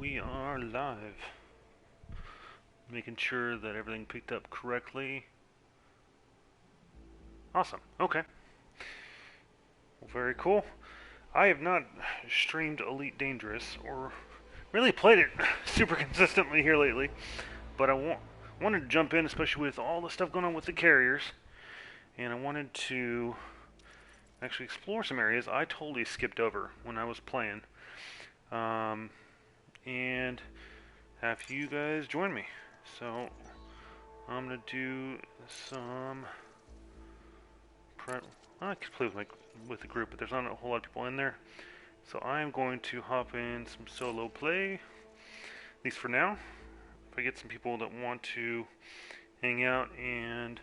we are live. Making sure that everything picked up correctly. Awesome. Okay. Well, very cool. I have not streamed Elite Dangerous or really played it super consistently here lately, but I wanted to jump in, especially with all the stuff going on with the carriers, and I wanted to actually explore some areas I totally skipped over when I was playing, and have you guys join me. So I'm gonna do some. I could play with the group, but there's not a whole lot of people in there. So I'm going to hop in some solo play, at least for now. If I get some people that want to hang out and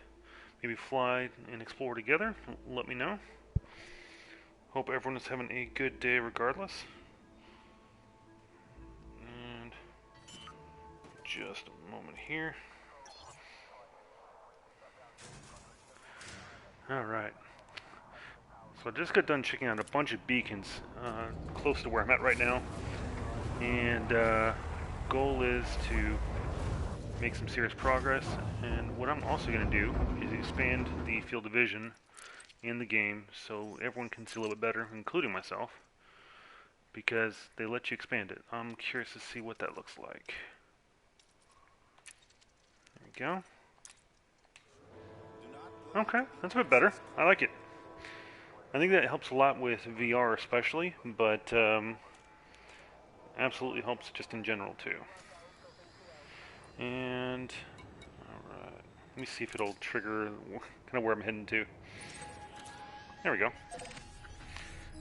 maybe fly and explore together, let me know. Hope everyone is having a good day regardless. And just a moment here. Alright. So I just got done checking out a bunch of beacons close to where I'm at right now. And goal is to make some serious progress. And what I'm also going to do is expand the field of vision in the game so everyone can see a little bit better, including myself, because they let you expand it. I'm curious to see what that looks like. There we go. Okay, that's a bit better. I like it. I think that helps a lot with VR especially, but absolutely helps just in general too. And, alright, let me see if it'll trigger kind of where I'm heading to. There we go.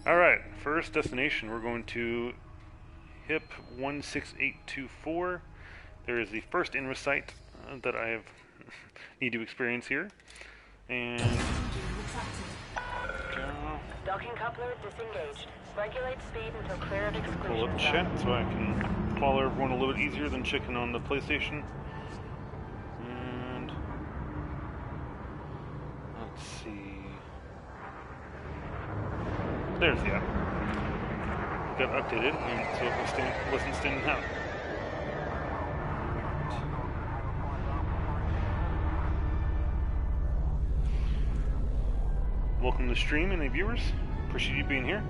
Alright, first destination, we're going to HIP 16824. There is the first INARA site that I have need to experience here. And docking coupler disengaged. Regulate speed until clear of exclusion. Pull up chat so I can follow everyone a little bit easier than checking on the PlayStation. And let's see. There's the app. Got updated, and so it wasn't standing out. Welcome to the stream, any viewers. Appreciate you being here.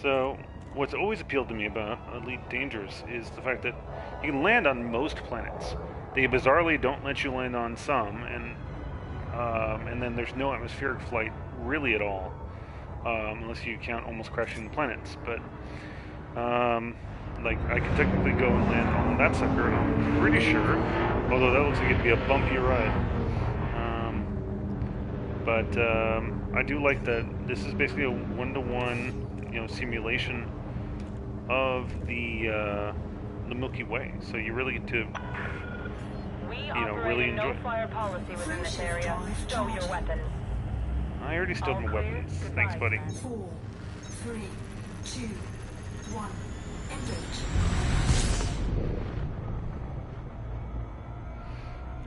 So, what's always appealed to me about Elite Dangerous is the fact that you can land on most planets. They bizarrely don't let you land on some, and then there's no atmospheric flight really at all, unless you count almost crashing planets. But like, I could technically go and land on that sucker, and I'm pretty sure, although that looks like it'd be a bumpy ride. But I do like that this is basically a one-to-one, simulation of the Milky Way. So you really get to, really enjoy. No fire policy within this area. Stow your weapons. I already stowed my weapons. Thanks, buddy. 4, 3, 2, 1.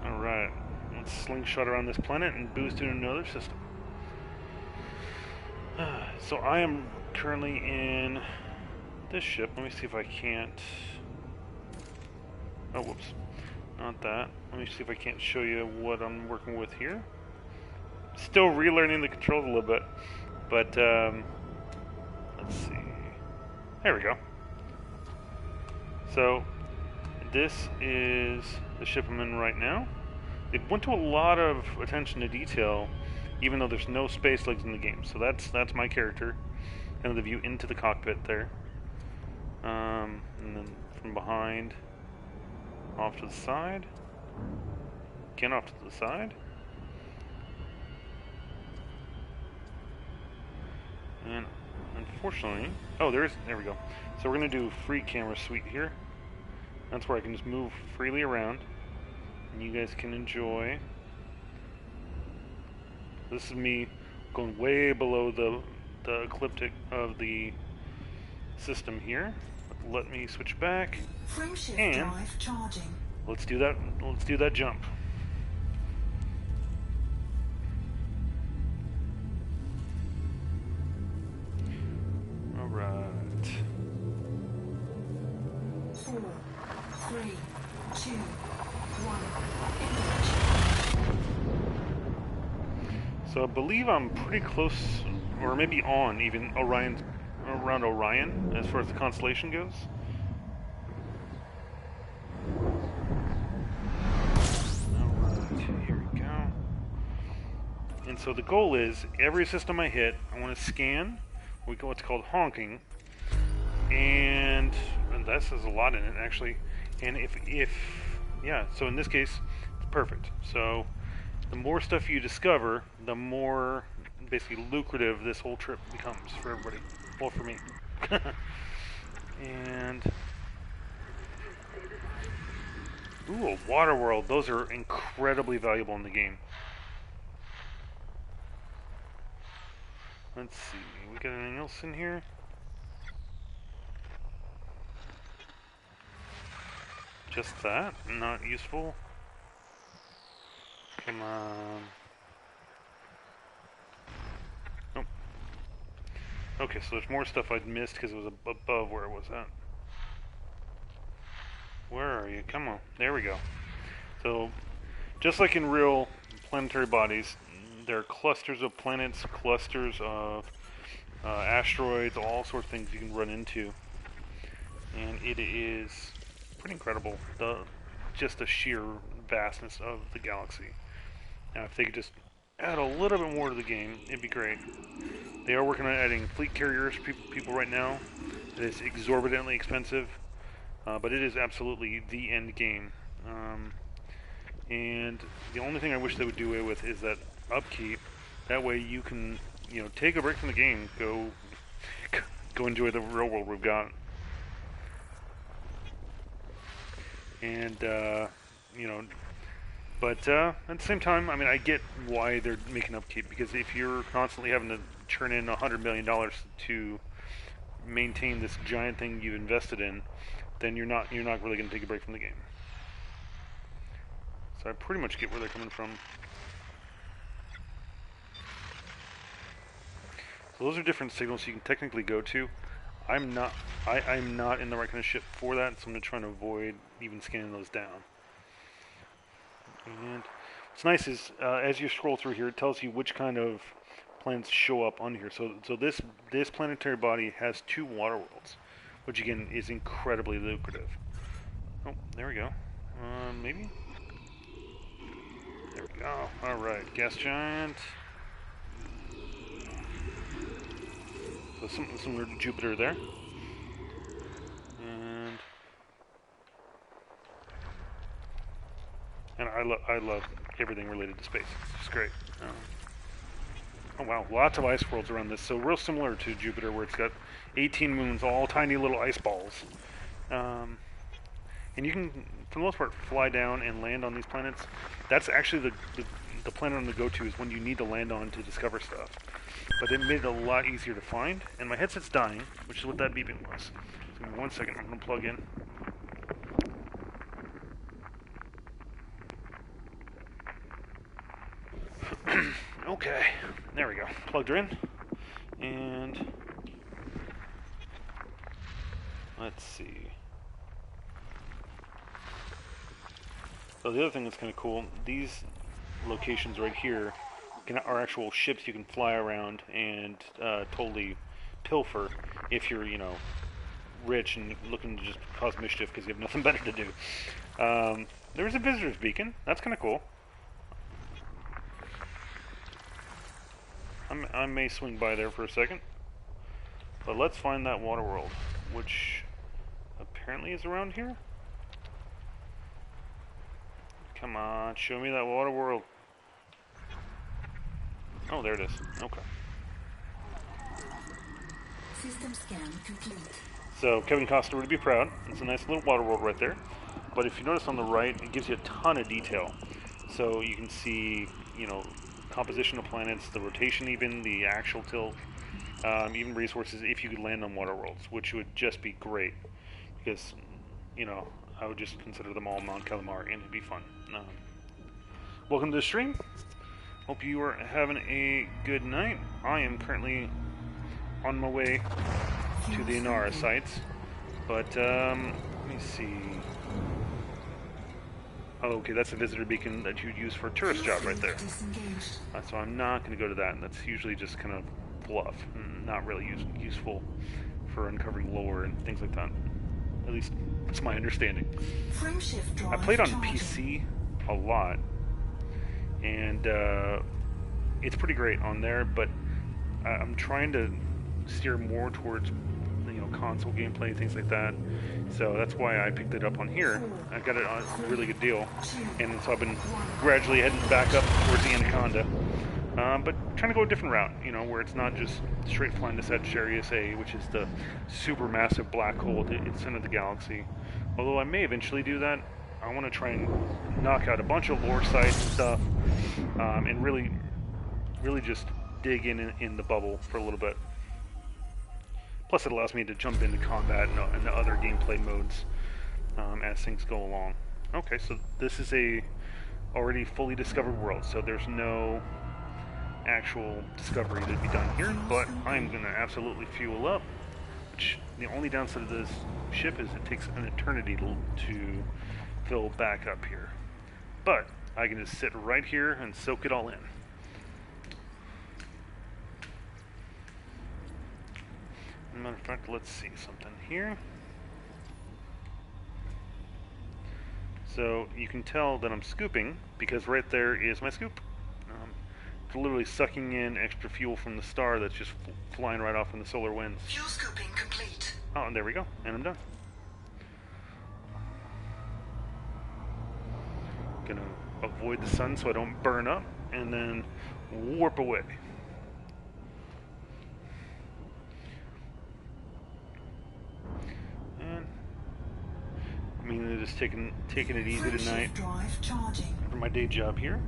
Alright, let's slingshot around this planet and boost into another system. So I am currently in this ship. Let me see if I can't... Oh, whoops. Not that. Let me see if I can't show you what I'm working with here. Still relearning the controls a little bit. But, let's see. There we go. So, this is the ship I'm in right now. It went to a lot of attention to detail, even though there's no space legs in the game. So that's my character, kind of the view into the cockpit there. And then from behind, off to the side, again off to the side. And unfortunately, oh, there we go. So we're going to do free camera suite here. That's where I can just move freely around, and you guys can enjoy. This is me going way below the ecliptic of the system here. Let me switch back, and let's do that. Let's do that jump. 4, 3, 2, 1. Engage. So I believe I'm pretty close, or maybe on even around Orion as far as the constellation goes. Alright, here we go. And so the goal is every system I hit, I want to scan. We go what's called honking, and that says a lot in it actually. And if yeah, so in this case, it's perfect. So the more stuff you discover, the more basically lucrative this whole trip becomes for everybody. Well, for me. And ooh, a water world. Those are incredibly valuable in the game. Let's see. We got anything else in here? Just that? Not useful? Come on. Nope. Okay, so there's more stuff I'd missed because it was above where it was at. Where are you? Come on. There we go. So, just like in real planetary bodies, there are clusters of planets, clusters of asteroids, all sorts of things you can run into. And it is pretty incredible, just the sheer vastness of the galaxy. Now, if they could just add a little bit more to the game, it'd be great. They are working on adding fleet carriers for people right now. It is exorbitantly expensive, but it is absolutely the end game. And the only thing I wish they would do away with is that upkeep. That way you can, take a break from the game, go enjoy the real world we've got. And, but at the same time, I mean, I get why they're making upkeep, because if you're constantly having to churn in $100 million to maintain this giant thing you've invested in, then you're not really going to take a break from the game. So I pretty much get where they're coming from. So those are different signals you can technically go to. I'm not in the right kind of ship for that, so I'm going to try to avoid even scanning those down. And what's nice is as you scroll through here, it tells you which kind of planets show up on here. So this planetary body has 2 water worlds, which again is incredibly lucrative. Oh, there we go. Maybe. There we go. All right, gas giant. So similar to Jupiter there. And I love everything related to space. It's just great. Oh wow, lots of ice worlds around this. So real similar to Jupiter, where it's got 18 moons, all tiny little ice balls. And you can, for the most part, fly down and land on these planets. That's actually the planet I'm going to go to is when you need to land on to discover stuff. But it made it a lot easier to find. And my headset's dying, which is what that beeping was. So give me 1 second, I'm going to plug in. Okay, there we go. Plugged her in. And let's see. So the other thing that's kind of cool, these locations right here are actual ships you can fly around and totally pilfer if you're, rich and looking to just cause mischief because you have nothing better to do. There's a visitor's beacon. That's kind of cool. I may swing by there for a second. But let's find that water world, which apparently is around here. Come on, show me that water world. Oh, there it is. Okay. System scan complete. So Kevin Costner would be proud. It's a nice little water world right there. But if you notice on the right, it gives you a ton of detail. So you can see, composition of planets, the rotation even, the actual tilt, even resources if you could land on water worlds, which would just be great. Because, I would just consider them all Mount Calamari and it'd be fun. Welcome to the stream. Hope you are having a good night. I am currently on my way to the INARA Sites. But, me see. Oh, okay, that's a visitor beacon that you'd use for a tourist job right there. So I'm not going to go to that, and that's usually just kind of fluff, and not really useful for uncovering lore and things like that. At least that's my understanding. I played on PC a lot, and it's pretty great on there, but I'm trying to steer more towards console gameplay, things like that. So that's why I picked it up on here. I got it on a really good deal, and so I've been gradually heading back up towards the Anaconda, but trying to go a different route, where it's not just straight flying to Sagittarius A, which is the super massive black hole at the center of the galaxy. Although I may eventually do that. I want to try and knock out a bunch of lore sites and stuff, and really just dig in the bubble for a little bit. Plus, it allows me to jump into combat and the other gameplay modes as things go along. Okay, so this is a already fully discovered world, so there's no actual discovery to be done here, but I'm going to absolutely fuel up, which the only downside of this ship is it takes an eternity to fill back up here. But I can just sit right here and soak it all in. Matter of fact, let's see something here. So you can tell that I'm scooping because right there is my scoop. It's literally sucking in extra fuel from the star that's just flying right off in the solar winds. Fuel scooping complete. Oh, and there we go, and I'm done. Gonna avoid the sun so I don't burn up, and then warp away. Just taking it easy tonight for my day job here,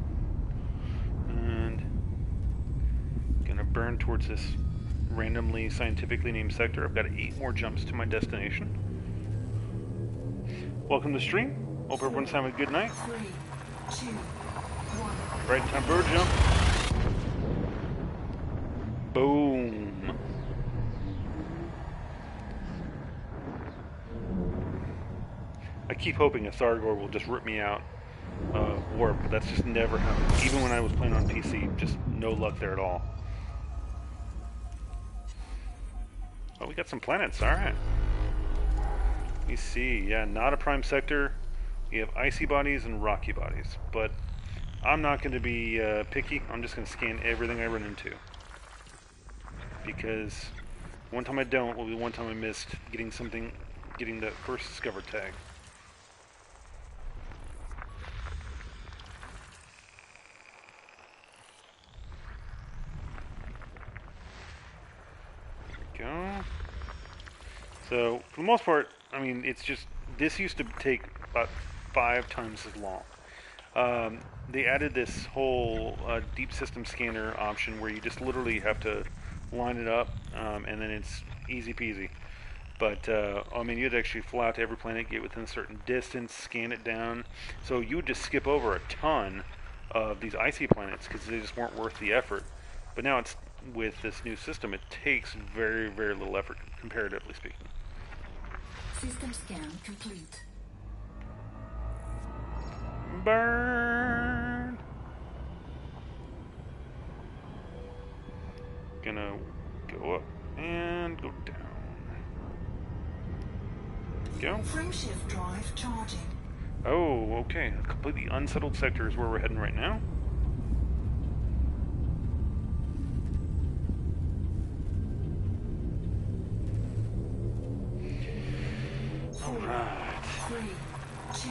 and gonna burn towards this randomly scientifically named sector. I've got 8 more jumps to my destination. Welcome to the stream. Hope everyone's having a good night. 3, 2, 1. Right time bird jump. Boom. I keep hoping a Thargor will just rip me out of warp, but that's just never happened. Even when I was playing on PC, just no luck there at all. Oh, we got some planets, alright. Let me see, yeah, not a prime sector. We have icy bodies and rocky bodies, but I'm not going to be picky. I'm just going to scan everything I run into. Because one time I don't will be one time I missed getting the first discovered tag. Go. So, for the most part, I mean, it's just, this used to take about 5 times as long. They added this whole deep system scanner option where you just literally have to line it up, and then it's easy peasy. But, I mean, you'd actually fly out to every planet, get within a certain distance, scan it down. So you would just skip over a ton of these icy planets because they just weren't worth the effort. But now it's, with this new system, it takes very, very little effort, comparatively speaking. System scan complete. Burn! Gonna go up and go down. Go. Frameshift drive charging. Oh, okay. A completely unsettled sector is where we're heading right now. Alright. 3, 2,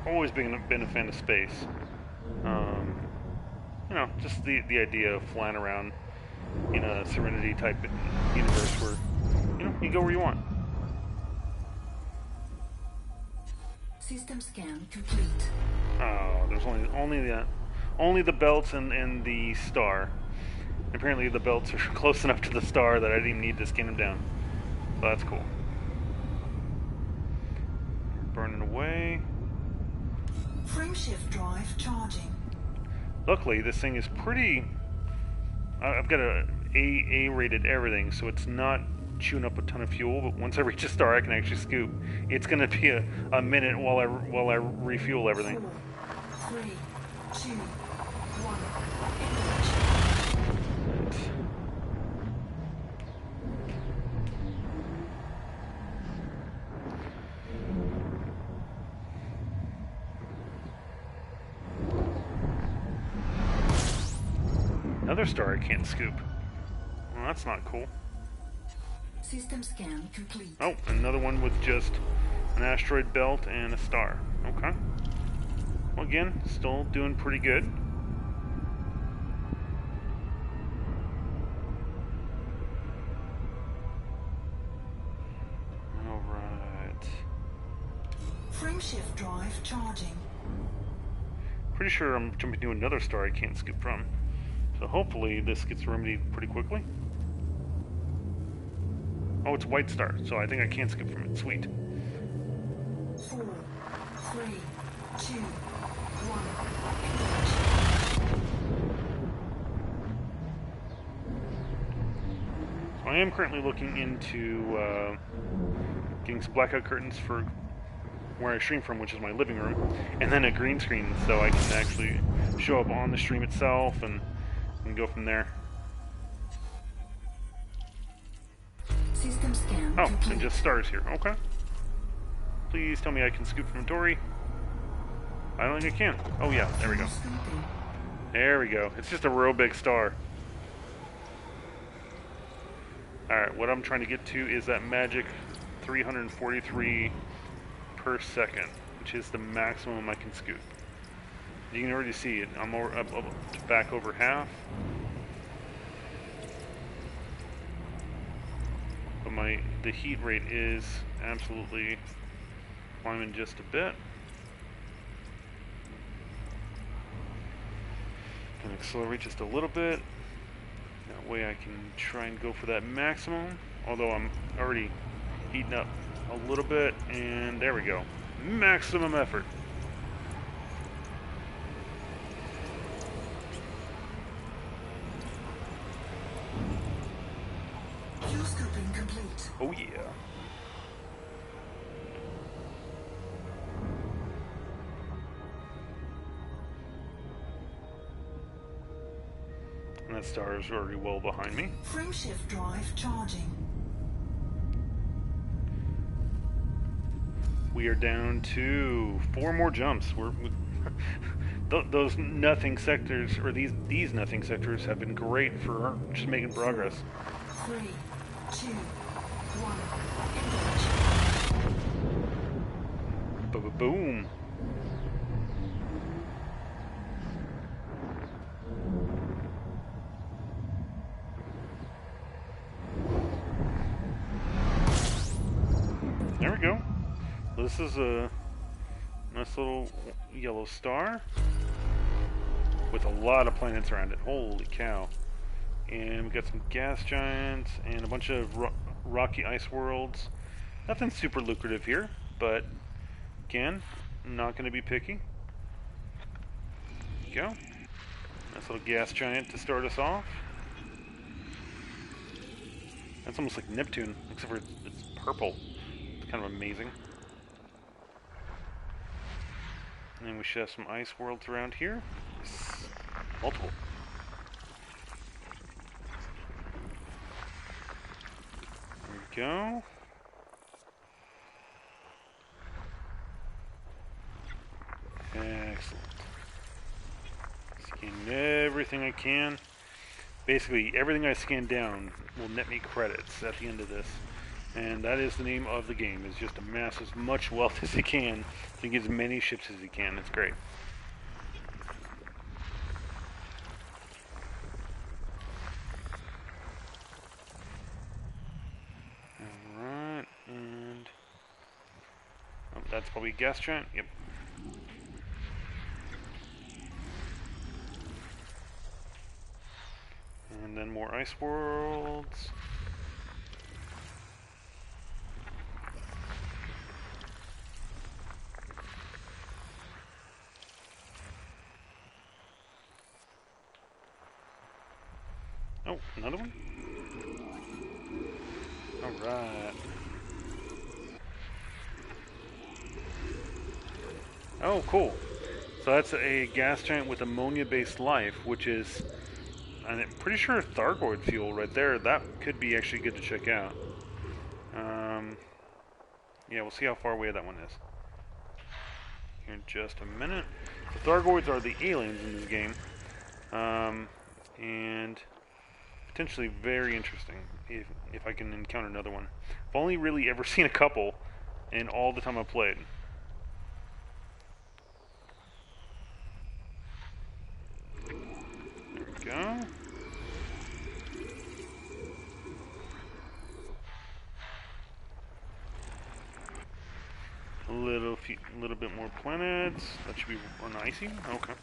1. Always been a fan of space. You know, just the idea of flying around in a Serenity type universe where, you know, you go where you want. System scan complete. Oh, there's only the belts and the star. Apparently the belts are close enough to the star that I didn't even need to scan them down. So that's cool. Burning away. Frameshift drive charging. Luckily, this thing is pretty I've got a A-rated everything, so it's not chewing up a ton of fuel. But once I reach a star, I can actually scoop. It's gonna be a minute while I refuel everything. 4, 3, 2, 1. Another star I can't scoop. Well, that's not cool. System scan complete. Oh, another one with just an asteroid belt and a star. Okay. Well, again, still doing pretty good. Alright. Frameshift drive charging. Pretty sure I'm jumping to another star I can't scoop from. So hopefully this gets remedied pretty quickly. Oh, it's white star, so I think I can scoop from it. Sweet. 4, 3, 2, 1. So I am currently looking into getting some blackout curtains for where I stream from, which is my living room, and then a green screen so I can actually show up on the stream itself and go from there. System scan Oh, complete. and just stars here. Okay. Please tell me I can scoop from Dory. I don't think I can. Oh yeah, there we go. Scooping. There we go. It's just a real big star. Alright, what I'm trying to get to is that magic 343 per second, which is the maximum I can scoop. You can already see it. I'm up back over half. But the heat rate is absolutely climbing just a bit. Can accelerate just a little bit. That way I can try and go for that maximum. Although I'm already heating up a little bit, and there we go. Maximum effort. Fuel scooping complete. Oh yeah. And that star is already well behind me. Frameshift drive charging. We are down to 4 more jumps. Those nothing sectors, or these nothing sectors, have been great for just making progress. 3, 2, 1. Boom. There we go. This is a nice little yellow star with a lot of planets around it. Holy cow. And we got some gas giants and a bunch of rocky ice worlds. Nothing super lucrative here, but again, not going to be picky. There you go. Nice little gas giant to start us off. That's almost like Neptune, except for it's purple. It's kind of amazing. And then we should have some ice worlds around here. Yes. Multiple. There we go. Excellent. Scan everything I can. Basically, everything I scan down will net me credits at the end of this. And that is the name of the game, is just amass as much wealth as you can to get as many ships as you can. It's great. Alright, and... oh, that's probably a gas giant. Yep. And then more ice worlds. Oh, another one? Alright. Oh, cool. So that's a gas giant with ammonia-based life, which is, I'm pretty sure Thargoid fuel right there. That could be actually good to check out. Yeah, we'll see how far away that one is. Here in just a minute. The Thargoids are the aliens in this game. And potentially very interesting if I can encounter another one. I've only really ever seen a couple in all the time I've played. There we go. Little bit more planets. That should be on icy. Okay.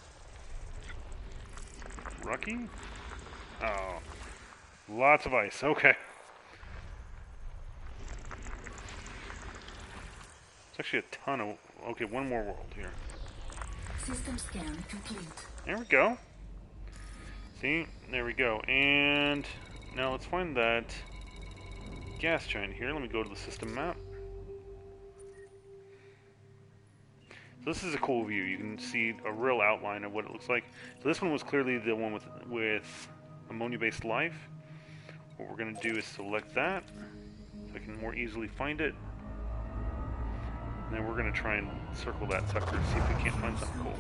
Rocky. Oh, lots of ice. Okay. It's actually a ton of. Okay, one more world here. System scan complete. There we go. See, there we go. And now let's find that gas giant here. Let me go to the system map. So this is a cool view. You can see a real outline of what it looks like. So this one was clearly the one with ammonia-based life. What we're going to do is select that so I can more easily find it. And then we're going to try and circle that sucker to see if we can't find something cool.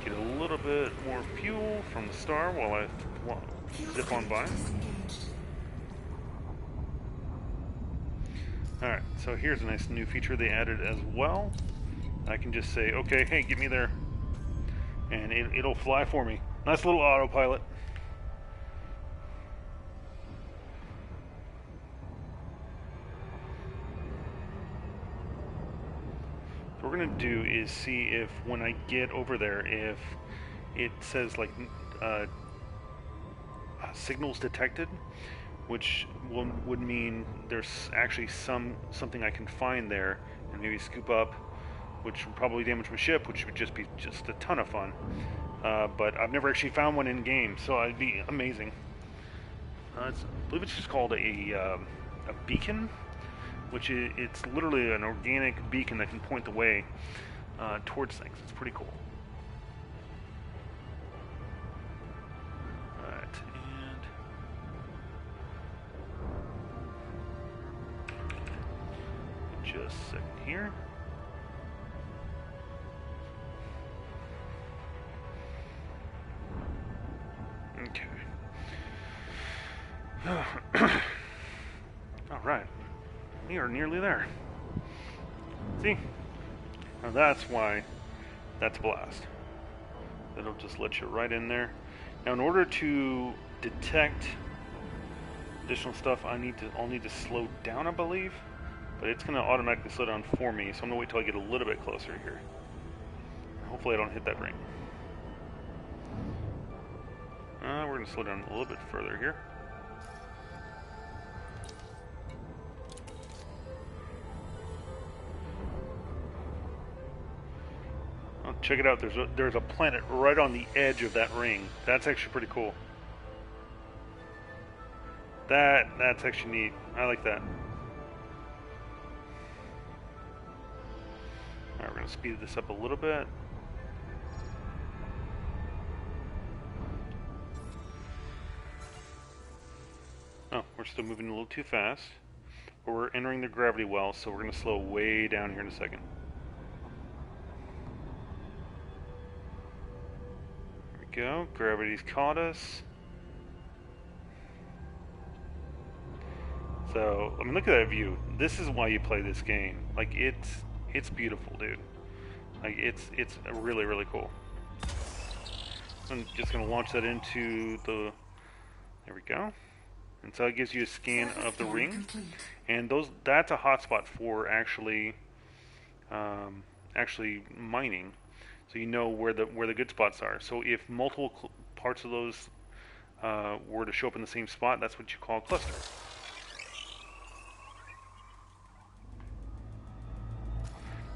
Get a little bit more fuel from the star while I zip on by. Alright, so here's a nice new feature they added as well. I can just say, okay, hey, get me there. And it'll fly for me. Nice little autopilot. So what we're going to do is see if when I get over there, if it says like signals detected, which would mean there's actually something I can find there and maybe scoop up, which would probably damage my ship, which would just be a ton of fun. But I've never actually found one in game, so it'd be amazing. I believe it's just called a beacon, which it's literally an organic beacon that can point the way towards things. It's pretty cool. Alright, and just a second here. Okay. Alright. We are nearly there. See? Now that's why that's a blast. It'll just let you right in there. Now in order to detect additional stuff, I'll need to slow down, I believe. But it's gonna automatically slow down for me, so I'm gonna wait till I get a little bit closer here. Hopefully I don't hit that ring. We're gonna slow down a little bit further here. Oh, check it out. There's a planet right on the edge of that ring. That's actually pretty cool. That's actually neat. I like that. Alright, we're gonna speed this up a little bit. Oh, we're still moving a little too fast. But we're entering the gravity well, so we're gonna slow way down here in a second. There we go. Gravity's caught us. So, I mean, look at that view. This is why you play this game. Like, it's beautiful, dude. Like, it's really, really cool. I'm just gonna launch that into the. There we go. And so it gives you a scan of the ring, and that's a hotspot for actually mining. So you know where the good spots are. So if multiple parts of those were to show up in the same spot, that's what you call a cluster.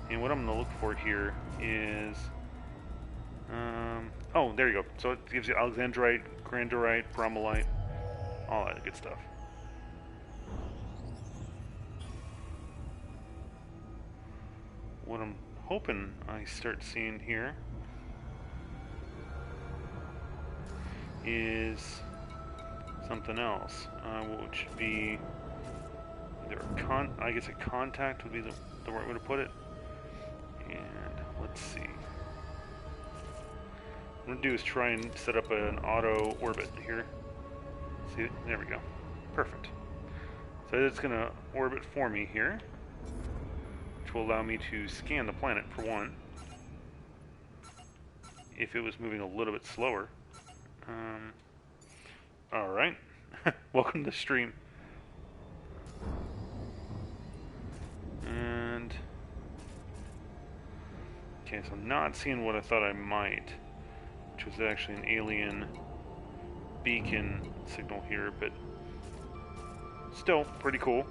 And what I'm going to look for here is Oh, there you go. So it gives you Alexandrite, Granderite, Bromelite, all that good stuff. What I'm hoping I start seeing here is something else, which would be either I guess a contact would be the right way to put it. And let's see. What I'm gonna do is try and set up an auto orbit here. See, there we go. Perfect. So it's gonna orbit for me here, which will allow me to scan the planet for one. If it was moving a little bit slower. Alright. Welcome to the stream. And okay, so I'm not seeing what I thought I might, which was actually an alien beacon signal here, but still pretty cool.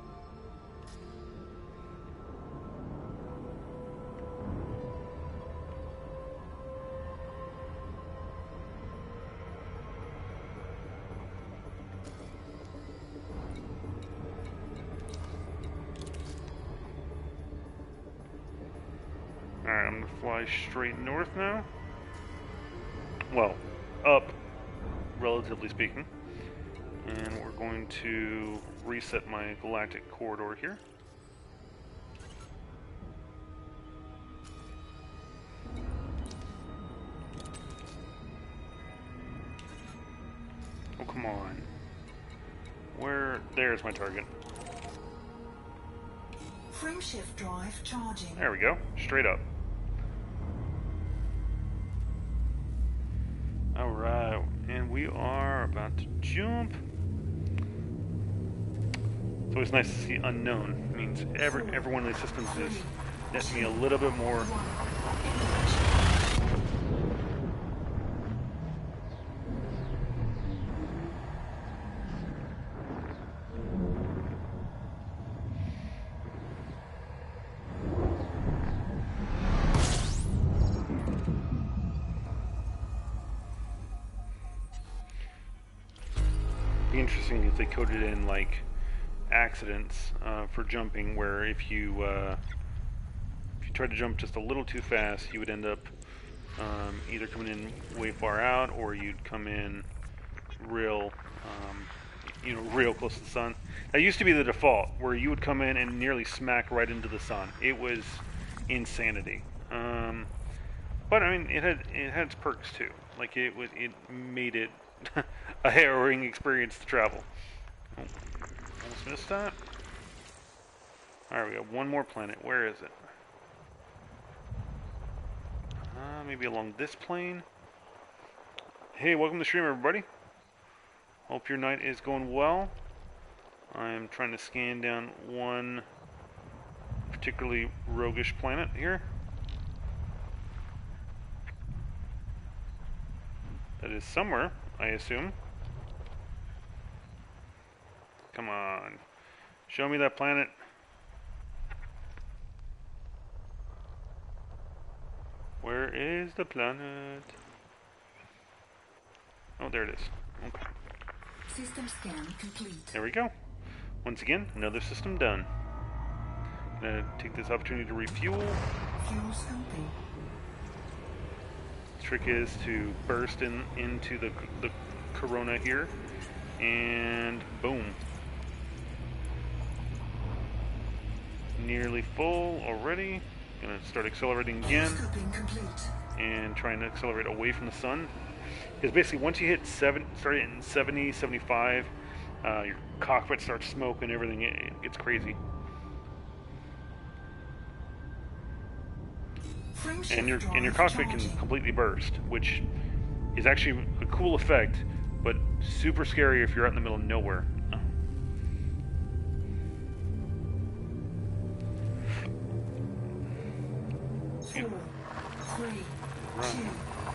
Alright, I'm gonna fly straight north now. Well, up, relatively speaking. And we're going to reset my galactic corridor here. Oh, come on. There's my target. Frameshift drive charging. There we go, straight up. Alright, and we are about to jump. It's always nice to see unknown. It means every one of these systems is netting me a little bit more. Be interesting if they coded in like accidents for jumping, where if you tried to jump just a little too fast, you would end up either coming in way far out, or you'd come in real real close to the sun. That used to be the default, where you would come in and nearly smack right into the sun. It was insanity. But I mean, it had its perks too. Like it made it a harrowing experience to travel. Oh, almost missed that. Alright, we got one more planet. Where is it? Maybe along this plane. Hey, welcome to the stream, everybody. Hope your night is going well. I'm trying to scan down one particularly roguish planet here. That is somewhere, I assume. Come on. Show me that planet. Where is the planet? Oh, there it is. Okay. System scan complete. There we go. Once again, another system done. Gonna take this opportunity to refuel. Fuel scoping. Trick is to burst into the corona here, and boom. Nearly full already. Gonna start accelerating again, and trying to accelerate away from the sun. Because basically, once you hit start hitting 70, 75, your cockpit starts smoking, everything, it gets crazy. And your cockpit can completely burst, which is actually a cool effect, but super scary if you're out in the middle of nowhere.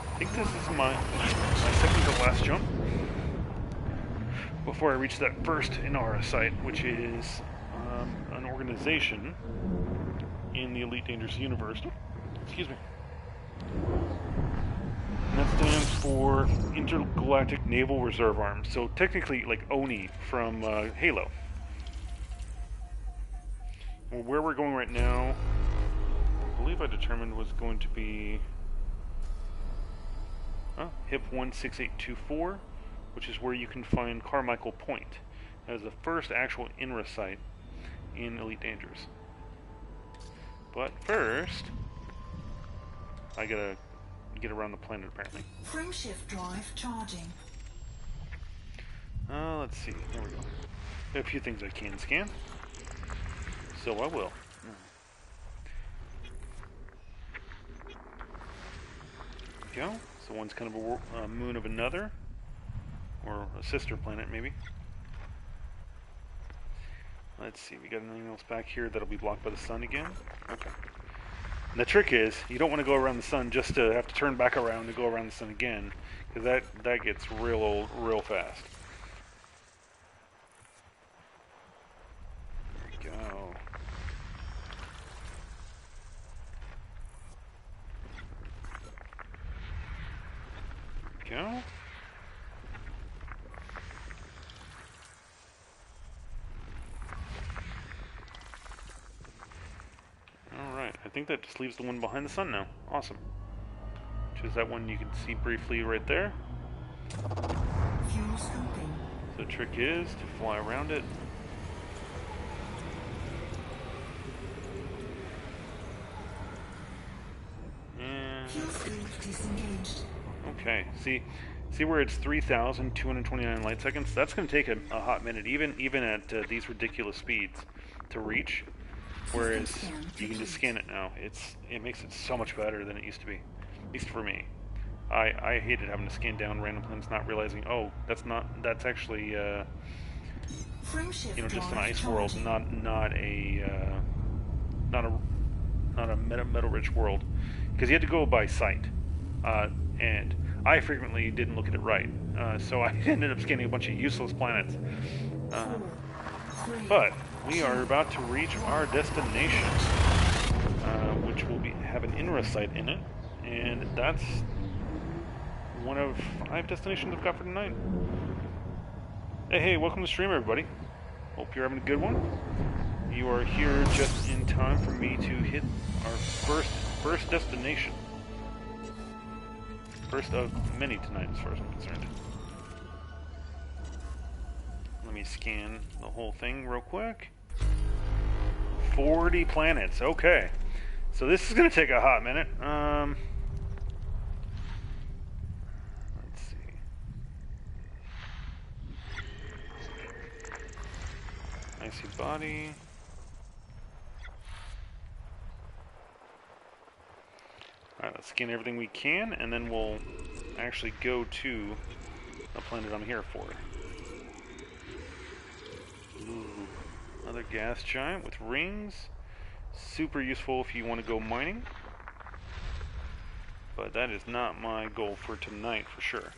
I think this is my second to last jump before I reach that first INARA site, which is an organization in the Elite Dangerous universe. Excuse me. And that stands for are intergalactic naval reserve arms. So technically, like Oni from Halo. Well, where we're going right now, I believe I determined was going to be HIP 16824, which is where you can find Carmichael Point. That is the first actual INARA site in Elite Dangerous. But first, I gotta get around the planet apparently. Frameshift drive charging. Let's see. There we go. There are a few things I can scan, so I will. There we go. So one's kind of a moon of another, or a sister planet maybe. Let's see. We got anything else back here that'll be blocked by the sun again? Okay. And the trick is, you don't want to go around the sun just to have to turn back around to go around the sun again, because that gets real old real fast. There we go. There we go. Alright, I think that just leaves the one behind the sun now. Awesome. Which is that one you can see briefly right there. Fuel scoping. So the trick is to fly around it. And Fuel scoop disengaged. okay, see where it's 3,229 light seconds? That's going to take a hot minute, even at these ridiculous speeds, to reach. Whereas you can just scan it now. It makes it so much better than it used to be, at least for me. I hated having to scan down random planets, not realizing, oh, that's actually just an ice world, not a metal-rich world, because you had to go by sight, and I frequently didn't look at it right, so I ended up scanning a bunch of useless planets. But we are about to reach our destination, which will have an INARA site in it, and that's one of 5 destinations I've got for tonight. Hey, welcome to the stream, everybody. Hope you're having a good one. You are here just in time for me to hit our first destination. First of many tonight, as far as I'm concerned. Let me scan the whole thing real quick. 40 planets. Okay. So this is going to take a hot minute. Let's see. Icy body. Alright, let's scan everything we can, and then we'll actually go to the planet I'm here for. Ooh, another gas giant with rings. Super useful if you want to go mining. But that is not my goal for tonight, for sure.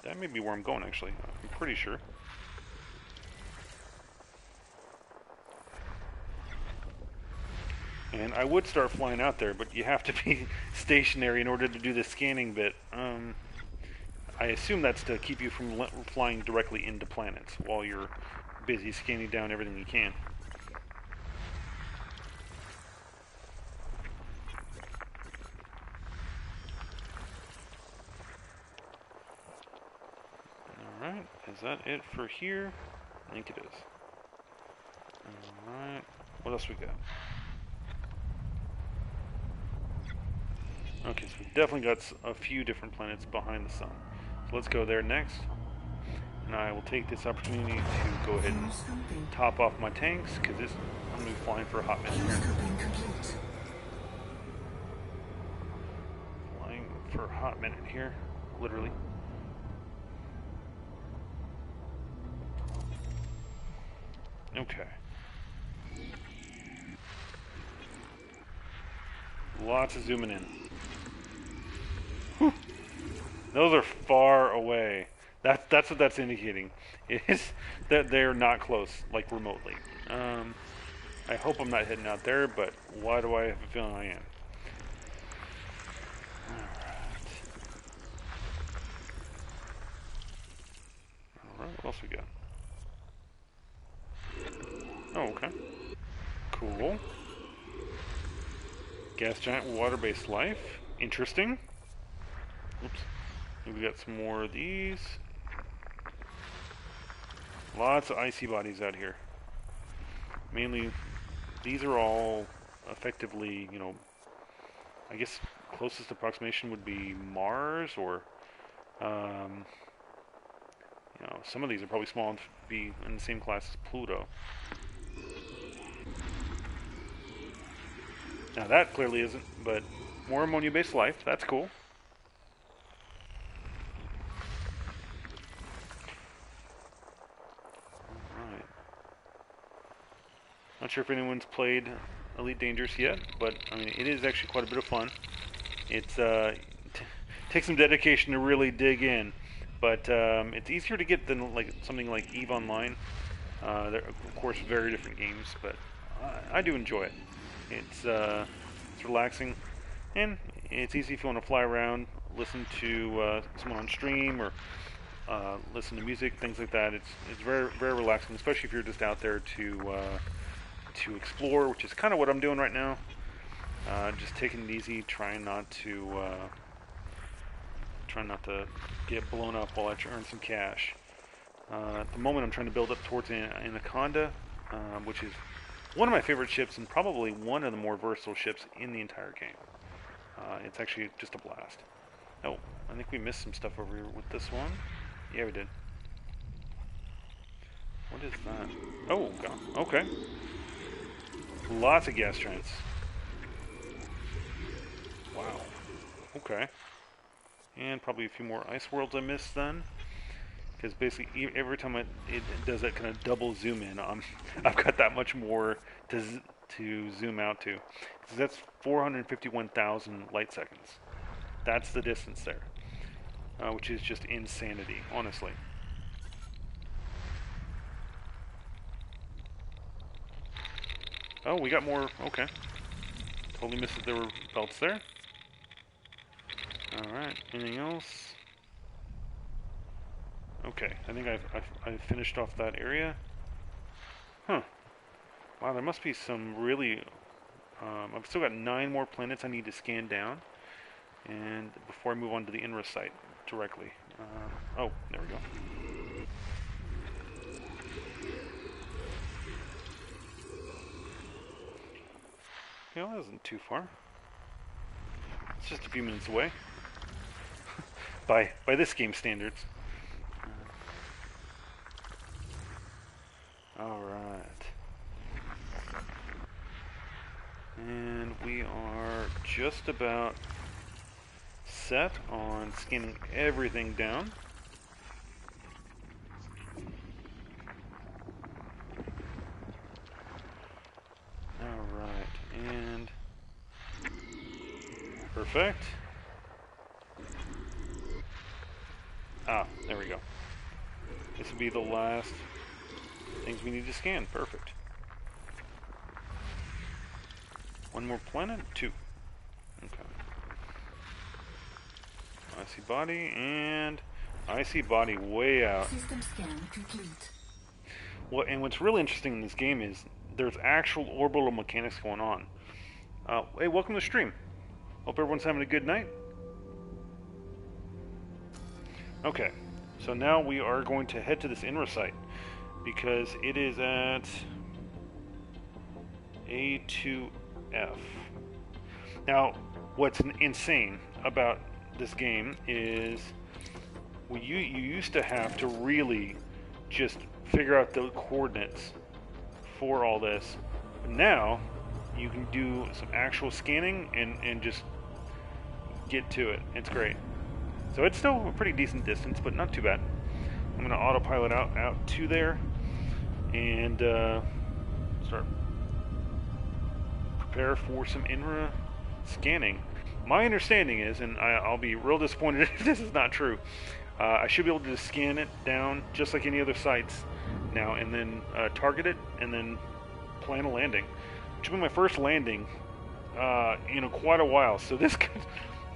That may be where I'm going, actually. I'm pretty sure. And I would start flying out there, but you have to be stationary in order to do the scanning bit. I assume that's to keep you from flying directly into planets while you're busy scanning down everything you can. Alright, is that it for here? I think it is. Alright, what else we got? Okay, so we've definitely got a few different planets behind the sun. So let's go there next. And I will take this opportunity to go ahead and top off my tanks, because I'm going to be flying for a hot minute here. Flying for a hot minute here, literally. Okay. Lots of zooming in. Whew. Those are far away. That's what that's indicating. Is that they're not close, like remotely. I hope I'm not heading out there, but why do I have a feeling I am? Alright, what else we got? Oh, okay. Cool. Gas giant water-based life. Interesting. Oops. We got some more of these. Lots of icy bodies out here. Mainly, these are all effectively, you know, I guess closest approximation would be Mars, or, you know, some of these are probably small enough to be in the same class as Pluto. Now that clearly isn't, but more ammonia-based life, that's cool. Alright. Not sure if anyone's played Elite Dangerous yet, but I mean, it is actually quite a bit of fun. It's takes some dedication to really dig in, but it's easier to get than like something like EVE Online. They're of course very different games, but I do enjoy it. It's relaxing, and it's easy if you want to fly around, listen to someone on stream, or listen to music, things like that. It's very relaxing, especially if you're just out there to explore, which is kind of what I'm doing right now. Just taking it easy, trying not to get blown up while I earn some cash. At the moment, I'm trying to build up towards Anaconda, which is one of my favorite ships and probably one of the more versatile ships in the entire game. It's actually just a blast. Oh, I think we missed some stuff over here with this one. Yeah, we did. What is that? Oh, God. Okay. Lots of gas giants. Wow. Okay. And probably a few more ice worlds I missed then. Because basically every time it does that kind of double zoom in, I've got that much more to zoom out to. So that's 451,000 light seconds. That's the distance there. Which is just insanity, honestly. Oh, we got more. Okay. Totally missed that there were belts there. Alright, anything else? Okay, I think I've finished off that area. Huh. Wow, there must be some really... I've still got 9 more planets I need to scan down. And before I move on to the INARA site directly. Oh, there we go. Okay, well, that wasn't too far. It's just a few minutes away. by this game standards. Alright. And we are just about set on scanning everything down. Alright, and perfect. Ah, there we go. This will be the last things we need to scan. Perfect. One more planet? 2. Okay. Icy body, and icy body way out. System scan complete. And what's really interesting in this game is there's actual orbital mechanics going on. Hey, welcome to the stream. Hope everyone's having a good night. Okay, so now we are going to head to this INARA site because it is at A2F. Now, what's insane about this game is you used to have to really just figure out the coordinates for all this. But now you can do some actual scanning and just get to it. It's great. So it's still a pretty decent distance, but not too bad. I'm going to autopilot out to there and start prepare for some INARA scanning. My understanding is, and I'll be real disappointed if this is not true, I should be able to just scan it down just like any other sites now, and then target it, and then plan a landing, which will be my first landing in quite a while. So this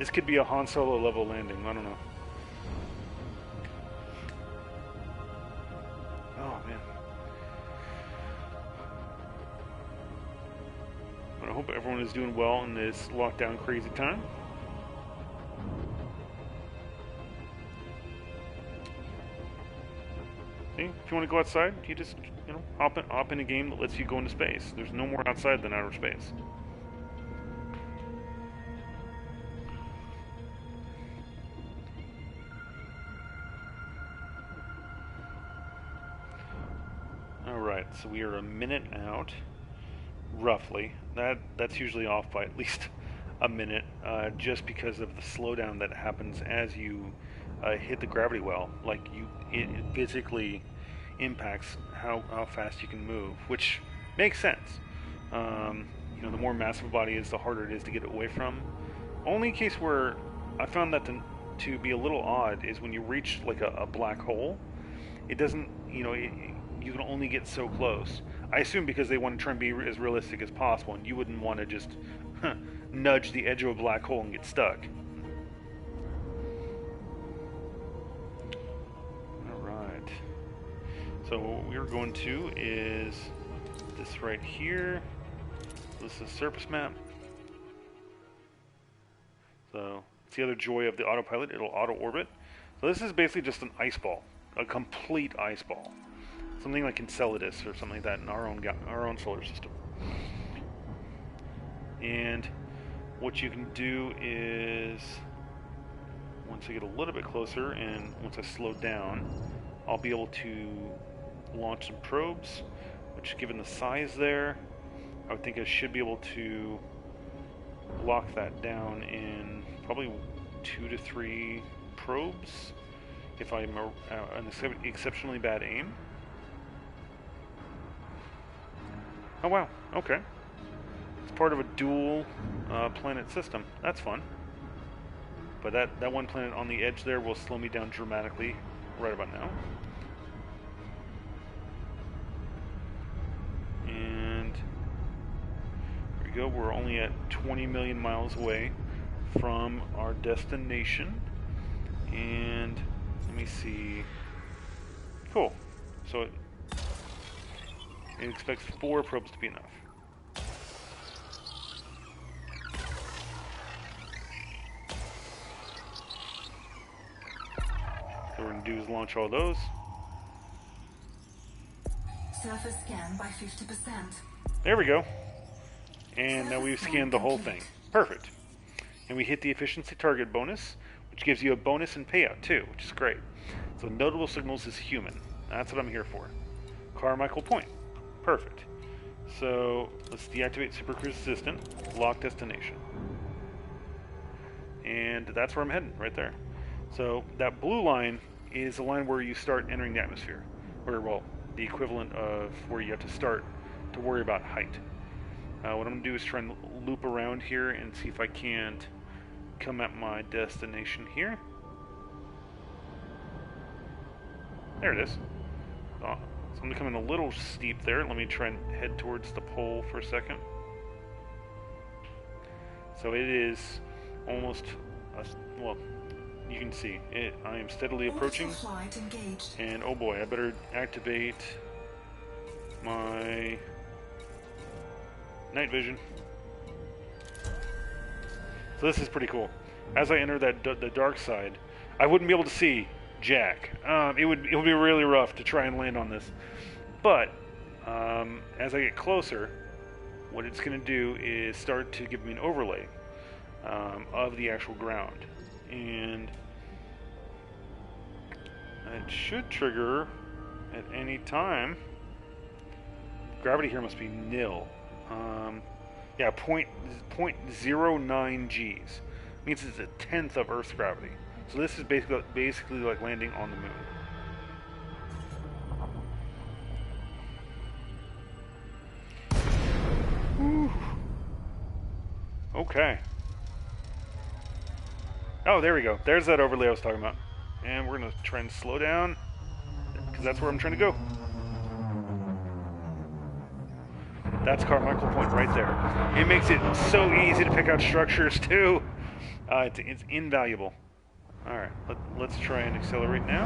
could be a Han Solo level landing. I don't know. Oh man. But I hope everyone is doing well in this lockdown crazy time. See, if you want to go outside, you just, hop in a game that lets you go into space. There's no more outside than outer space. Alright, so we are a minute out, roughly. That's usually off by at least a minute, just because of the slowdown that happens as you hit the gravity well. Like, it physically impacts how fast you can move, which makes sense. The more massive a body is, the harder it is to get away from. Only case where I found that to be a little odd is when you reach like a black hole. It doesn't, you can only get so close. I assume because they want to try and be as realistic as possible, and you wouldn't want to just nudge the edge of a black hole and get stuck. Alright. So what we're going to is this right here. This is surface map. So it's the other joy of the autopilot. It'll auto-orbit. So this is basically just an ice ball. A complete ice ball. Something like Enceladus or something like that in our own solar system. And what you can do is, once I get a little bit closer and once I slow down, I'll be able to launch some probes, which, given the size there, I would think I should be able to lock that down in probably 2 to 3 probes if I'm an exceptionally bad aim. Oh wow, okay. It's part of a dual planet system. That's fun. But that one planet on the edge there will slow me down dramatically right about now. And here we go. We're only at 20 million miles away from our destination. And let me see. Cool. So it expects 4 probes to be enough. So what we're going to do is launch all those. Surface scan by 50%. There we go. And now we've scanned the whole thing. Perfect. And we hit the efficiency target bonus, which gives you a bonus and payout too, which is great. So notable signals is human. That's what I'm here for. Carmichael Point. Perfect. So let's deactivate Super Cruise Assistant, lock destination. And that's where I'm heading, right there. So that blue line is the line where you start entering the atmosphere. Or, well, the equivalent of where you have to start to worry about height. What I'm going to do is try and loop around here and see if I can't come at my destination here. There it is. So I'm going to come in a little steep there. Let me try and head towards the pole for a second. So it is almost, well, you can see it. I am steadily approaching. And oh boy, I better activate my night vision. So this is pretty cool. As I enter the dark side, I wouldn't be able to see jack. It would be really rough to try and land on this. But as I get closer, what it's going to do is start to give me an overlay of the actual ground, and it should trigger at any time. Gravity here must be nil. Yeah, 0.09 G's. Means it's a tenth of Earth's gravity. So this is basically like landing on the moon. Whew. Okay. Oh, there we go. There's that overlay I was talking about. And we're going to try and slow down, because that's where I'm trying to go. That's Carmichael Point right there. It makes it so easy to pick out structures too. It's invaluable. All right, let's try and accelerate now.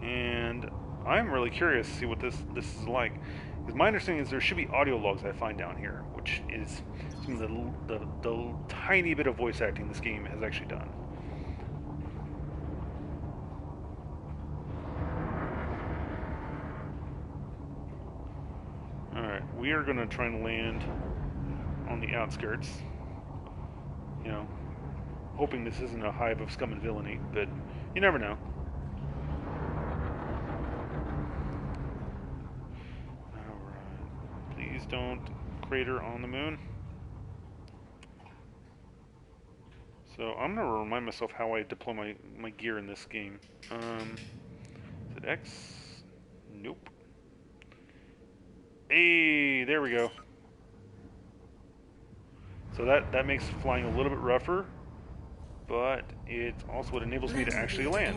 And I'm really curious to see what this is like. Because my understanding is there should be audio logs I find down here, which is some of the tiny bit of voice acting this game has actually done. Alright, we are going to try and land on the outskirts. You know, hoping this isn't a hive of scum and villainy, but you never know. Alright, please don't crater on the moon. So I'm going to remind myself how I deploy my gear in this game. Is it X? Nope. Hey, there we go. So that makes flying a little bit rougher, but it's also what enables me to actually land.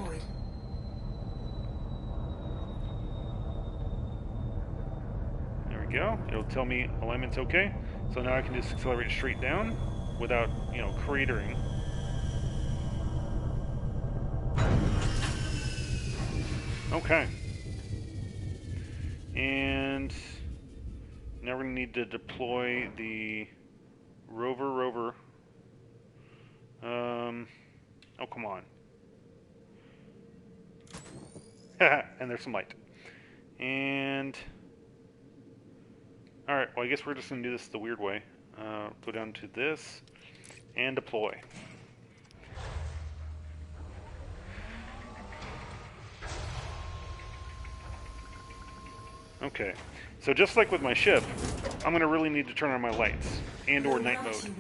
There we go. It'll tell me alignment's okay. So now I can just accelerate straight down without, you know, cratering. Okay. And now we're going to need to deploy the rover. Oh, come on. And there's some light. And alright, well I guess we're just going to do this the weird way. Go down to this and deploy. Okay, so just like with my ship, I'm going to really need to turn on my lights and or night mode.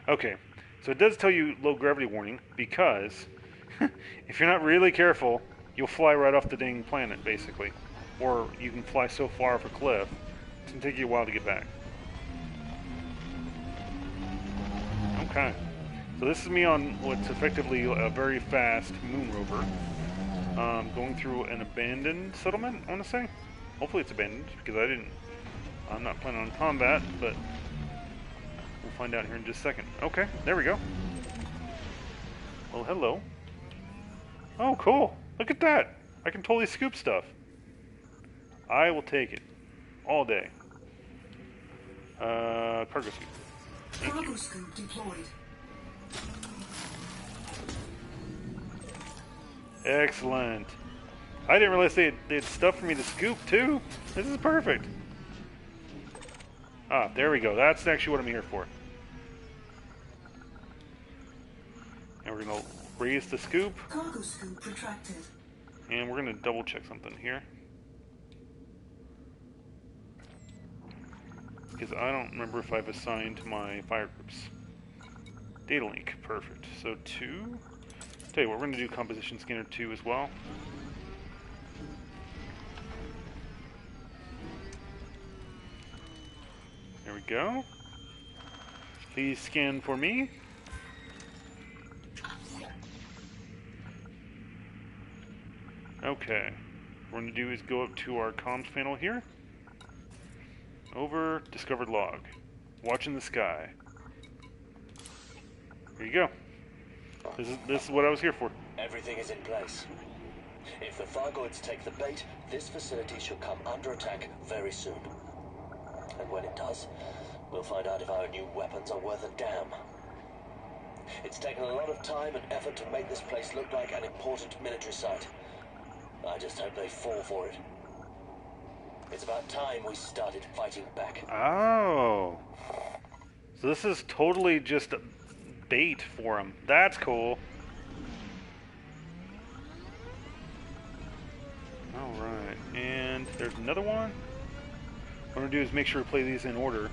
Okay, so it does tell you low gravity warning because if you're not really careful, you'll fly right off the dang planet, basically. Or you can fly so far off a cliff, it's going to take you a while to get back. Okay, so this is me on what's effectively a very fast moon rover. Going through an abandoned settlement, I want to say. Hopefully it's abandoned, because I'm not planning on combat, but we'll find out here in just a second. Okay, there we go. Well, hello. Oh, cool. Look at that. I can totally scoop stuff. I will take it. All day. Cargo scoop. Cargo scoop deployed. Excellent. I didn't realize they had stuff for me to scoop, too. This is perfect. Ah, there we go. That's actually what I'm here for. And we're going to raise the scoop. Cargo scoop retracted. And we're going to double check something here. Because I don't remember if I've assigned my fire groups. Data link. Perfect. So 2... Tell you what, we're going to do composition scanner 2 as well. There we go. Please scan for me. Okay. What we're going to do is go up to our comms panel here. Over, discovered log. Watching the sky. There you go. This is what I was here for. Everything is in place. If the Thargoids take the bait, this facility should come under attack very soon. And when it does, we'll find out if our new weapons are worth a damn. It's taken a lot of time and effort to make this place look like an important military site. I just hope they fall for it. It's about time we started fighting back. Oh. So this is totally just bait for him. That's cool. Alright, and there's another one. What I'm going to do is make sure to play these in order.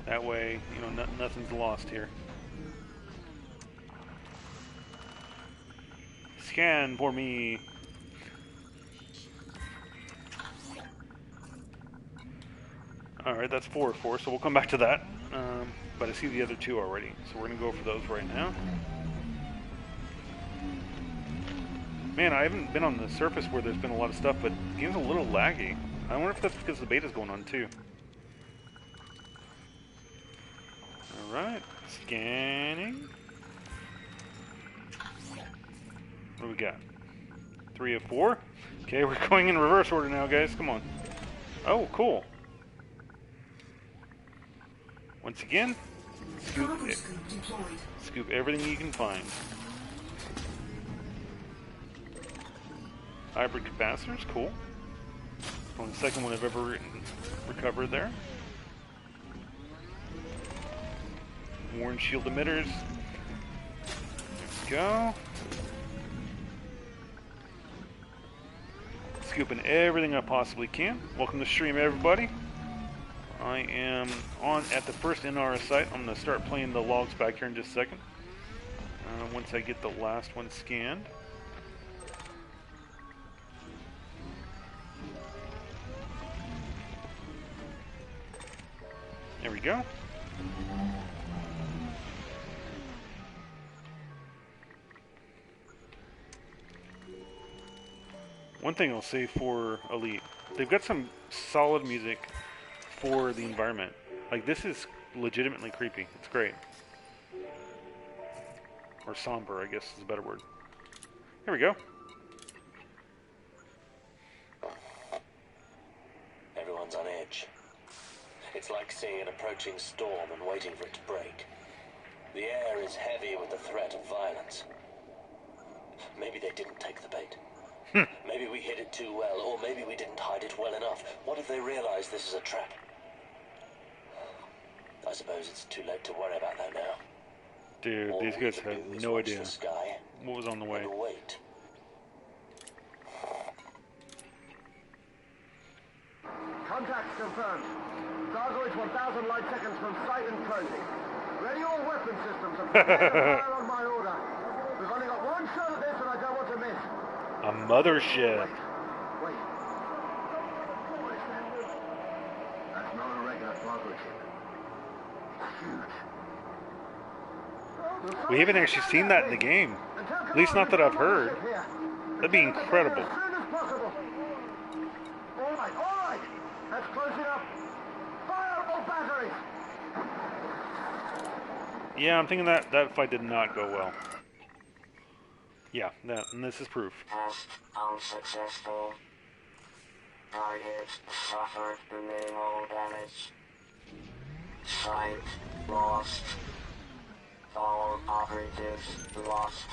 That way, you know, nothing's lost here. Scan for me. Alright, that's 4 of 4, so we'll come back to that. But I see the other 2 already, so we're going to go for those right now. Man, I haven't been on the surface where there's been a lot of stuff, but the game's a little laggy. I wonder if that's because the beta's going on too. Alright, scanning. What do we got? 3 of 4? Okay, we're going in reverse order now, guys. Come on. Oh, cool. Once again, Cargo scoop deployed. scoop everything you can find. Hybrid capacitors, cool. Only the second one I've ever recovered there. Warn shield emitters. Let's go. Scooping everything I possibly can. Welcome to stream, everybody. I am on at the first INARA site. I'm going to start playing the logs back here in just a second. Once I get the last one scanned. There we go. One thing I'll say for Elite, they've got some solid music for the environment. Like, this is legitimately creepy. It's great. Or somber, I guess is a better word. Here we go. Everyone's on edge. It's like seeing an approaching storm and waiting for it to break. The air is heavy with the threat of violence. Maybe they didn't take the bait. Maybe we hid it too well, or maybe we didn't hide it well enough. What if they realize this is a trap? I suppose it's too late to worry about that now. Dude, All these we guys can have do is no watch idea the sky what was on the way. and wait. Contact confirmed. Target is 1,000 light seconds from sight and closing. Ready all weapon systems and prepare to fire on my order. We've only got one shot at this and I don't want to miss. A mothership. Wait. What is that? That's not a regular cargo ship. It's huge. We haven't actually seen that in the game. At least not that I've heard. That'd be incredible. As soon as possible. All right. That's close enough. Fire all batteries. Yeah, I'm thinking that fight did not go well. Yeah, and this is proof. Test unsuccessful. Target suffered minimal damage. Site lost. All operatives lost.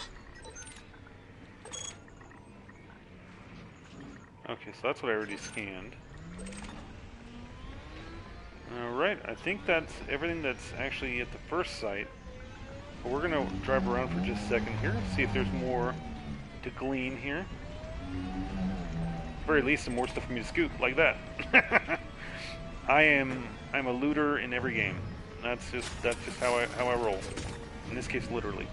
Okay, so that's what I already scanned. Alright, I think that's everything that's actually at the first site. But we're going to drive around for just a second here, see if there's more to glean here. At the very least, some more stuff for me to scoop, like that. I'm a looter in every game. That's just how I roll. In this case, literally.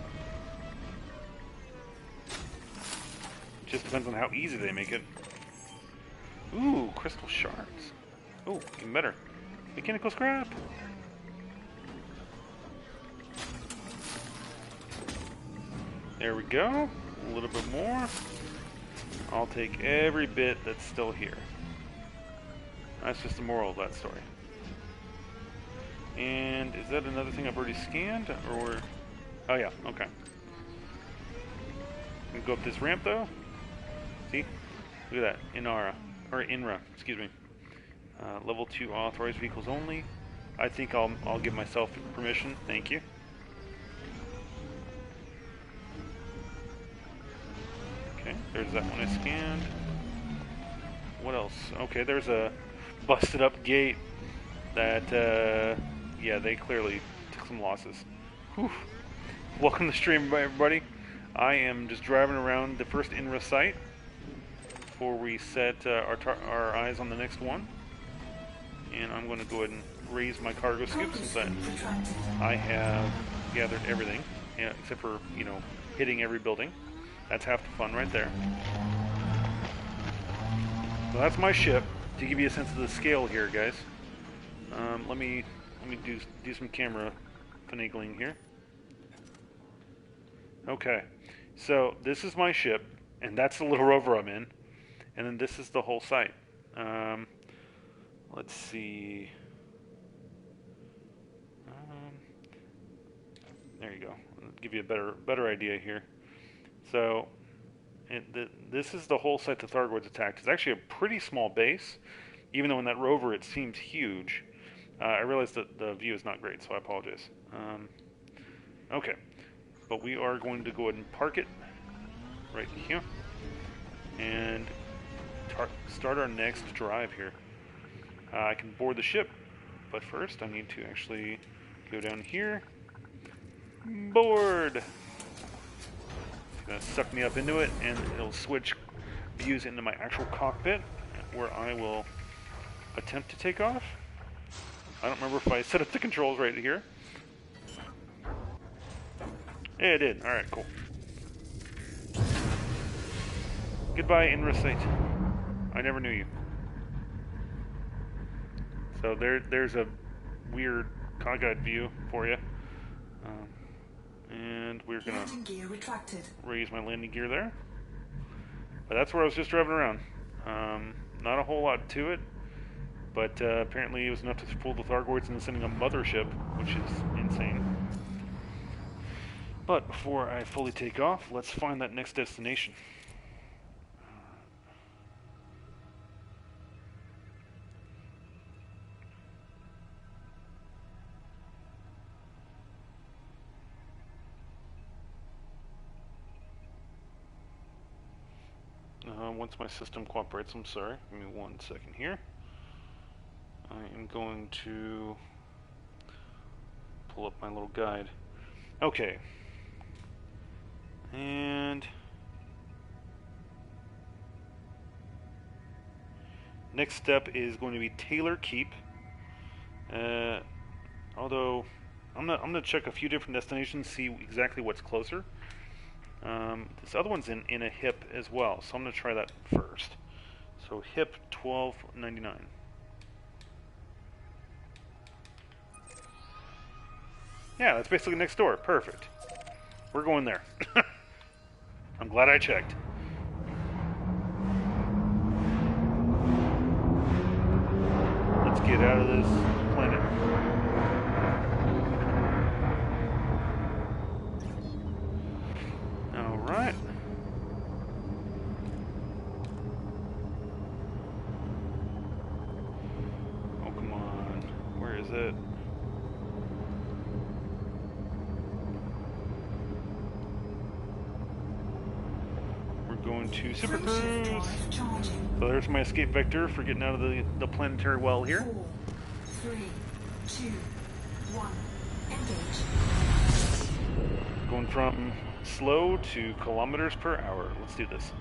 Just depends on how easy they make it. Ooh, crystal shards. Ooh, even better. Mechanical scrap. There we go. A little bit more. I'll take every bit that's still here. That's just the moral of that story. And is that another thing I've already scanned? Or... oh yeah, okay. We go up this ramp though. See? Look at that. INARA. Or INRA, excuse me. Level 2 authorized vehicles only. I think I'll give myself permission. Thank you. Okay, there's that one I scanned. What else? Okay, there's a busted up gate that, yeah, they clearly took some losses. Whew. Welcome to the stream, everybody. I am just driving around the first INRA site before we set our eyes on the next one. And I'm going to go ahead and raise my cargo scoop since I have gathered everything, yeah, except for, you know, hitting every building. That's half the fun right there. So that's my ship. To give you a sense of the scale here, guys. Let me do some camera finagling here. Okay, so this is my ship. And that's the little rover I'm in. And then this is the whole site. Let's see. There you go. I'll give you a better idea here. So, this is the whole site the Thargoids attacked. It's actually a pretty small base, even though in that rover it seems huge. I realize that the view is not great, so I apologize. Okay, but we are going to go ahead and park it right here, and start our next drive here. I can board the ship, but first I need to actually go down here. Board! It's going to suck me up into it, and it'll switch views into my actual cockpit, where I will attempt to take off. I don't remember if I set up the controls right here. Yeah, I did. Alright, cool. Goodbye, INARA Sites. I never knew you. So there's a weird cockeyed view for you. And we're going to raise my landing gear there. But that's where I was just driving around. Not a whole lot to it. But apparently it was enough to fool the Thargoids into sending a mothership, which is insane. But before I fully take off, let's find that next destination. Once my system cooperates, I'm sorry, give me 1 second here. I am going to pull up my little guide. Okay. And next step is going to be Taylor Keep. Although I'm gonna check a few different destinations, see exactly what's closer. This other one's in a HIP as well, so I'm gonna try that first. So HIP 1299. Yeah, that's basically next door. Perfect. We're going there. I'm glad I checked. Let's get out of this planet. Alright. Oh, come on. Where is it? Going to Super Cruise. So there's my escape vector for getting out of the planetary well here. 4, 3, 2, 1, engage. Going from slow to kilometers per hour. Let's do this.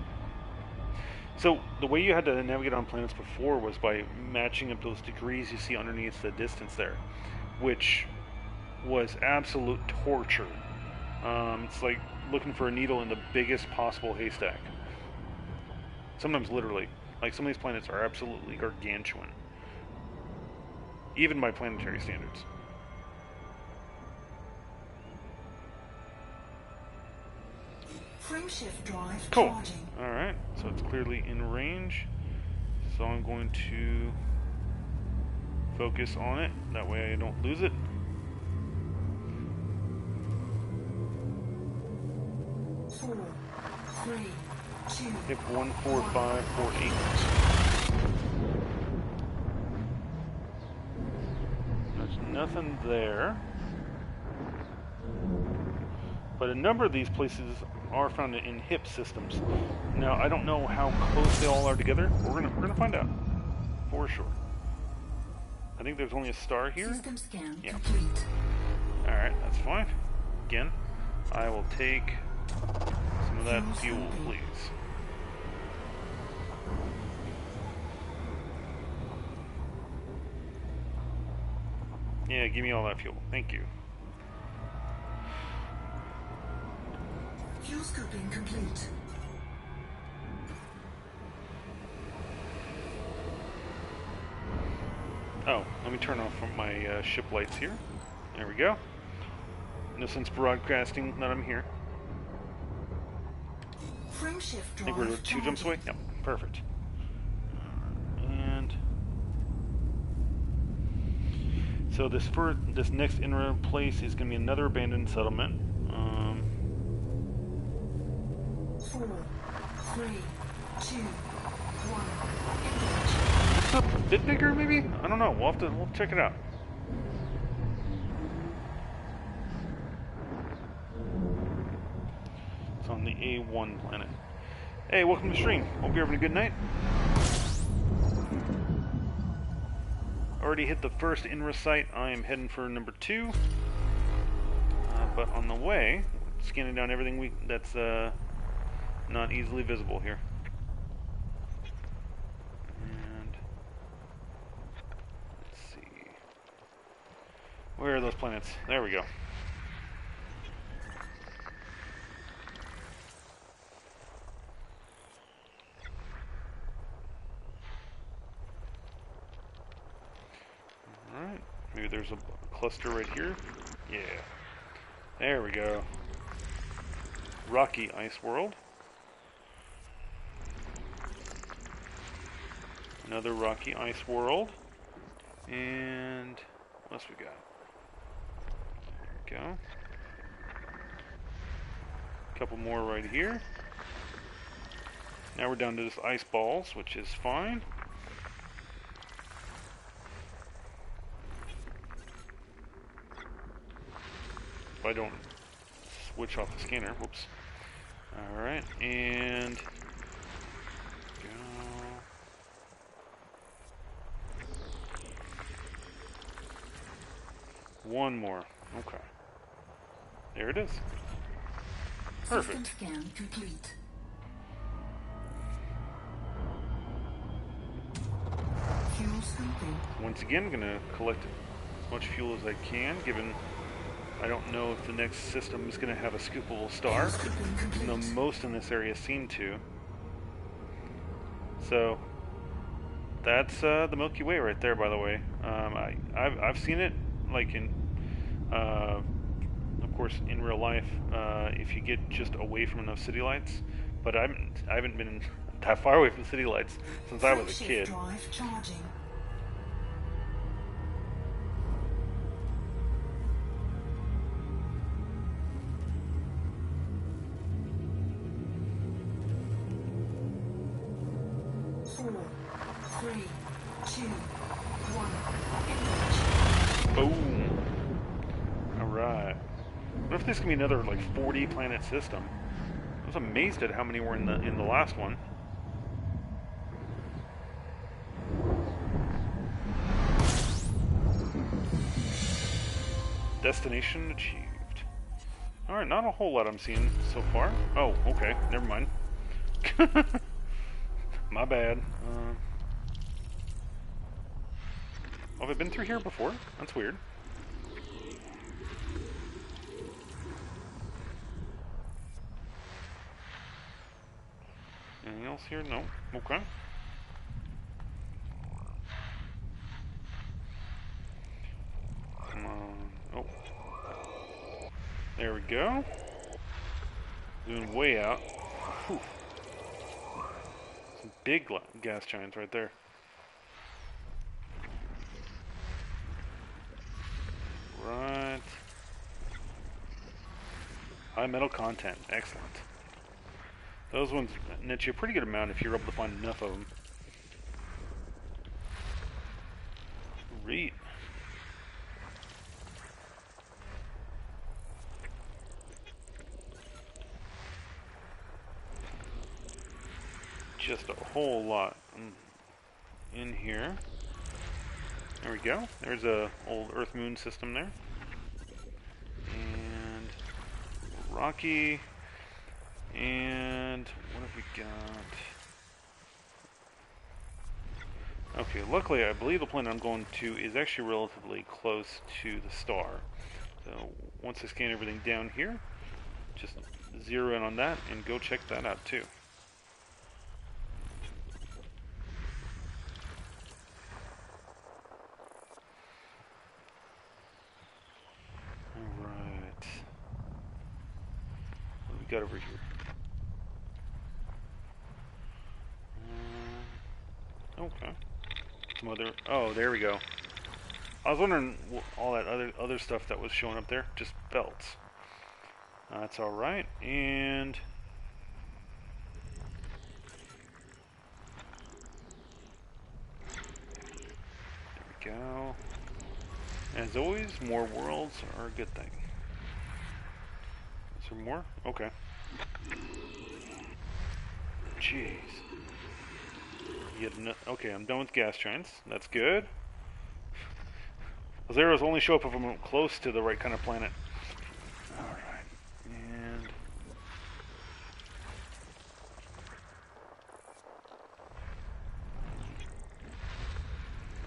So the way you had to navigate on planets before was by matching up those degrees you see underneath the distance there, which was absolute torture. It's like looking for a needle in the biggest possible haystack. Sometimes literally. Like, some of these planets are absolutely gargantuan. Even by planetary standards. Frameshift drive Cool. charging. Alright, so it's clearly in range. So I'm going to focus on it. That way I don't lose it. Four, three, two. Hip 14548. There's nothing there. But a number of these places are found in HIP systems. Now I don't know how close they all are together. We're gonna find out for sure. I think there's only a star here. System scan Yeah. complete. Alright, that's fine. Again, I will take some of that fuel, please. Yeah, give me all that fuel. Thank you. Fuel scooping complete. Oh, let me turn off my ship lights here. There we go. No sense broadcasting that I'm here. Frame shift I think we're drive 2 jumps charging. away. Yep, perfect. And so this next INRA place is going to be another abandoned settlement. 4, 3, 2, 1. Looks a bit bigger, maybe. I don't know. We'll check it out. It's on the A1 planet. Hey, welcome to the stream. Hope you're having a good night. Already hit the first INRA site. I am heading for number 2. But on the way, scanning down everything that's not easily visible here. And let's see. Where are those planets? There we go. Alright. Maybe there's a cluster right here. Yeah. There we go. Rocky Ice World. Another Rocky Ice World. And what else we got? There we go. A couple more right here. Now we're down to just ice balls, which is fine. If I don't switch off the scanner, whoops. Alright, and go. One more. Okay. There it is. System Perfect. scan complete. Fuel scooping. Once again, I'm gonna collect as much fuel as I can, given I don't know if the next system is gonna have a scoopable star, even though most in this area seem to. So that's the Milky Way right there, by the way. I've seen it, like in, of course, in real life, if you get just away from enough city lights. But I haven't been that far away from city lights since I was a Frame kid. shift drive charging. Four, 3, 2, 1. Boom. Alright. What if this can be another like 40 planet system? I was amazed at how many were in the last one. Destination achieved. Alright, not a whole lot I'm seeing so far. Oh, okay, never mind. My bad. Have I been through here before? That's weird. Anything else here? No. Okay. Come on. Oh. There we go. Zooming way out. Whew. Some big gas giants right there. Right. High metal content. Excellent. Those ones net you a pretty good amount if you're able to find enough of them. Great. Just a whole lot in here. There we go. There's a old Earth-Moon system there. And Rocky. And what have we got? Okay, luckily I believe the planet I'm going to is actually relatively close to the star. So once I scan everything down here, just zero in on that and go check that out too. Alright. What do we got over here? some other... Oh, there we go. I was wondering all that other stuff that was showing up there. Just belts. That's alright. And... there we go. As always, more worlds are a good thing. Is there more? Okay. Jeez. Okay, I'm done with gas giants. That's good. Those arrows only show up if I'm close to the right kind of planet. Alright. And...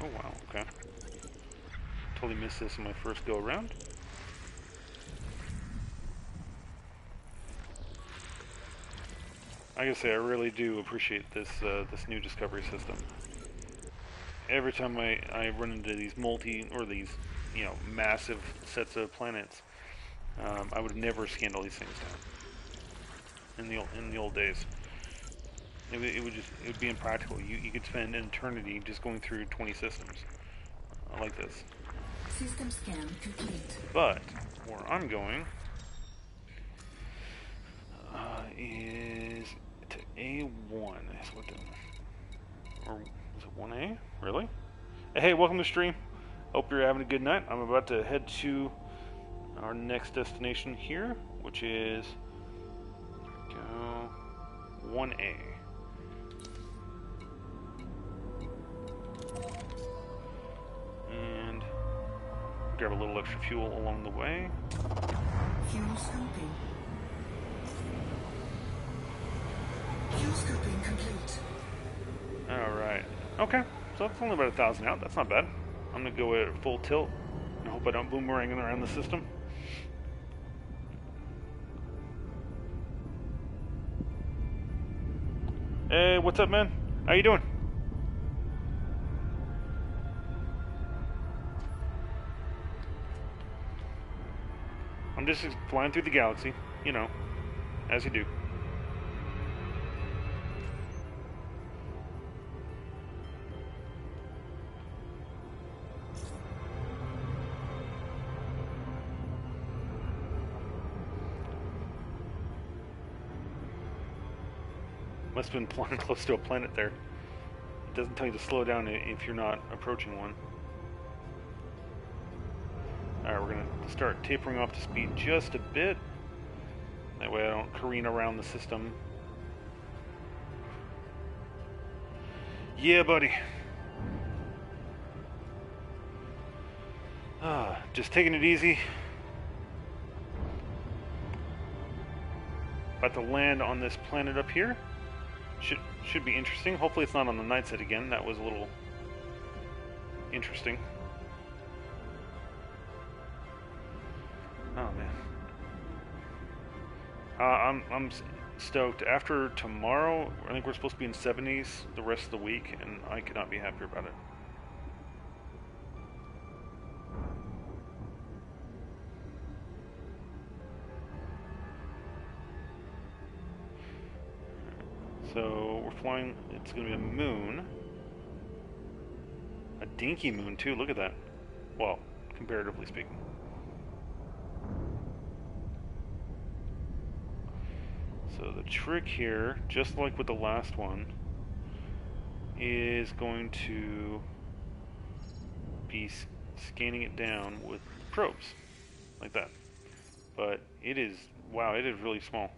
oh wow, okay. Totally missed this in my first go around. I gotta say, I really do appreciate this this new discovery system. Every time I run into these these, you know, massive sets of planets, I would never scanned all these things down in the old days. It would be impractical. You could spend an eternity just going through 20 systems. I like this. System scan complete. But where I'm going is to A1. Is what or is it 1A? Really? Hey, welcome to stream. Hope you're having a good night. I'm about to head to our next destination here, which is 1A. And grab a little extra fuel along the way. Fuel scoping. Fuel scoping complete. Alright. Okay. So that's only about 1,000 out. That's not bad. I'm gonna go at full tilt. I hope I don't boomerang around the system. Hey, what's up, man? How you doing? I'm just flying through the galaxy, you know, as you do. Must have been flying close to a planet there. It doesn't tell you to slow down if you're not approaching one. Alright, we're going to start tapering off the speed just a bit. That way I don't careen around the system. Yeah, buddy. Just taking it easy. About to land on this planet up here. Should be interesting. Hopefully it's not on the night side again. That was a little interesting. Oh man. I'm stoked. After tomorrow, I think we're supposed to be in 70s the rest of the week, and I could not be happier about it. So we're flying, it's going to be a moon. A dinky moon too, look at that. Well, comparatively speaking. So the trick here, just like with the last one, is going to be scanning it down with probes, like that. But it is, wow, it is really small.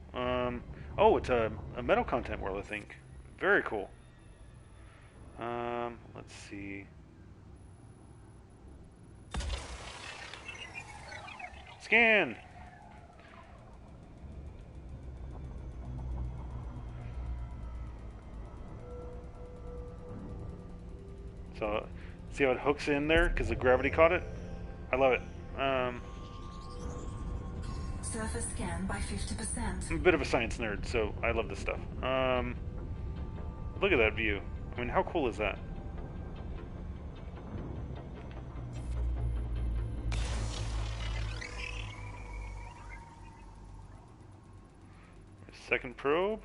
Oh, it's a metal content world, I think. Very cool. Let's see. Scan! So, see how it hooks in there because the gravity caught it? I love it. Surface scan by 50%. I'm a bit of a science nerd, so I love this stuff. Look at that view. I mean, how cool is that? Second probe.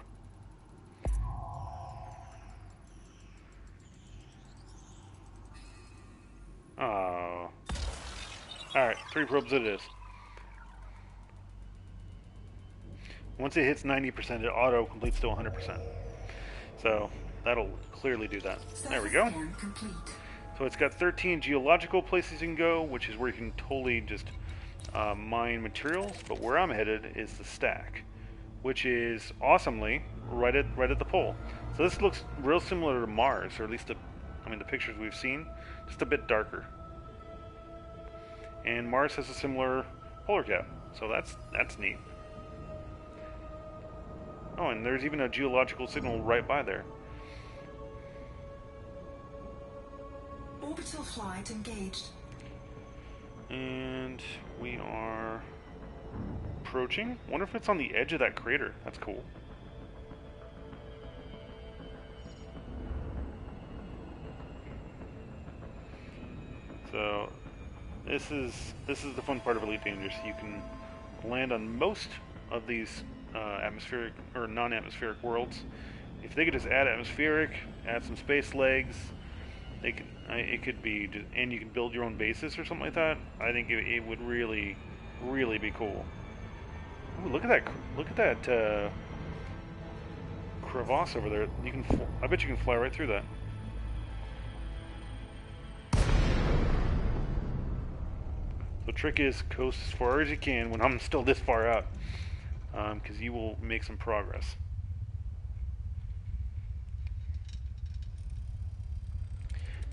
Alright, 3 probes it is. Once it hits 90%, it auto completes to 100%. So that'll clearly do that. There we Surface go. scan complete. So it's got 13 geological places you can go, which is where you can totally just mine materials. But where I'm headed is the stack, which is awesomely right at the pole. So this looks real similar to Mars, or at least the pictures we've seen, just a bit darker. And Mars has a similar polar cap, so that's neat. Oh, and there's even a geological signal right by there. Orbital flight engaged. And we are approaching. Wonder if it's on the edge of that crater. That's cool. So this is the fun part of Elite Dangerous. You can land on most of these atmospheric or non-atmospheric worlds. If they could just add atmospheric, add some space legs, they could. It could be, just, and you can build your own bases or something like that. I think it would really, really be cool. Ooh, look at that! Look at that crevasse over there. You can. I bet you can fly right through that. The trick is coast as far as you can when I'm still this far out, because you will make some progress.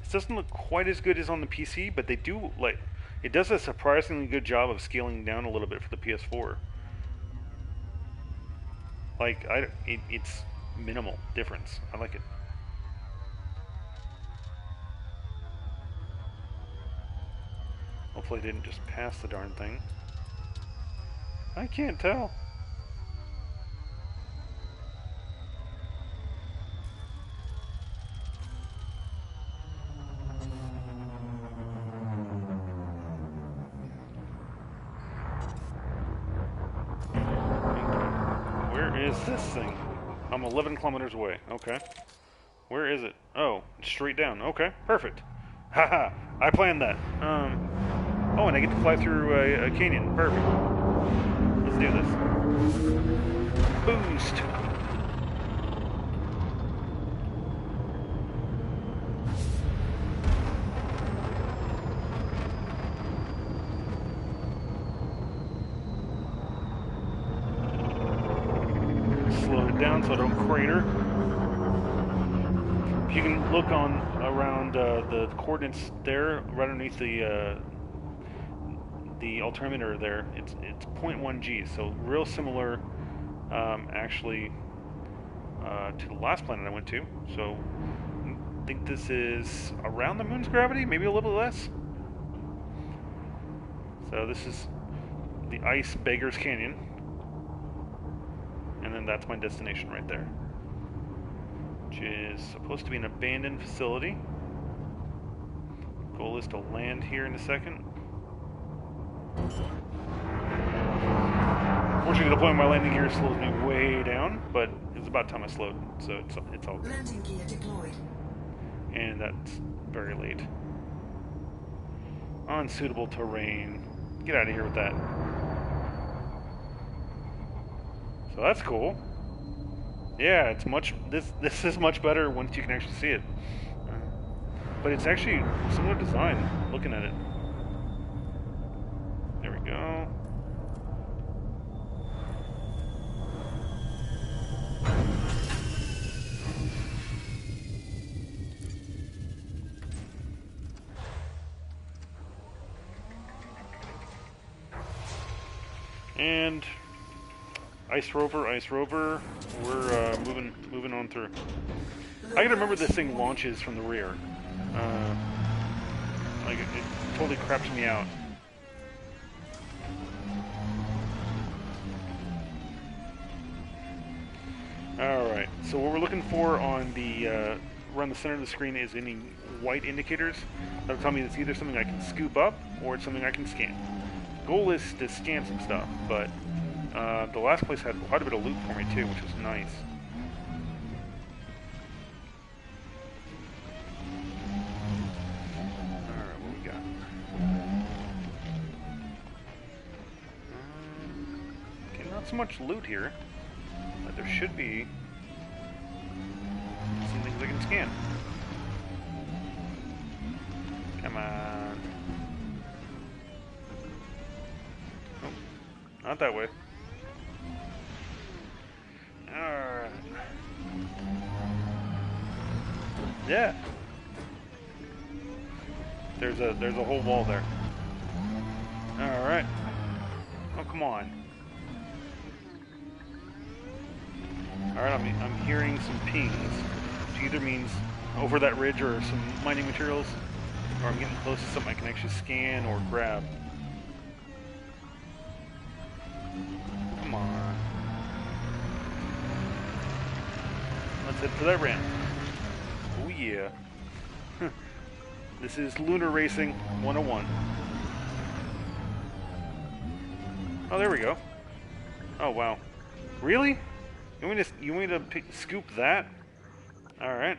This doesn't look quite as good as on the PC, but they do it does a surprisingly good job of scaling down a little bit for the PS4. It's minimal difference. I like it. Hopefully I didn't just pass the darn thing. I can't tell. Where is this thing? I'm 11 kilometers away. Okay. Where is it? Oh, straight down. Okay, perfect. Haha, I planned that. Oh, and I get to fly through a canyon. Perfect. Let's do this. Boost. Slow it down so I don't crater. If you can look on around the coordinates there, right underneath the altimeter there, it's 0.1 G, so real similar, actually, to the last planet I went to. So I think this is around the moon's gravity, maybe a little bit less. So this is the Ice Beggars Canyon, and then that's my destination right there, which is supposed to be an abandoned facility. Goal is to land here in a second. Fortunately, the point of my landing gear slows me way down, but it's about time I slowed, so it's all good. Landing gear deployed. And that's very late. Unsuitable terrain. Get out of here with that. So that's cool. Yeah, it's much. This is much better once you can actually see it. But it's actually similar design. Looking at it. There we go. And Ice Rover, we're moving on through. I gotta remember this thing launches from the rear. It totally craps me out. Alright, so what we're looking for on the around the center of the screen is any white indicators. That'll tell me it's either something I can scoop up or it's something I can scan. Goal is to scan some stuff, but the last place had quite a bit of loot for me too, which was nice. Alright, what we got? not so much loot here, but there should be some things I can scan. Come on. Oh, not that way. Alright. Yeah. There's a whole wall there. Alright. Oh, come on. Alright, I'm hearing some pings, which either means over that ridge or some mining materials, or I'm getting close to something I can actually scan or grab. Come on. Let's head for that ramp. Oh yeah. This is Lunar Racing 101. Oh, there we go. Oh, wow. Really? You want me to scoop that? Alright.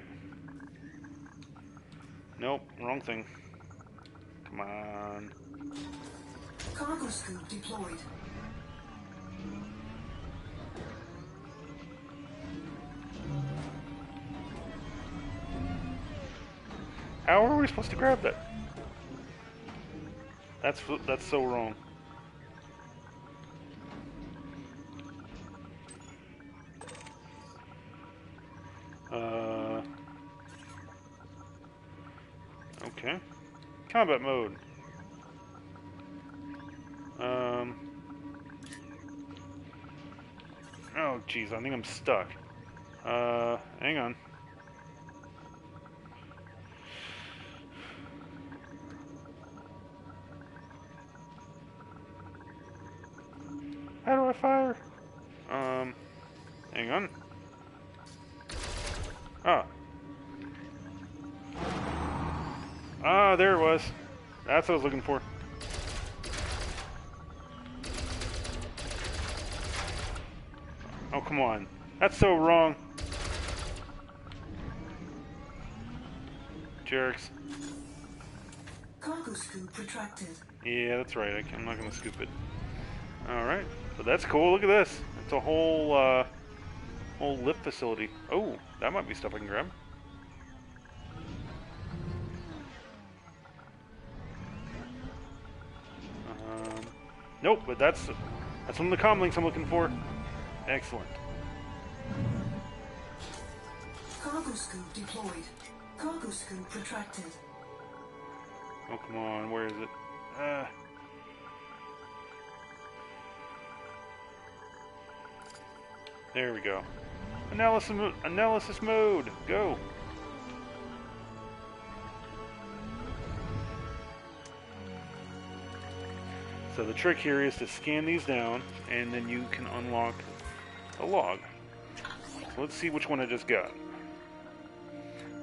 Nope, wrong thing. Come on. Cargo scoop deployed. How are we supposed to grab that? That's so wrong. Okay. Combat mode. Oh, jeez, I think I'm stuck. Hang on. How do I fire? Hang on. Ah. Ah, there it was. That's what I was looking for. Oh, come on. That's so wrong. Jerks. Cargo scoop retracted. Yeah, that's right. I'm not going to scoop it. Alright. But that's cool. Look at this. It's a whole lift facility. Oh, that might be stuff I can grab. Nope, but that's one of the comm links I'm looking for. Excellent. Cargo scoop deployed. Cargo scoop retracted. Oh, come on. Where is it? There we go. Analysis mode. Go. So the trick here is to scan these down, and then you can unlock a log. So let's see which one I just got.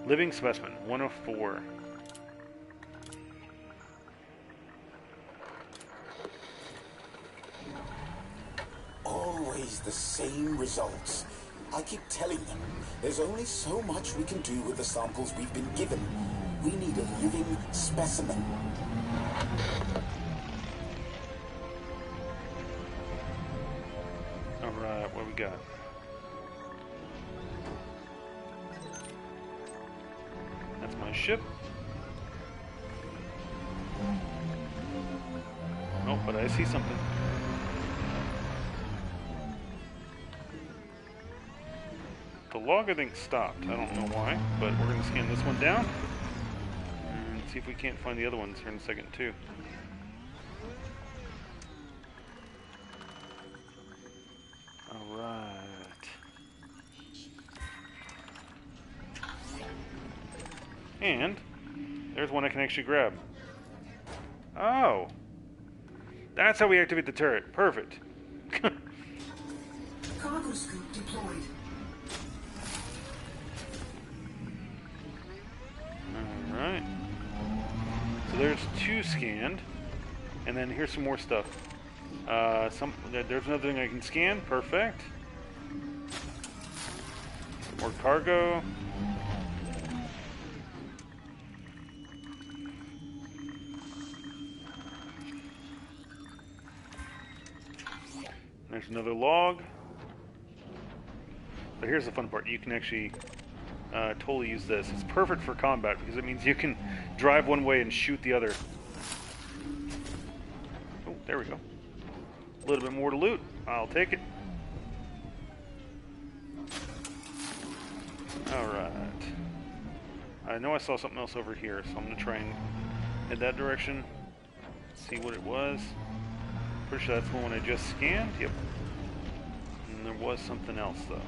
Living specimen 104. Always the same results. I keep telling them, there's only so much we can do with the samples we've been given. We need a living specimen. Alright, what we got? That's my ship. Oh, but I see something. The log, I think, stopped. I don't know why, but we're going to scan this one down and see if we can't find the other ones here in a second, too. Alright. And there's one I can actually grab. Oh! That's how we activate the turret. Perfect. Cargo scoop deployed. Alright. So there's 2 scanned. And then here's some more stuff. There's another thing I can scan. Perfect. More cargo. There's another log. But here's the fun part. You can actually totally use this. It's perfect for combat because it means you can drive one way and shoot the other. Oh, there we go. A little bit more to loot. I'll take it. Alright. I know I saw something else over here, so I'm going to try and head that direction. See what it was. Pretty sure that's the one I just scanned. Yep. And there was something else, though.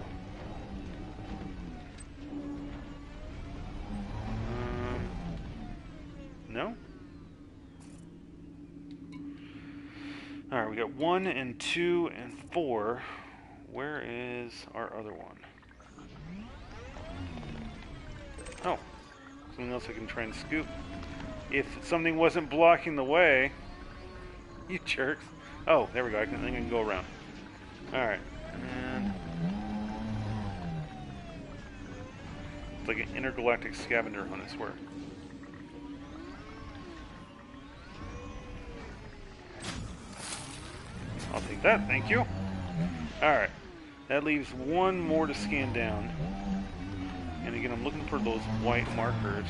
No? Alright, we got 1 and 2 and 4. Where is our other one? Oh. Something else I can try and scoop. If something wasn't blocking the way... You jerks. Oh, there we go. I can go around. Alright. And... It's like an intergalactic scavenger hunt, I swear. I'll take that, thank you. Alright. That leaves one more to scan down. And again, I'm looking for those white markers.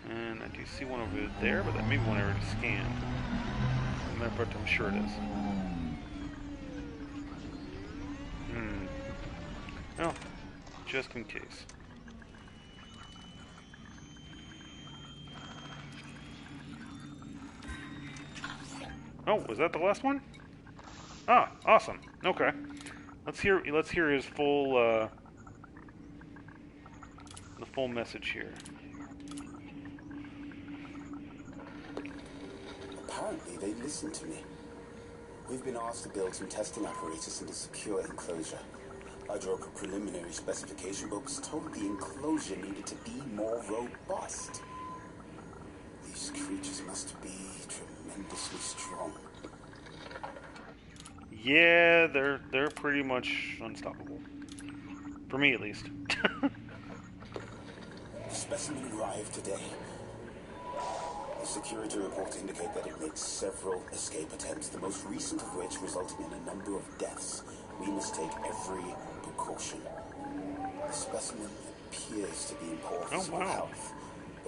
And I do see one over there, but that may be one I already scanned. As a matter of fact, I'm sure it is. Oh, just in case. Oh, was that the last one? Ah, awesome. Okay. Let's hear his full the full message here. Apparently they listened to me. We've been asked to build some testing apparatus in a secure enclosure. I drew up a preliminary specification but was told the enclosure needed to be more robust. These creatures must be tremendously strong. Yeah, they're pretty much unstoppable. For me, at least. The specimen arrived today. The security reports indicate that it made several escape attempts, the most recent of which resulted in a number of deaths. We must take every precaution. The specimen appears to be in poor physical health.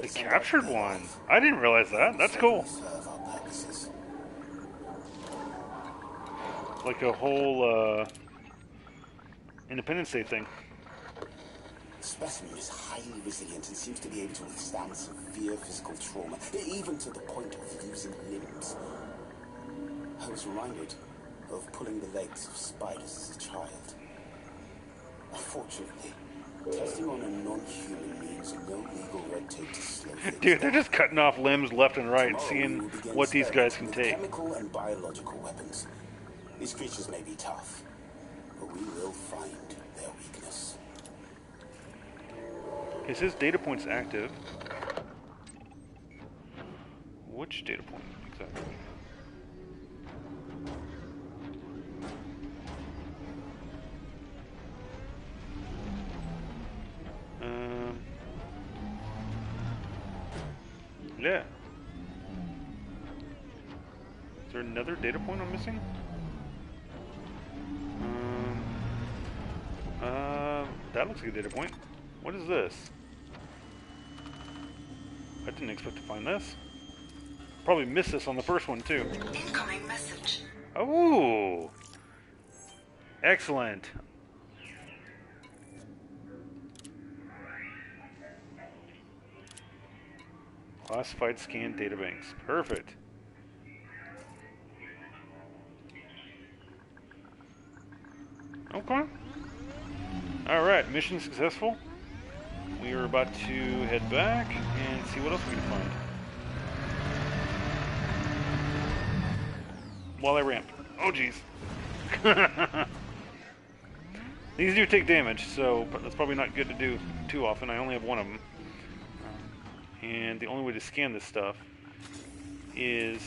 They captured one. I didn't realize that. That's cool. Serve our purposes. Like a whole Independence Day thing. The specimen is highly resilient and seems to be able to withstand severe physical trauma, even to the point of losing limbs. I was reminded of pulling the legs of spiders as a child. Unfortunately, testing on a non-human means no legal red tape to slow things Dude, they're down. just cutting off limbs left and right, Tomorrow seeing we will begin what these guys can experimenting take. with chemical and biological weapons. These creatures may be tough, but we will find their weakness. Is his data points active? Which data point exactly? Yeah. Is there another data point I'm missing? That looks like a data point. What is this? I didn't expect to find this. Probably missed this on the first one too. Incoming message. Oh! Excellent. Classified scan databanks. Perfect. Okay. Alright, mission successful. We are about to head back and see what else we can find. While I ramp. Oh, jeez. These do take damage, so that's probably not good to do too often. I only have one of them. And the only way to scan this stuff is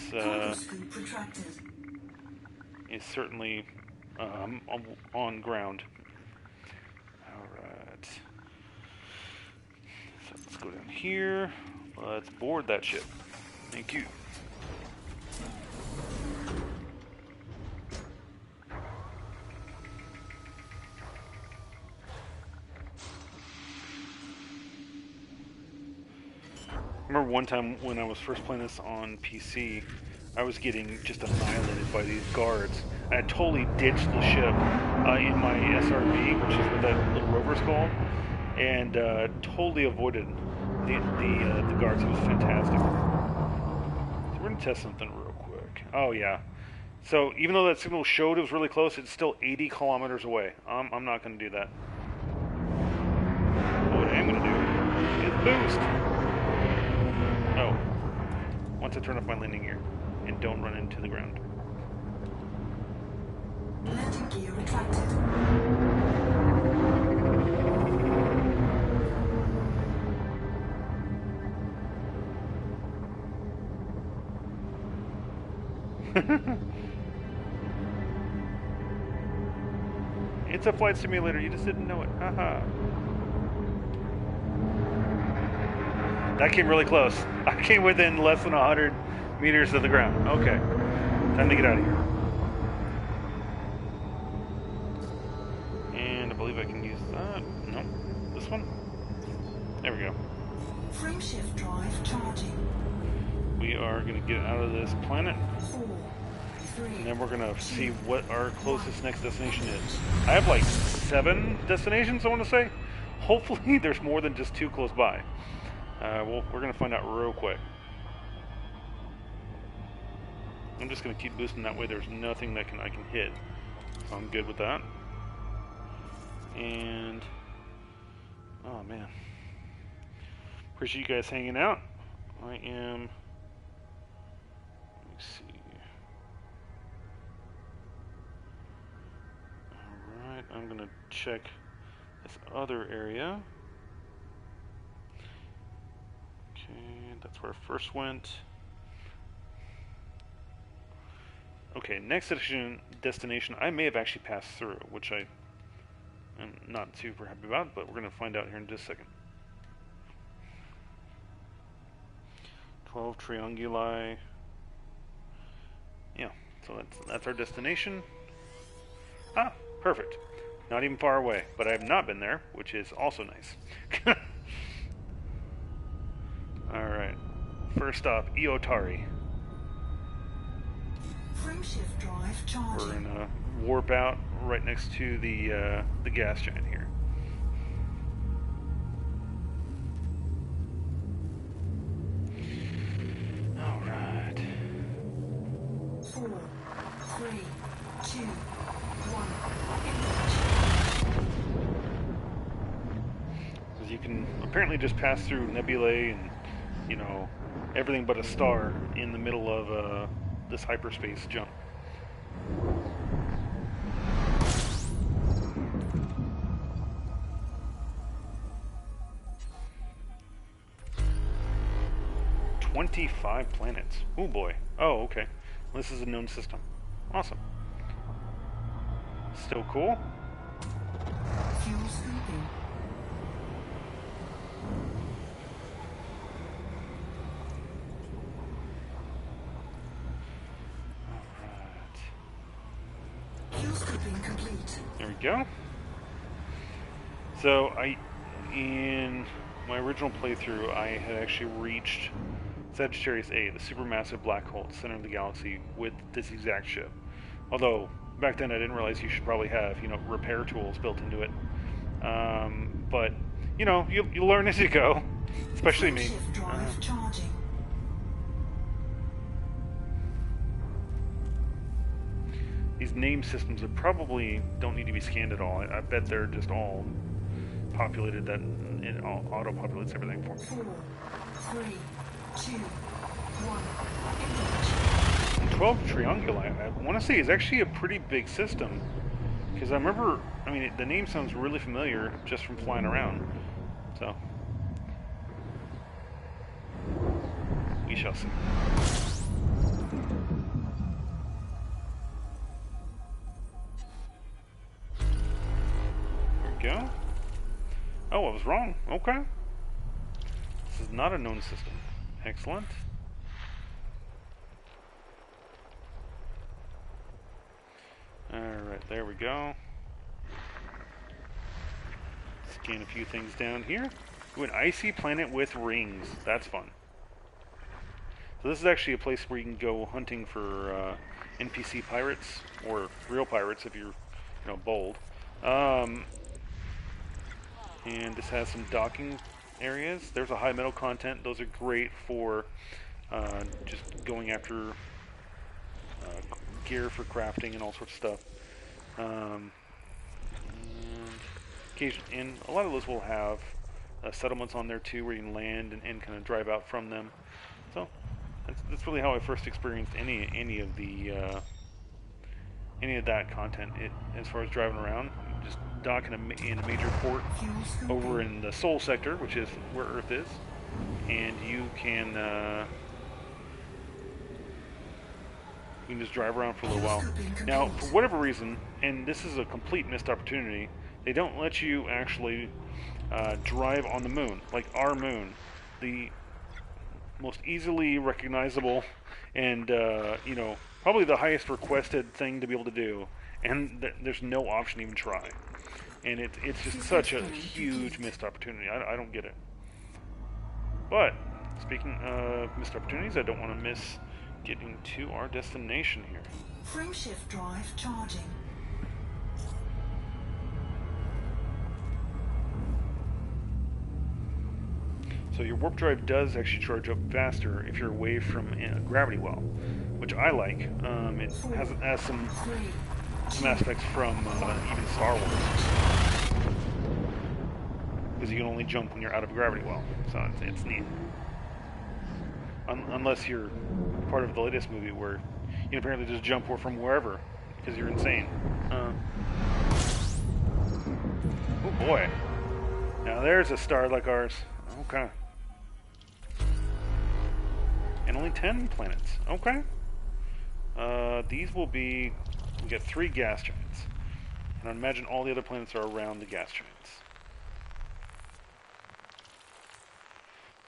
certainly on ground. Alright. So let's go down here. Let's board that ship. Thank you. one time when I was first playing this on PC, I was getting just annihilated by these guards. I had totally ditched the ship in my SRB, which is what that little rover's called, and totally avoided the guards. It was fantastic. So we're gonna test something real quick. Oh yeah. So even though that signal showed it was really close, it's still 80 kilometers away. I'm not gonna do that. What I am gonna do is boost. Oh. Once I turn off my landing gear and don't run into the ground. Landing gear retracted. It's a flight simulator, you just didn't know it. Haha. That came really close. I came within less than 100 meters of the ground. Okay. Time to get out of here. And I believe I can use that. No. This one? There we go. Frameshift drive charging. We are going to get out of this planet. 4, 3, And then we're going to see what our closest next destination is. I have like 7 destinations, I want to say. Hopefully there's more than just 2 close by. Well, we're going to find out real quick. I'm just going to keep boosting that way. There's nothing that I can hit. So I'm good with that. And... oh, man. Appreciate you guys hanging out. I am... let me see. Alright, I'm going to check this other area. Okay, that's where I first went. Okay, next destination I may have actually passed through, which I am not super happy about, but we're going to find out here in just a second. 12 trianguli. Yeah, so that's our destination. Ah, perfect. Not even far away, but I have not been there, which is also nice. Alright, first stop, Iotari. Frameshift drive charging. We're gonna warp out right next to the gas giant here. All right. 4, 3, 2, 1. Because you can apparently just pass through nebulae and, you know, everything but a star in the middle of this hyperspace jump. "25 planets. Oh boy. Oh, okay. This is a known system. Awesome. Still cool. Fuel scooping. Fuel scooping complete. There we go. So in my original playthrough, I had actually reached Sagittarius A, the supermassive black hole at the center of the galaxy, with this exact ship. Although back then I didn't realize you should probably have, you know, repair tools built into it. But you know, you learn as you go, especially me. Frameshift drive charging. These name systems that probably don't need to be scanned at all. I bet they're just all populated, that it auto-populates everything for me. 4, 3, 2, 1. And 12 trianguli, I want to say, is actually a pretty big system. Because I remember, I mean, the name sounds really familiar just from flying around. So, we shall see. There we go. Oh, I was wrong. Okay. This is not a known system. Excellent. Alright, there we go. Scan a few things down here. Ooh, an icy planet with rings. That's fun. So this is actually a place where you can go hunting for NPC pirates, or real pirates if you're, bold. And this has some docking areas. There's a high metal content. Those are great for just going after gear for crafting and all sorts of stuff. And a lot of those will have settlements on there too, where you can land and kind of drive out from them. So that's really how I first experienced any of that content. As far as driving around, just dock in a major port over in the Sol sector, which is where Earth is, and you can just drive around for a little while. Now, for whatever reason, and this is a complete missed opportunity, they don't let you actually drive on the moon, like our moon, the most easily recognizable and probably the highest requested thing to be able to do, and there's no option to even try. And it's just such a huge missed opportunity. I don't get it. But speaking of missed opportunities, I don't want to miss getting to our destination here. Frameshift drive charging. So your warp drive does actually charge up faster if you're away from a gravity well, which I like. It has some aspects from even Star Wars, because you can only jump when you're out of a gravity well, so it's neat. Unless you're part of the latest movie where you can apparently just jump from wherever because you're insane. Oh boy! Now there's a star like ours. Okay. And only 10 planets. Okay. These will be... We get 3 gas giants. And I imagine all the other planets are around the gas giants.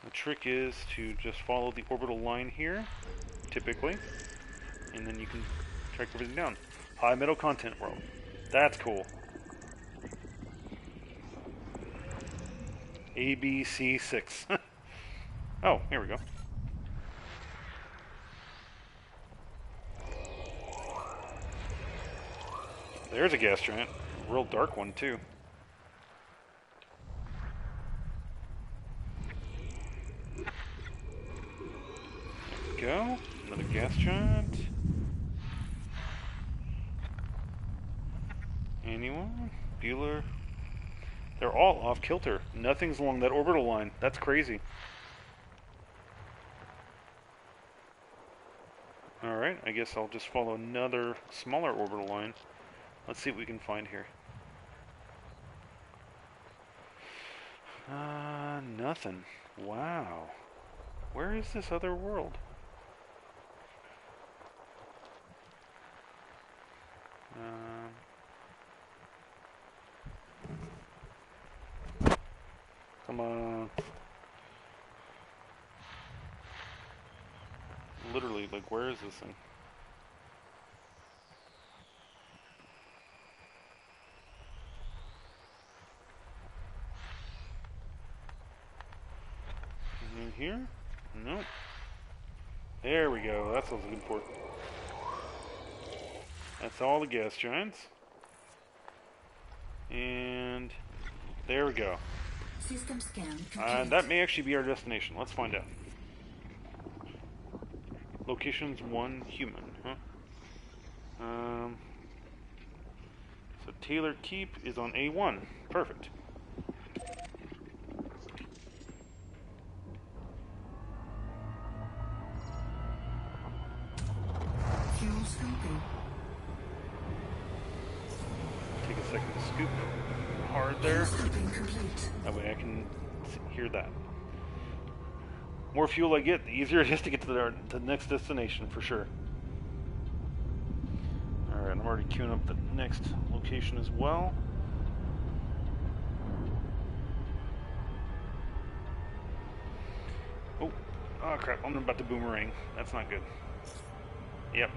The trick is to just follow the orbital line here, typically. And then you can track everything down. High metal content world. That's cool. ABC6. Oh, here we go. There's a gas giant. A real dark one, too. There we go. Another gas giant. Anyone? Bueller? They're all off kilter. Nothing's along that orbital line. That's crazy. Alright, I guess I'll just follow another smaller orbital line. Let's see what we can find here. Nothing. Wow. Where is this other world? Come on. Literally, like, where is this thing? In here? Nope. There we go. That's what I was looking for. That's all the gas giants. And there we go. System scan complete. And that may actually be our destination. Let's find out. Locations 1 human, huh? So Taylor Keep is on A1. Perfect. Fuel scooping. Take a second to scoop hard there. Scooping complete. That way I can hear that. More fuel I get, the easier it is to get to the next destination, for sure. Alright, I'm already queuing up the next location as well. Oh crap, I'm about to boomerang. That's not good. Yep.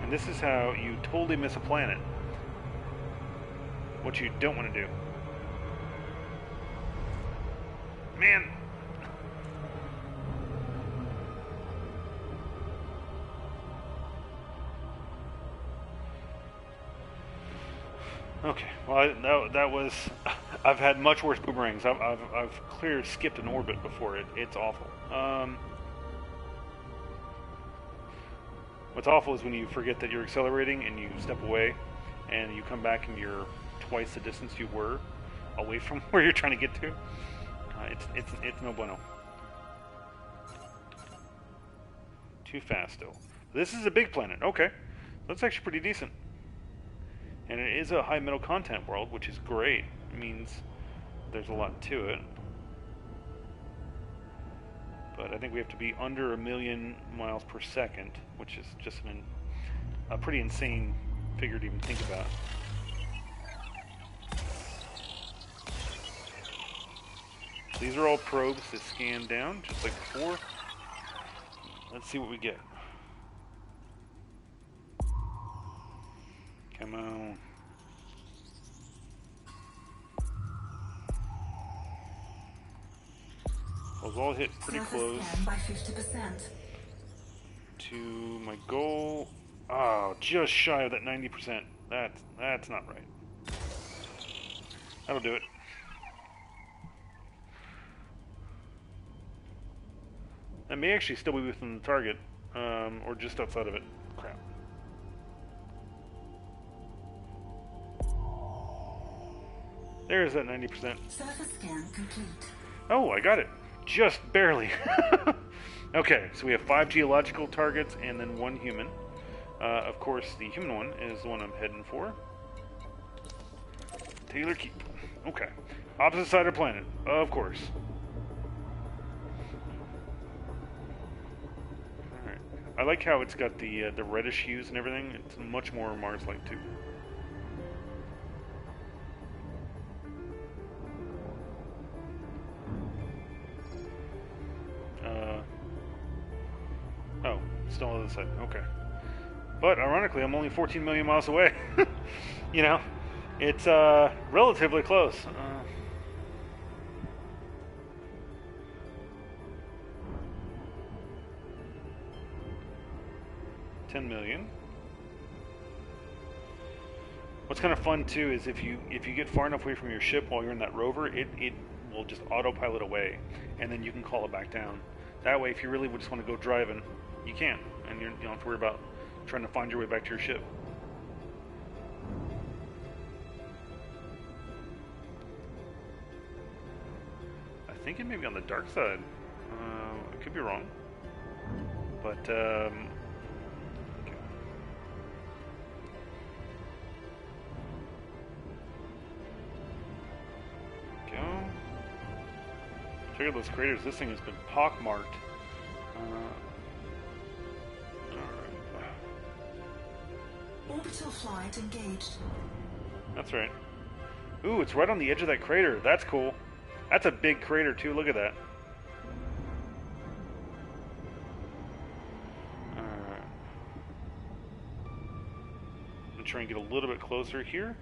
And this is how you totally miss a planet. What you don't want to do. Man! Okay, well, that was. I've had much worse boomerangs. I've clear skipped an orbit before it. It's awful. What's awful is when you forget that you're accelerating and you step away, and you come back and you're twice the distance you were away from where you're trying to get to. It's no bueno. Too fast though. This is a big planet. Okay, that's actually pretty decent. And it is a high metal content world, which is great. It means there's a lot to it. But I think we have to be under 1,000,000 miles per second, which is just a pretty insane figure to even think about. These are all probes that scan down, just like before. Let's see what we get. Come on. Those all hit pretty close by 50%. to my goal. Oh, just shy of that 90%. That's not right. That'll do it. That may actually still be within the target, or just outside of it. Crap. There's that 90%. Surface scan complete. Oh, I got it. Just barely. Okay, so we have 5 geological targets and then 1 human. Of course, the human one is the one I'm heading for. Taylor Keep. Okay. Opposite side of the planet, of course. Alright. I like how it's got the reddish hues and everything. It's much more Mars-like, too. Oh, still on the other side. Okay. But, ironically, I'm only 14 million miles away. You know? It's, relatively close. 10 million. What's kind of fun, too, is if you get far enough away from your ship while you're in that rover, it will just autopilot away, and then you can call it back down. That way, if you really just want to go driving, you can, and you don't have to worry about trying to find your way back to your ship. I think it may be on the dark side. I could be wrong. But, okay. Go. Check out those craters. This thing has been pockmarked. Orbital flight engaged. That's right. Ooh, it's right on the edge of that crater. That's cool. That's a big crater, too. Look at that. Alright. I'm going to try and get a little bit closer here.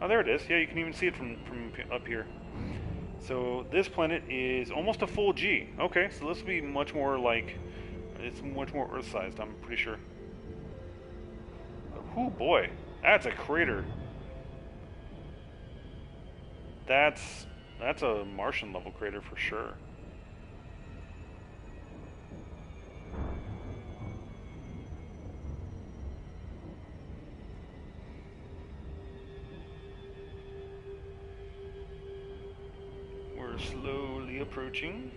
Oh, there it is. Yeah, you can even see it from up here. So, this planet is almost a full G. Okay, so this will be much more like... It's much more Earth-sized, I'm pretty sure. Oh boy, that's a crater. That's a Martian level crater for sure. We're slowly approaching.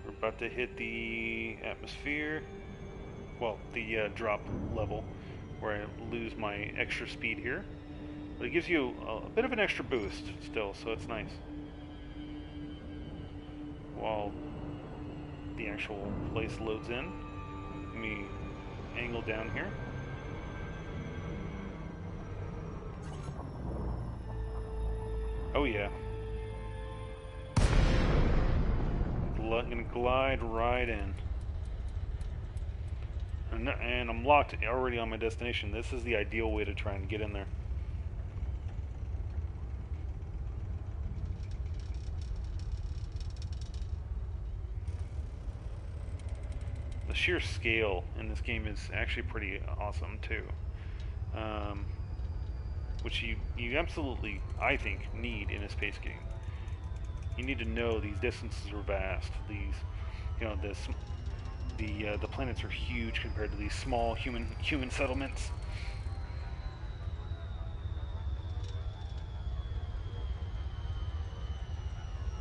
We're about to hit the atmosphere. Well, the drop level, where I lose my extra speed here. But it gives you a bit of an extra boost still, so it's nice. While the actual place loads in, let me angle down here. Oh yeah. Gonna glide right in. And I'm locked already on my destination. This is the ideal way to try and get in there. The sheer scale in this game is actually pretty awesome too. which you absolutely, I think, need in a space game. You need to know these distances are vast. These, you know, the planets are huge compared to these small human settlements.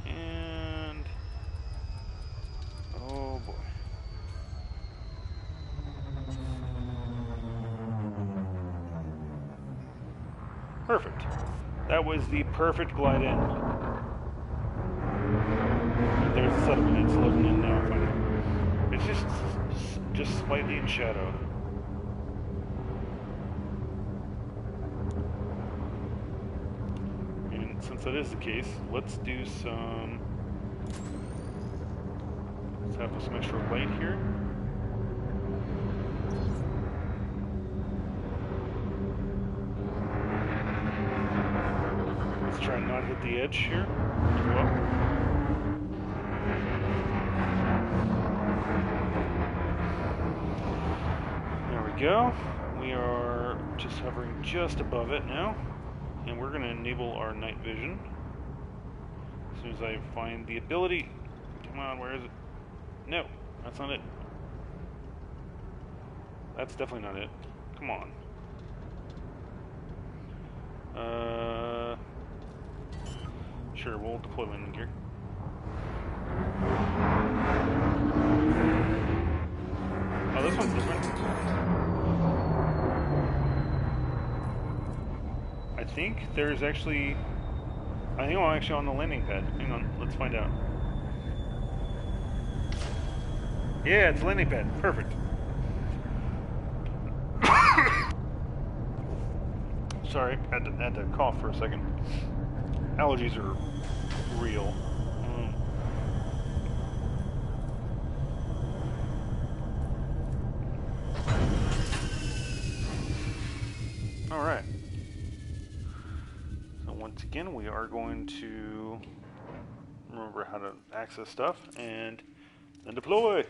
And oh boy. Perfect. That was the perfect glide in. And there's the settlement. It's loading in now. It's just slightly in shadow. And since that is the case, let's do some. Let's have some extra light here. Let's try and not hit the edge here as well. There we go. We are just hovering just above it now. And we're going to enable our night vision. As soon as I find the ability. Come on, where is it? No, that's not it. That's definitely not it. Come on. Sure, we'll deploy landing gear. Oh, this one's different. I think there's actually... I think I'm actually on the landing pad. Hang on, let's find out. Yeah, it's a landing pad. Perfect. Sorry, had to cough for a second. Allergies are real. Alright. So once again, we are going to remember how to access stuff and then deploy.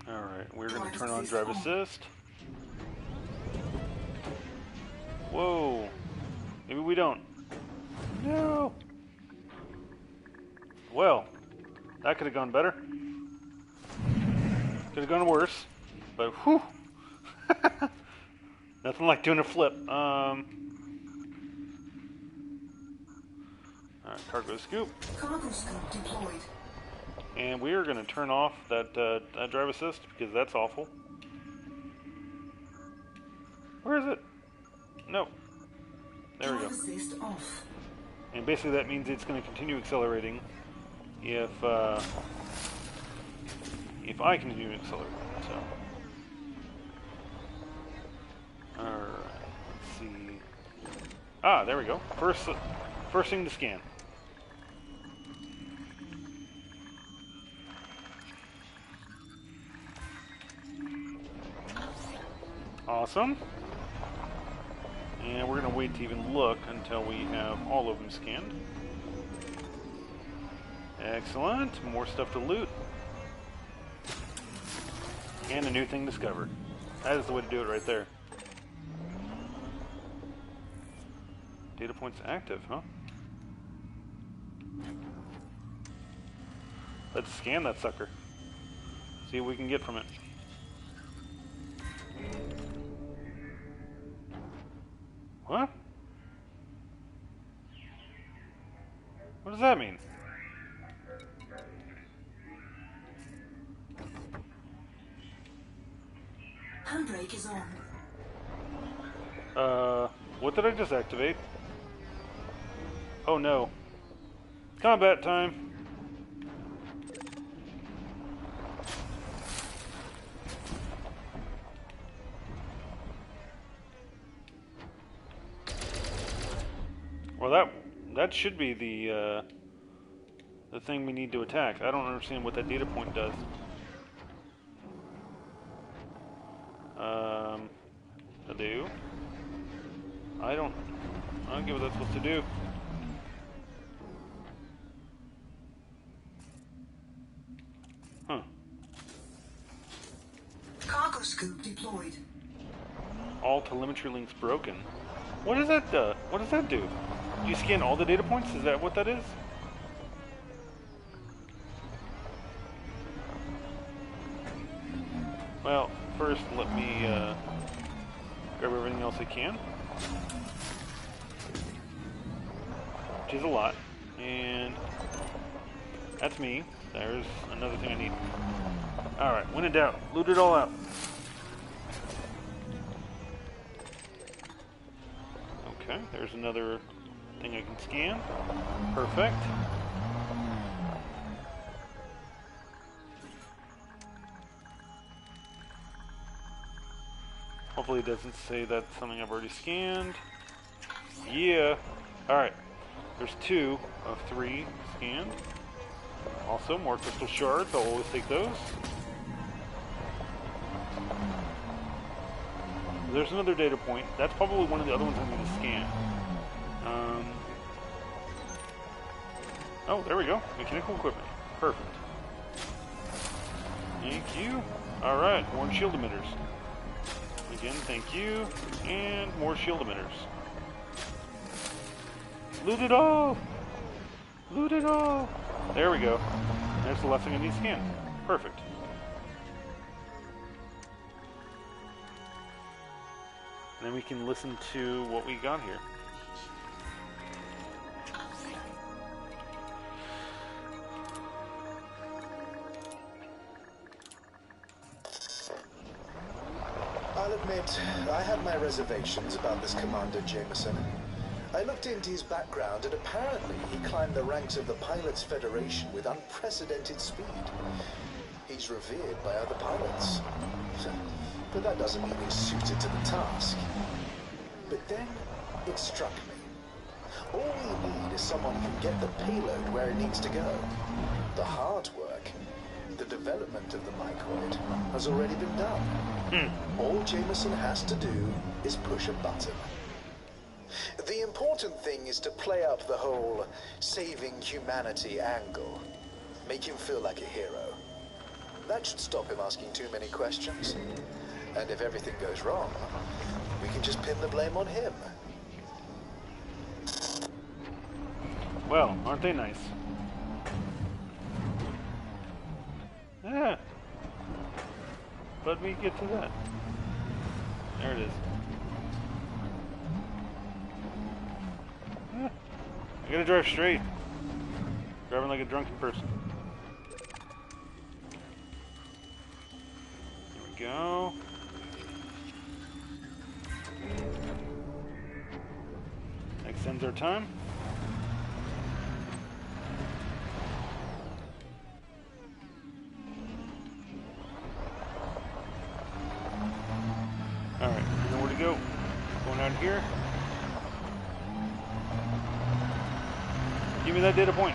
Alright, we're going to turn on drive assist. Whoa. Maybe we don't. No. Well, that could have gone better. Could have gone worse. But whew. Nothing like doing a flip. Alright, cargo scoop. Cargo scoop deployed. And we are going to turn off that drive assist because that's awful. Where is it? No. There we go. Drive assist off. And basically that means it's going to continue accelerating if I continue to accelerate. So, all right. Let's see. Ah, there we go. First thing to scan. Awesome. And we're going to wait to even look until we have all of them scanned. Excellent. More stuff to loot. And a new thing discovered. That is the way to do it right there. Data points active, huh? Let's scan that sucker. See what we can get from it. What? What does that mean? Handbrake is on. What did I just activate? Oh no. Combat time. Well, that should be the thing we need to attack. I don't understand what that data point does. Hello? I don't... I don't get what that's supposed to do. Huh. Cargo scoop deployed. All telemetry links broken. What does that do? What does that do? Do you scan all the data points? Is that what that is? Well, first let me grab everything else I can. Which is a lot. And that's me. There's another thing I need. Alright, when in doubt, loot it all out. Okay, there's another thing I can scan. Perfect. Hopefully it doesn't say that's something I've already scanned. Yeah. Alright. There's 2 of 3 scanned. Also, more crystal shards. I'll always take those. There's another data point. That's probably one of the other ones I need to scan. Oh, there we go. Mechanical equipment. Perfect. Thank you. Alright, more shield emitters. Again, thank you. And more shield emitters. Loot it all! Loot it all! There we go. There's the last thing I need to scan. Perfect. And then we can listen to what we got here. I'll admit, I had my reservations about this Commander Jameson. I looked into his background, and apparently he climbed the ranks of the Pilots Federation with unprecedented speed. He's revered by other pilots. But that doesn't mean he's suited to the task. But then, it struck me. All we need is someone who can get the payload where it needs to go. The hard work, the development of the microid, has already been done. All Jameson has to do is push a button. The important thing is to play up the whole saving humanity angle. Make him feel like a hero. That should stop him asking too many questions. And if everything goes wrong, we can just pin the blame on him. Well, aren't they nice? Yeah. Let me get to that. There it is. Yeah. I gotta drive straight. Driving like a drunken person. There we go. Extends our time. Alright, I know where to go. Going out here. Give me that data point.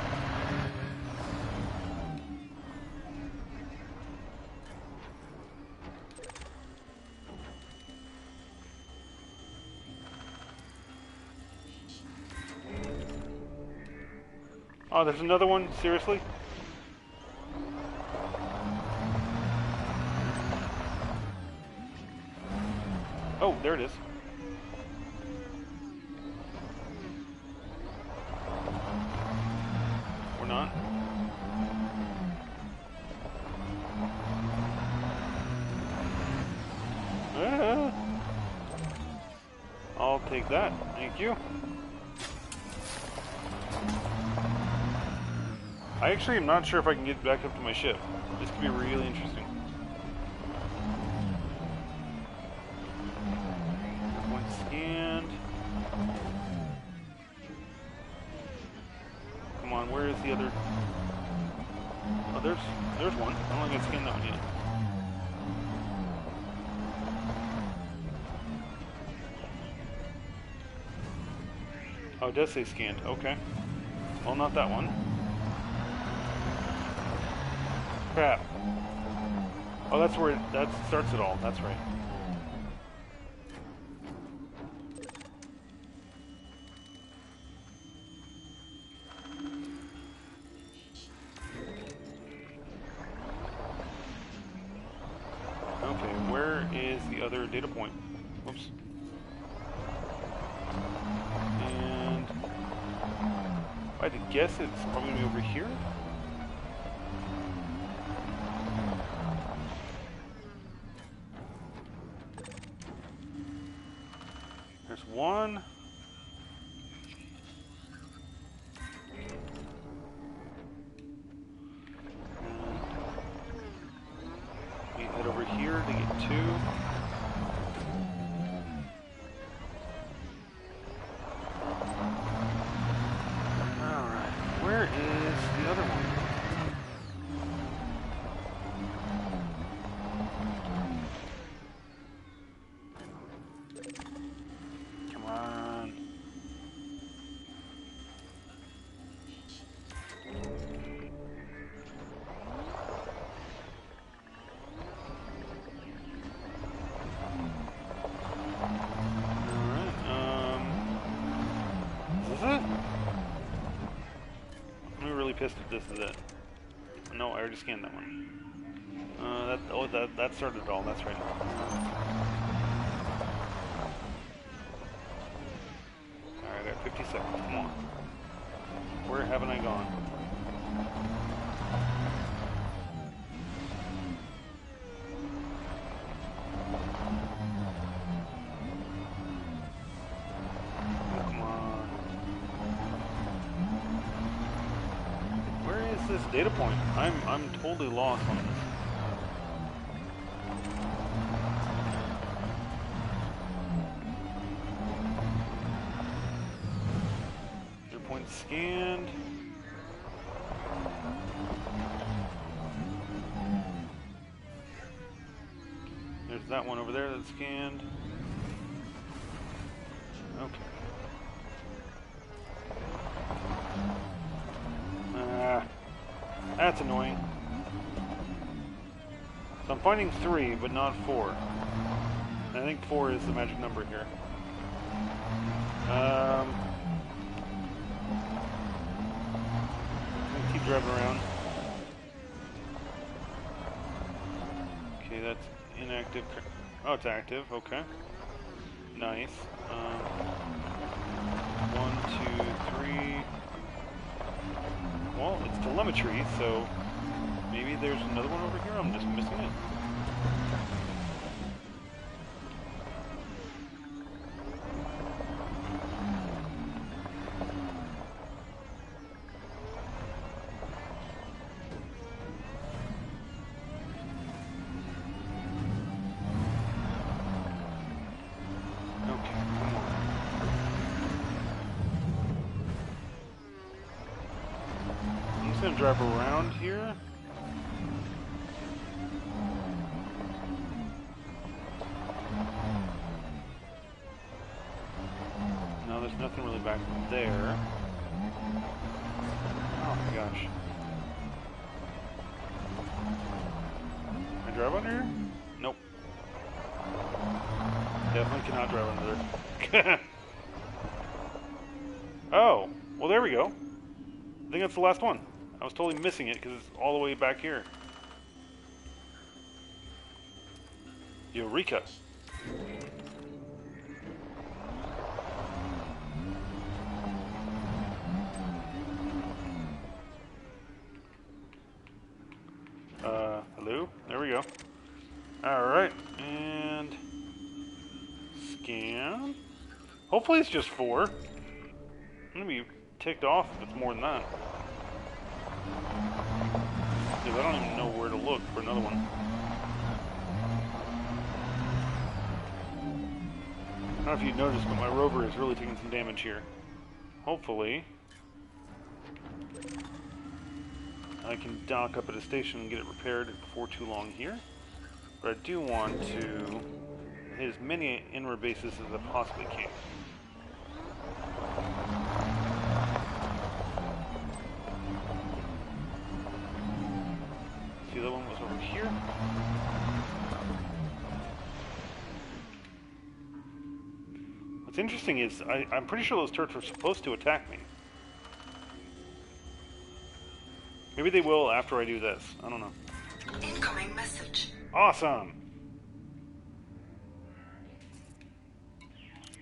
Oh, there's another one? Seriously? Oh, there it is. Or not. Ah. I'll take that. Thank you. I actually am not sure if I can get back up to my ship. This could be really interesting. One scanned. Come on, where is the other? Oh, there's one. I don't think I scanned that one yet. Oh, it does say scanned. Okay. Well, not that one. Crap. Oh, that's where that starts it all. That's right. Okay, where is the other data point? Whoops. And if I had to guess, it's probably gonna be over here. There's one. We head over here to get two. Alright, where is the other one? Come on. Is it? I'm really pissed if this is it. No, I already scanned that one. That started it all. That's right. Alright, I got 50 seconds. Come on. Where haven't I gone? Come on. Where is this data point? I'm totally lost on this. Point scanned. There's that one over there that's scanned. Okay. That's annoying. So I'm finding 3, but not 4. I think 4 is the magic number here. Keep driving around. Okay, that's inactive. Oh, it's active. Okay. Nice. 1, 2, 3. Well, it's telemetry, so maybe there's another one over here. I'm just missing it. Gonna drive around here. No, there's nothing really back there. Oh my gosh. Can I drive under here? Nope. Definitely cannot drive under there. Oh, well there we go. I think that's the last one. I was totally missing it because it's all the way back here. Eureka! Hello? There we go. Alright, and scan. Hopefully it's just 4. I'm gonna be ticked off if it's more than that. Because I don't even know where to look for another one. I don't know if you noticed, but my rover is really taking some damage here. Hopefully, I can dock up at a station and get it repaired before too long here. But I do want to hit as many inward bases as I possibly can. See, that one was over here. What's interesting is I'm pretty sure those turrets were supposed to attack me. Maybe they will after I do this. I don't know. Incoming message. Awesome!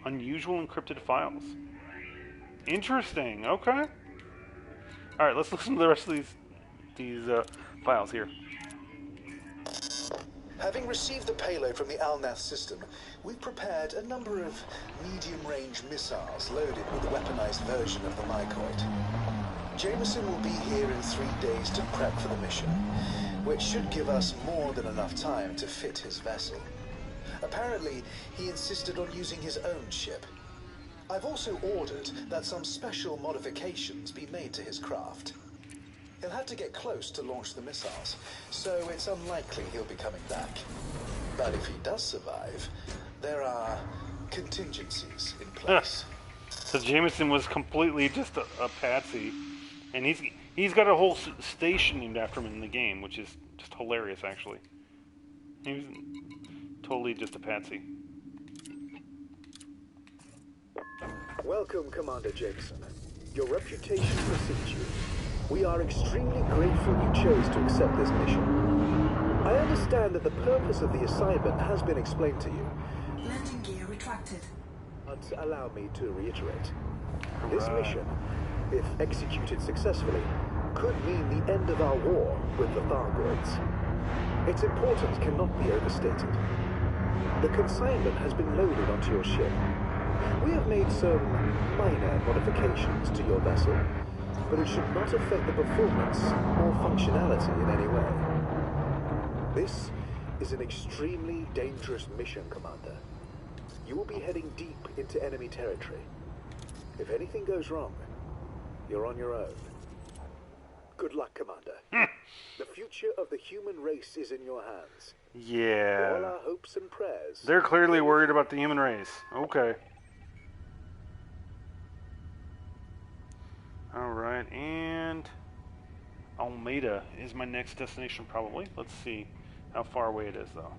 Unusual encrypted files. Interesting. Okay. All right, let's listen to the rest of these files here. Having received the payload from the Alnath system, we've prepared a number of medium-range missiles loaded with the weaponized version of the Mycoid. Jameson will be here in 3 days to prep for the mission, which should give us more than enough time to fit his vessel. Apparently, he insisted on using his own ship. I've also ordered that some special modifications be made to his craft. He'll have to get close to launch the missiles, so it's unlikely he'll be coming back. But if he does survive, there are contingencies in place. So Jameson was completely just a patsy, and he's got a whole station named after him in the game, which is just hilarious, actually. He was totally just a patsy. Welcome, Commander Jameson. Your reputation precedes you. We are extremely grateful you chose to accept this mission. I understand that the purpose of the assignment has been explained to you. Landing gear retracted. But allow me to reiterate. This mission, if executed successfully, could mean the end of our war with the Thargoids. Its importance cannot be overstated. The consignment has been loaded onto your ship. We have made some minor modifications to your vessel, but it should not affect the performance or functionality in any way. This is an extremely dangerous mission, Commander. You will be heading deep into enemy territory. If anything goes wrong, you're on your own. Good luck, Commander. The future of the human race is in your hands. Yeah. All our hopes and prayers. They're clearly worried about the human race. Okay. Alright, and Almeida is my next destination, probably. Let's see how far away it is, though.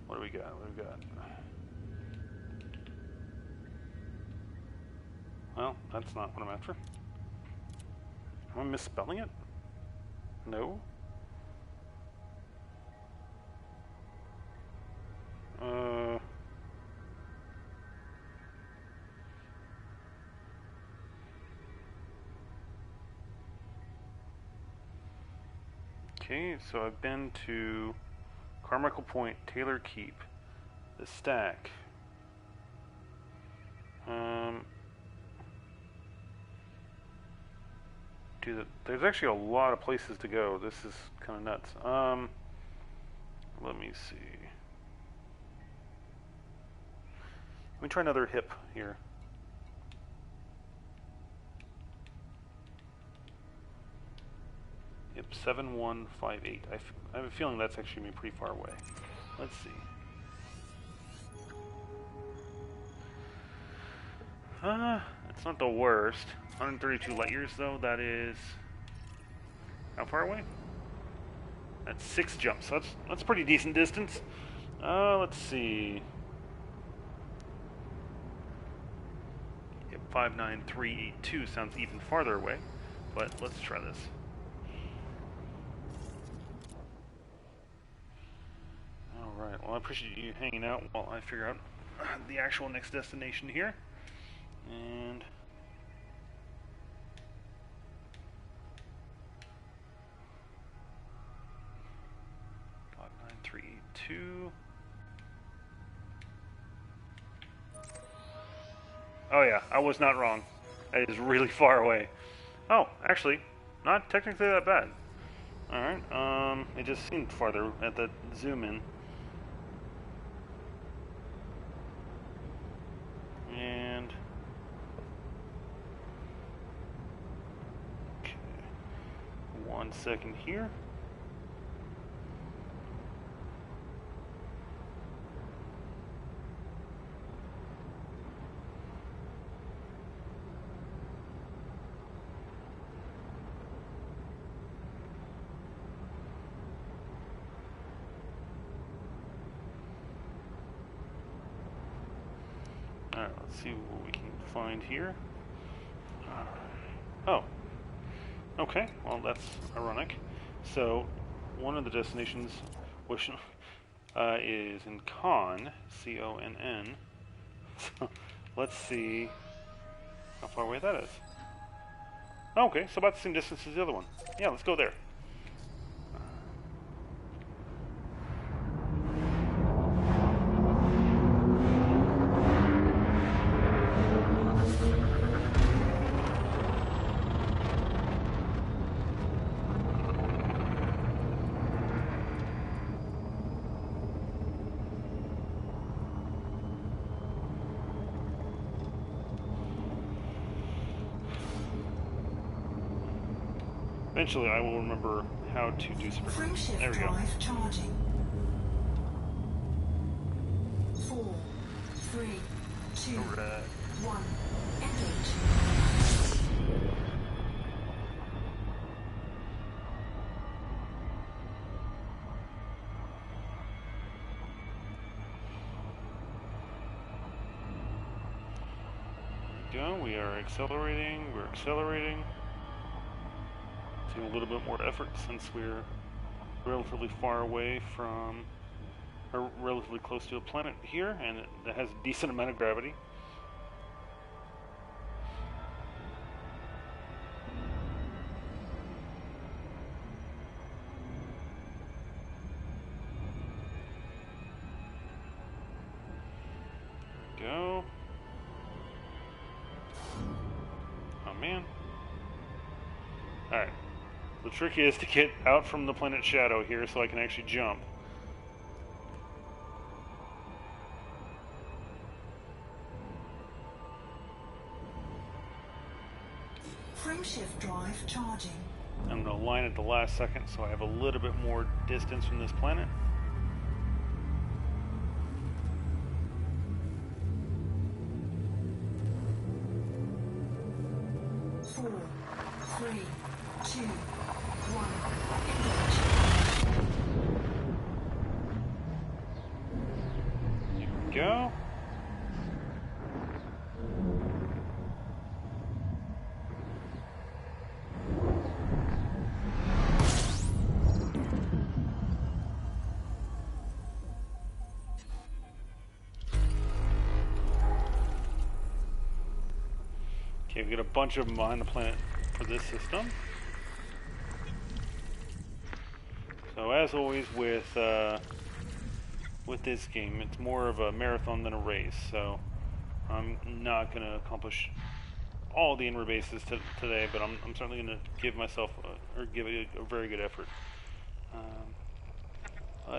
What do we got? What do we got? Well, that's not what I'm after. Am I misspelling it? No. Okay, so I've been to Carmichael Point, Taylor Keep, the Stack. There's actually a lot of places to go. This is kind of nuts. Let me see. Let me try another hip here. Yep, 7158. I have a feeling that's actually going to be pretty far away. Let's see. It's not the worst. 132 light years, though. That is... How far away? That's 6 jumps. That's a pretty decent distance. Let's see. Yep, 59382 sounds even farther away. But let's try this. Alright, well I appreciate you hanging out while I figure out the actual next destination here. And... 59382. Oh yeah, I was not wrong. That is really far away. Oh, actually, not technically that bad. Alright, it just seemed farther at the zoom in. And... okay. 1 second here. Alright, let's see what we can find here. Oh. Okay, well that's ironic. So, one of the destinations, which is in Conn, C-O-N-N. So let's see how far away that is. Oh, okay, so about the same distance as the other one. Yeah, let's go there. Eventually, I will remember how to do some. Frameshift There we go. drive charging. 4, 3, 2, Alright. 1. Engage. There we go. We are accelerating. We're accelerating. A little bit more effort since we're relatively far away from, or relatively close to a planet here, and it has a decent amount of gravity. There we go. Oh man. Alright. The trick is to get out from the planet Shadow here so I can actually jump. Frameshift drive charging. I'm going to line at the last second so I have a little bit more distance from this planet. Four, 3, 2, 1. Engage. Here we go. Okay, we got a bunch of them behind the planet for this system. So as always with this game, it's more of a marathon than a race. So I'm not going to accomplish all the inward bases today, but I'm certainly going to give myself give it a very good effort.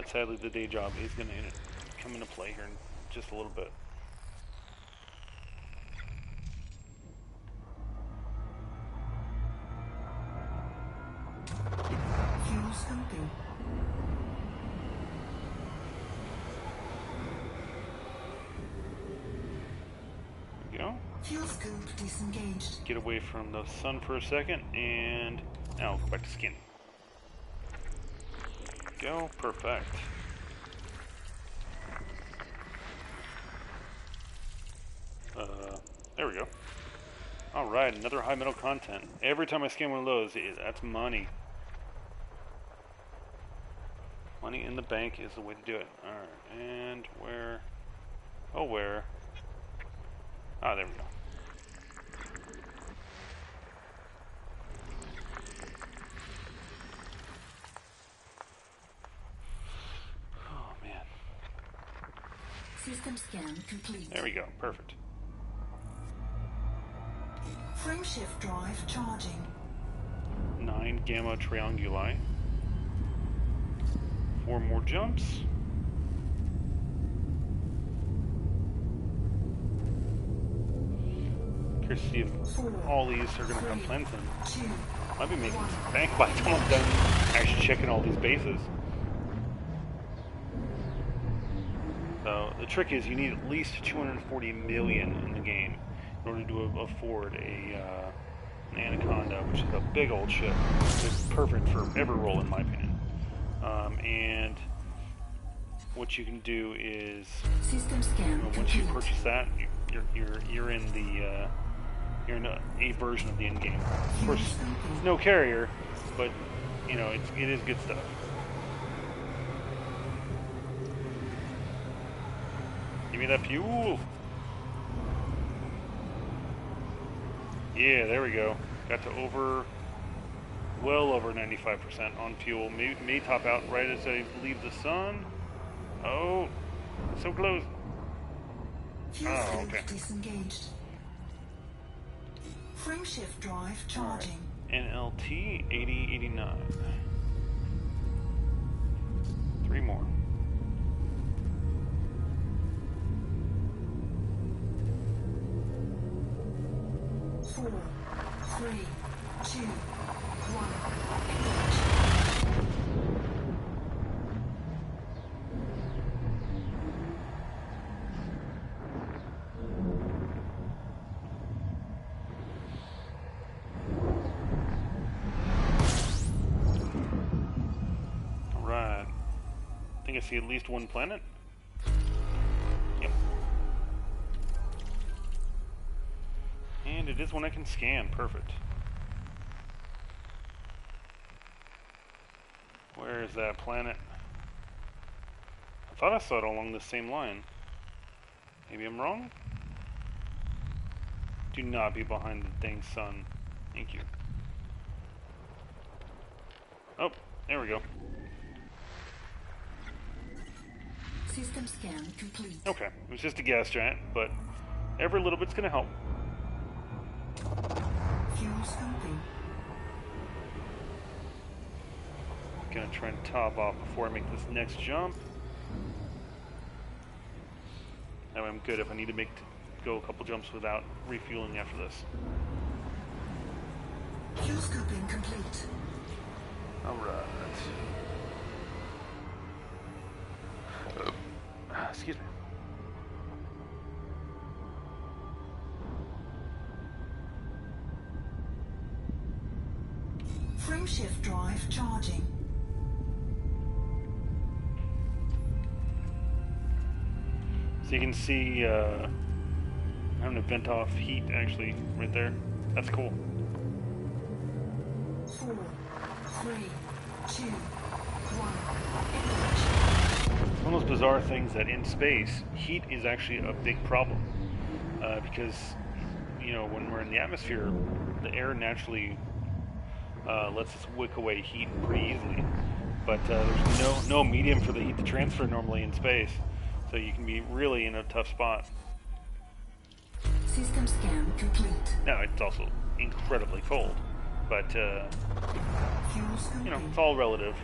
Sadly, the day job is going to come into play here in just a little bit. Fuel scoping. There we go. Fuel scope disengaged. Get away from the sun for a second, and now I'll go back to scanning. Go, perfect. There we go. Alright, another high metal content. Every time I scan one of those, that's money. Money in the bank is the way to do it. Alright, and where? Oh, where? Ah, there we go. Oh, man. System scan complete. There we go, perfect. Frameshift drive charging. 9 gamma trianguli. 4 more jumps. Curious to see if all these are going to come Plenton. I'll be making some bank by the time I'm done actually checking all these bases. So the trick is you need at least 240 million in the game in order to afford an Anaconda, which is a big old ship. It's perfect for every role, in my opinion. And what you can do is, System scan once you purchase that, you're in the you're in a version of the end game. Of course, it's no carrier, but you know it is good stuff. Give me that fuel. Yeah, there we go. Got to well over 95% on fuel. May top out right as I leave the sun. Oh, so close. Fuel Oh, scope okay. disengaged. Frameshift drive charging. NLT 8089. 3 more. Four, three, two, one. Alright. I think I see at least one planet. Yep. And it is one I can scan. Perfect. Where is that planet? I thought I saw it along the same line. Maybe I'm wrong? Do not be behind the dang sun. Thank you. Oh, there we go. System scan complete. Okay, it was just a gas giant, but every little bit's gonna help. Fuel scoping. Gonna try and top off before I make this next jump. That way I'm good if I need to go a couple jumps without refueling after this. Fuel scoping complete. Alright. Excuse me. Frameshift drive charging. So you can see I'm having to vent off heat actually right there. That's cool. 4, 3, 2, 1. One of those bizarre things that in space, heat is actually a big problem. Because, you know, when we're in the atmosphere, the air naturally lets us wick away heat pretty easily. But there's no medium for the heat to transfer normally in space. So you can be really in a tough spot. System scan complete. Now, it's also incredibly cold. But, Fuel scoping. you know, it's all relative.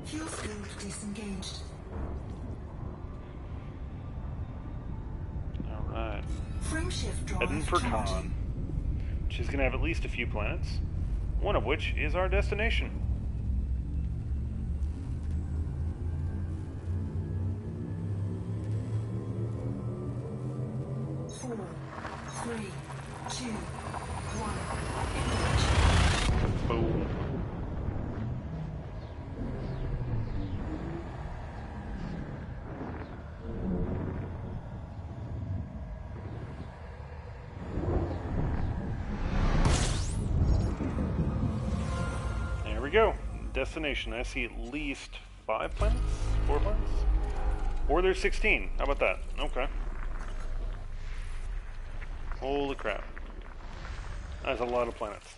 Fuel scope disengaged. Alright. Frameshift drive Heading for charging. Khan, which is going to have at least a few planets, one of which is our destination. Four, three, two, one. Boom. There we go. Destination. I see at least 5 planets? 4 planets? Or there's 16. How about that? Okay. Holy crap. That's a lot of planets.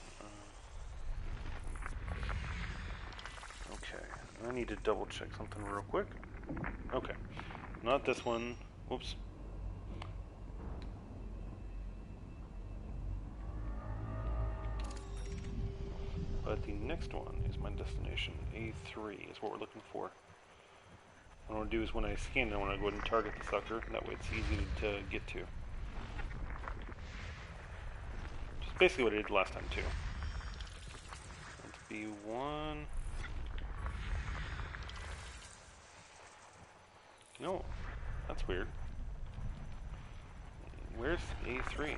Okay. I need to double check something real quick. Okay. Not this one. Whoops. But the next one is my destination. A3 is what we're looking for. What I want to do is when I scan it, I want to go ahead and target the sucker. That way it's easy to get to. Just basically what I did last time too. Let's B1. No, that's weird. Where's A3?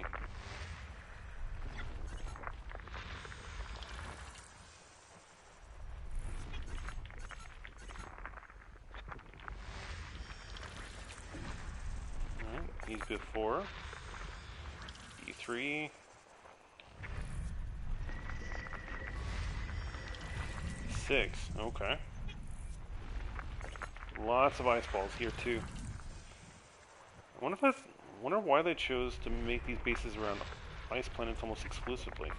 Alright, he's before. E3. 6. Okay. Lots of ice balls here too. Wonder why they chose to make these bases around ice planets almost exclusively.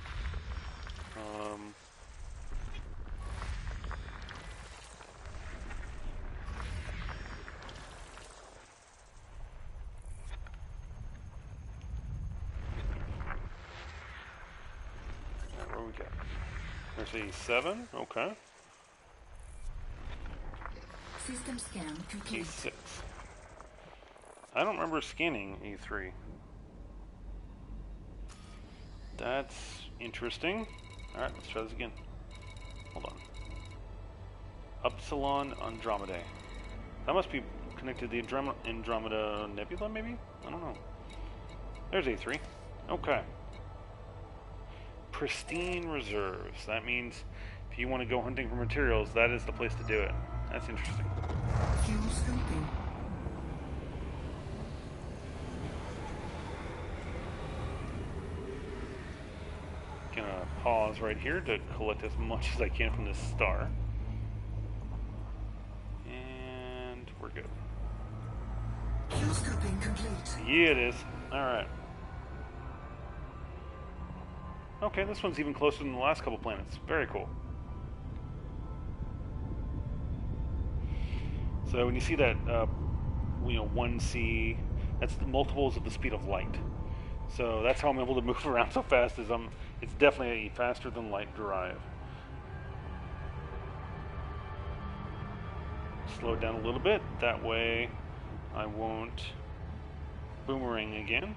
Alright, what we got? There's a 7. Okay. System scan complete. A6. I don't remember scanning A3. That's interesting. Alright, let's try this again. Hold on. Upsilon Andromedae. That must be connected to the Andromeda Nebula, maybe? I don't know. There's A3. Okay. Pristine reserves. That means if you want to go hunting for materials, that is the place to do it. That's interesting. Fuel scooping. Gonna pause right here to collect as much as I can from this star. And we're good. Fuel scooping complete. Yeah, it is. Alright. Okay, this one's even closer than the last couple planets. Very cool. So when you see that, 1C, that's the multiples of the speed of light. So that's how I'm able to move around so fast. It's definitely a faster than light drive. Slow it down a little bit. That way, I won't boomerang again.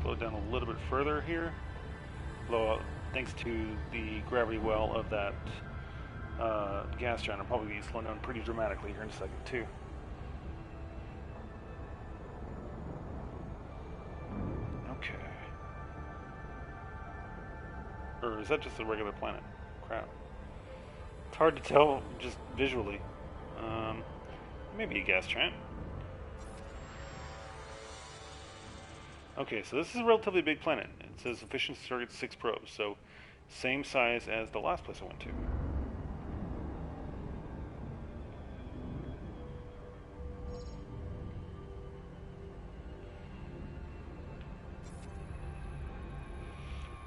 Slow it down a little bit further here. Although, thanks to the gravity well of that gas giant, I'll probably be slowing down pretty dramatically here in a second, too. Okay. Or is that just a regular planet? Crap. It's hard to tell just visually. Maybe a gas giant. Okay, so this is a relatively big planet. It says efficiency target 6 probes, so same size as the last place I went to.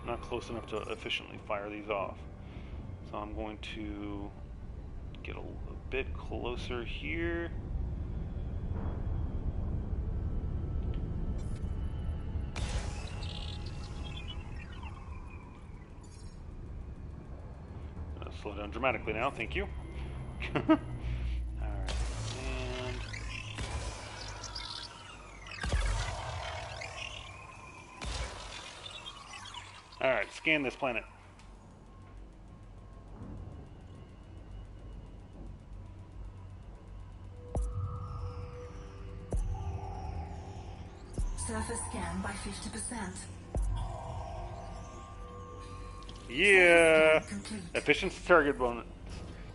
Not close enough to efficiently fire these off. So I'm going to get a bit closer here. Slow down dramatically now, thank you. Alright, and... Alright, scan this planet. Surface scan by 50%. Yeah! Efficiency target bonus.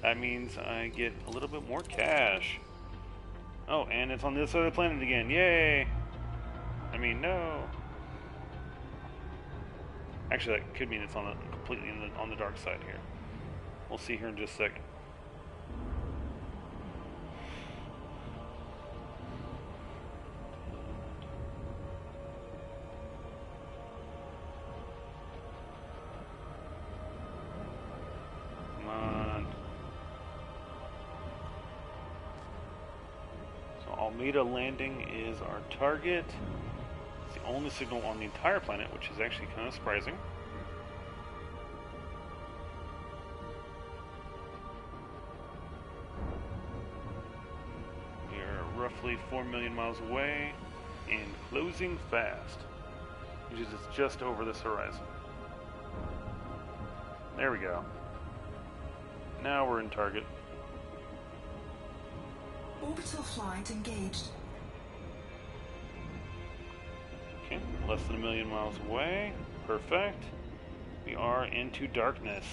That means I get a little bit more cash. Oh, and it's on this other planet again. Yay! I mean, no. Actually, that could mean it's on completely on the dark side here. We'll see here in just a second. Almeida landing is our target. It's the only signal on the entire planet, which is actually kind of surprising. We are roughly 4 million miles away and closing fast, which is just over this horizon. There we go. now we're in target. Orbital flight engaged. Okay, less than 1,000,000 miles away. Perfect. We are into darkness.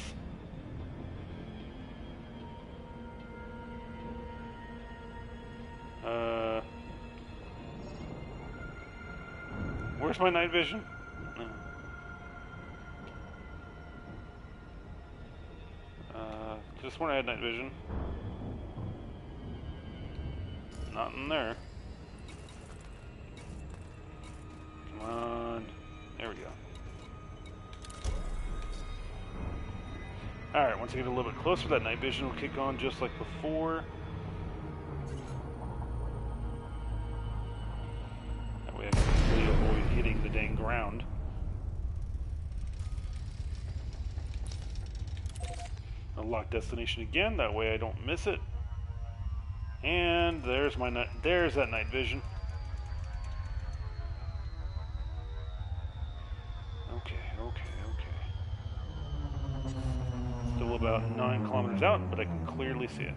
Where's my night vision? Just when I had night vision. Not in there. Come on. There we go. Alright, once I get a little bit closer, that night vision will kick on just like before. That way I can really avoid hitting the dang ground. Unlock destination again, that way I don't miss it. And there's my there's that night vision. Okay. Still about 9 kilometers out, but I can clearly see it.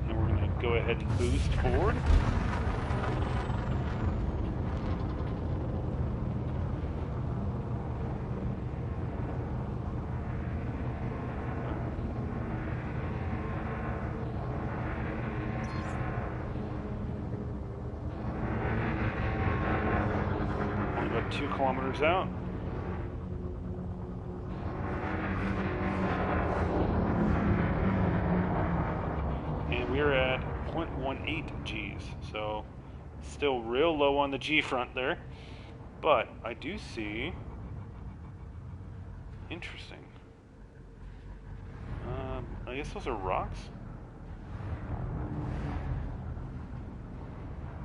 And we're going to go ahead and boost forward. Only about 2 kilometers out. We're at 0.18 Gs, so still real low on the G front there, but I do see, interesting, I guess those are rocks.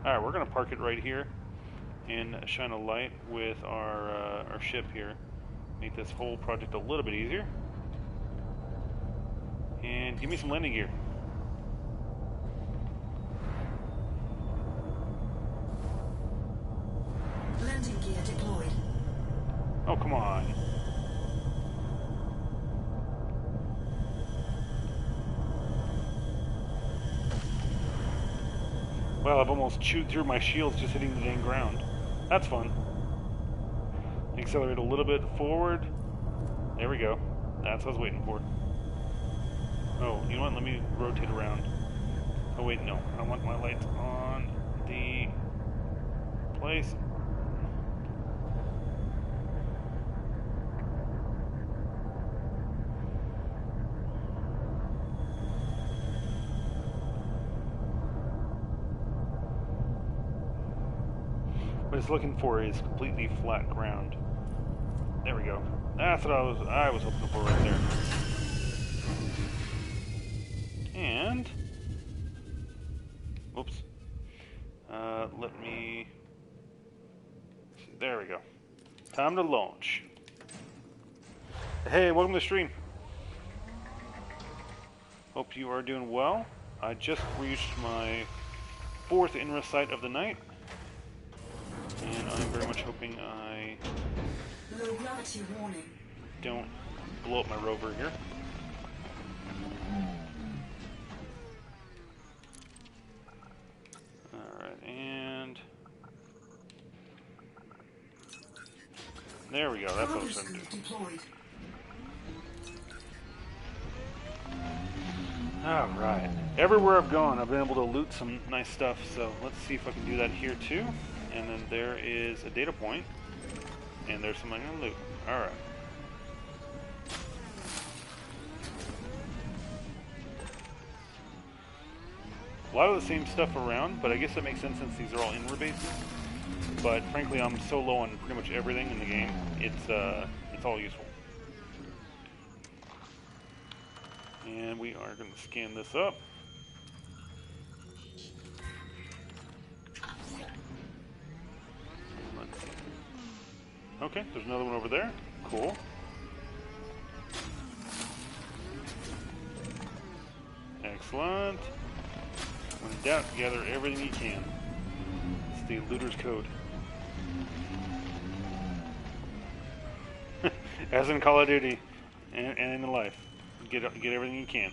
Alright, we're going to park it right here and shine a light with our ship here, make this whole project a little bit easier, and give me some landing gear. Landing gear deployed. Oh, come on. Well, I've almost chewed through my shields just hitting the dang ground. That's fun. Accelerate a little bit forward. There we go. That's what I was waiting for. Oh, you know what? Let me rotate around. Oh, wait, no. I want my lights on the place. What it's looking for is completely flat ground. There we go. That's what I was hoping for right there. And whoops. Let me see. There we go. Time to launch. Hey, welcome to the stream. Hope you are doing well. I just reached my 4th INARA site of the night. And I'm very much hoping I Low gravity warning. don't blow up my rover here. Alright, and there we go, that's what I was trying to do. Deployed. Alright, everywhere I've gone I've been able to loot some nice stuff, so let's see if I can do that here too. And then there is a data point, and there's something I'm gonna loot. Alright. A lot of the same stuff around, but I guess that makes sense since these are all INARA bases. But frankly, I'm so low on pretty much everything in the game, it's all useful. And we are going to scan this up. Let's see. Okay, there's another one over there. Cool. Excellent. When in doubt, gather everything you can. It's the looter's code. As in Call of Duty and in life. Get everything you can.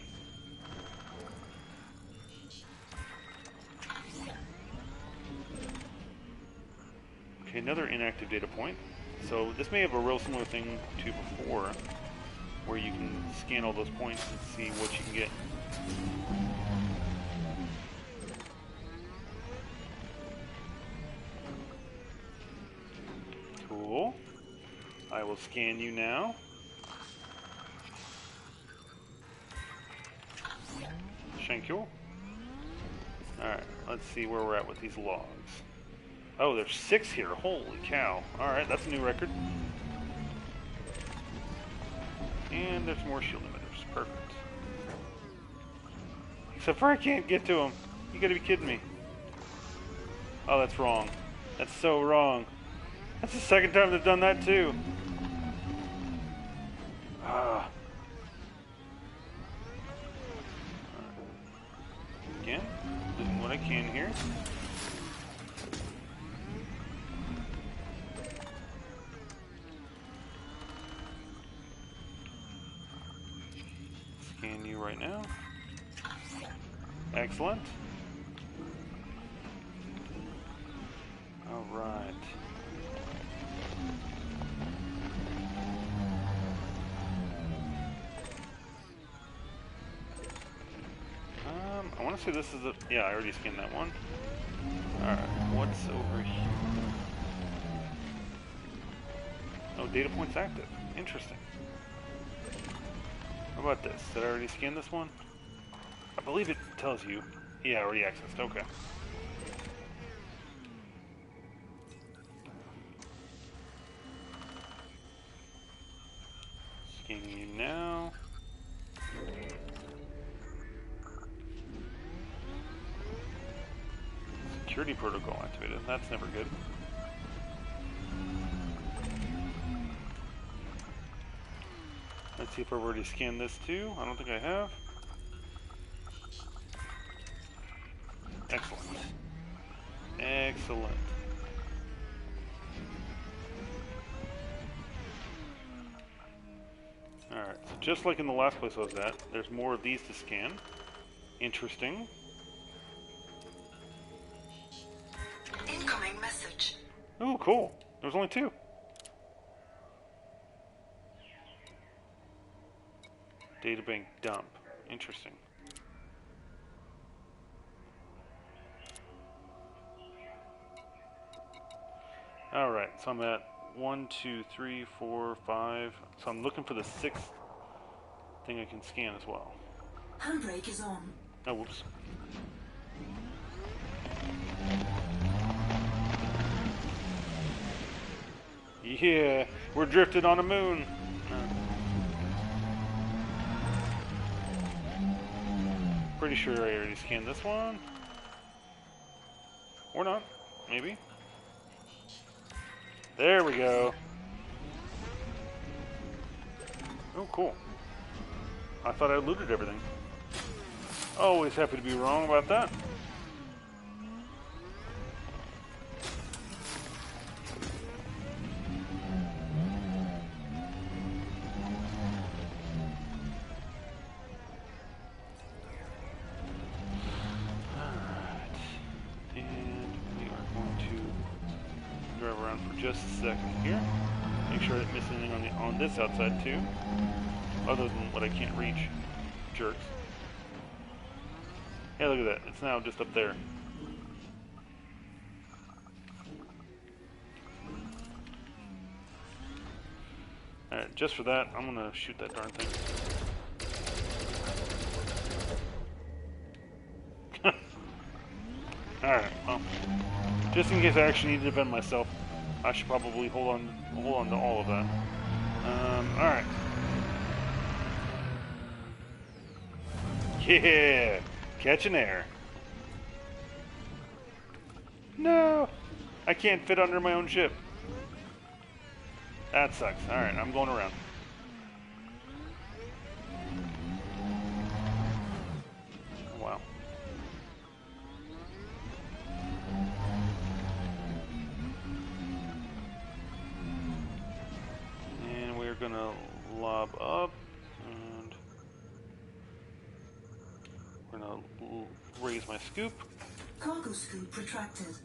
Okay, another inactive data point. So this may have a real similar thing to before, where you can scan all those points and see what you can get. Cool. I will scan you now. Thank you. Alright, let's see where we're at with these logs. Oh, there's 6 here. Holy cow. Alright, that's a new record. And there's more shield emitters. Perfect. Except for I can't get to them. You gotta be kidding me. Oh, that's wrong. That's so wrong. That's the second time they've done that too. Ah. Again, doing what I can here. Scan you right now. Excellent. All right. I want to say this is a... Yeah, I already scanned that one. Alright, what's over here? Oh, data point's active. Interesting. How about this? Did I already scan this one? I believe it tells you. Yeah, already accessed. Okay. Scanning you now. Security protocol activated. That's never good. Let's see if I've already scanned this too. I don't think I have. Excellent. Excellent. Alright, so just like in the last place I was at, there's more of these to scan. Interesting. Incoming message. Oh, cool. There's only 2. Databank dump. Interesting. Alright, so I'm at 1, 2, 3, 4, 5. So I'm looking for the 6th thing I can scan as well. Handbrake is on. Oh, whoops. Yeah, we're drifted on a moon. Pretty sure I already scanned this one. Or not. Maybe. There we go. Oh, cool. I thought I looted everything. Always happy to be wrong about that. Just a second here. Make sure I didn't miss anything on this outside too, other than what I can't reach. Jerks. Hey, look at that. It's now just up there. Alright, just for that, I'm gonna shoot that darn thing. Alright, well, just in case I actually need to defend myself, I should probably hold on to all of that. Alright. Yeah! Catching air. No! I can't fit under my own ship. That sucks. Alright, I'm going around. Wow. And we're gonna lob up and scoop. Cargo scoop retracted.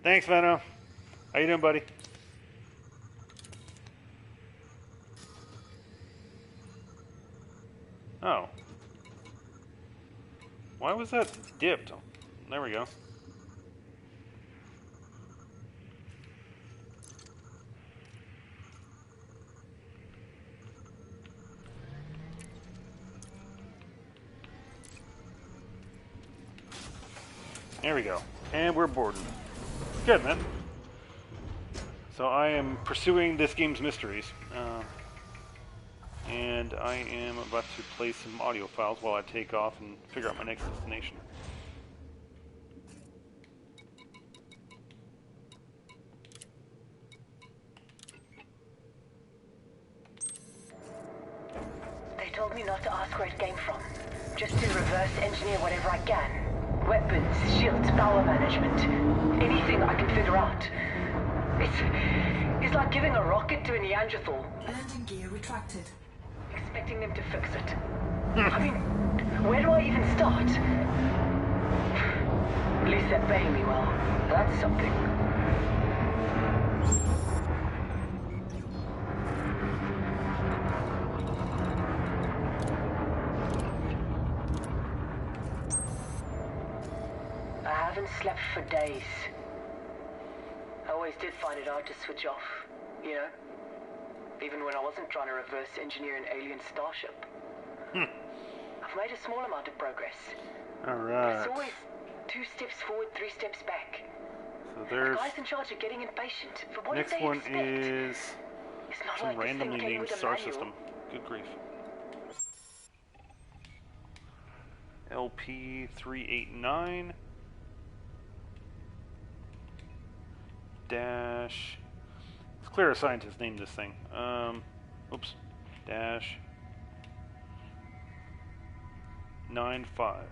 Thanks, Venom. How you doing, buddy? Oh. Why was that dipped? There we go. There we go. And we're boarding. Good, man. So I am pursuing this game's mysteries. And I am about to play some audio files while I take off and figure out my next destination. They told me not to ask where it came from. Just to reverse engineer whatever I can. Weapons, shields, power management. Anything I can figure out. It's like giving a rocket to a Neanderthal. Landing gear retracted. Expecting them to fix it. I mean, where do I even start? At least they're paying me well. That's something. I haven't slept for days. I always did find it hard to switch off, you know? Even when I wasn't trying to reverse engineer an alien starship. I've made a small amount of progress. Alright. It's always 2 steps forward, 3 steps back. So there's... The guys in charge are getting impatient. For what next did they one expect? is It's not some like this thing randomly came named with a star manual. system. Good grief. LP389 dash... It's clear a scientist named this thing. Oops. Dash 95.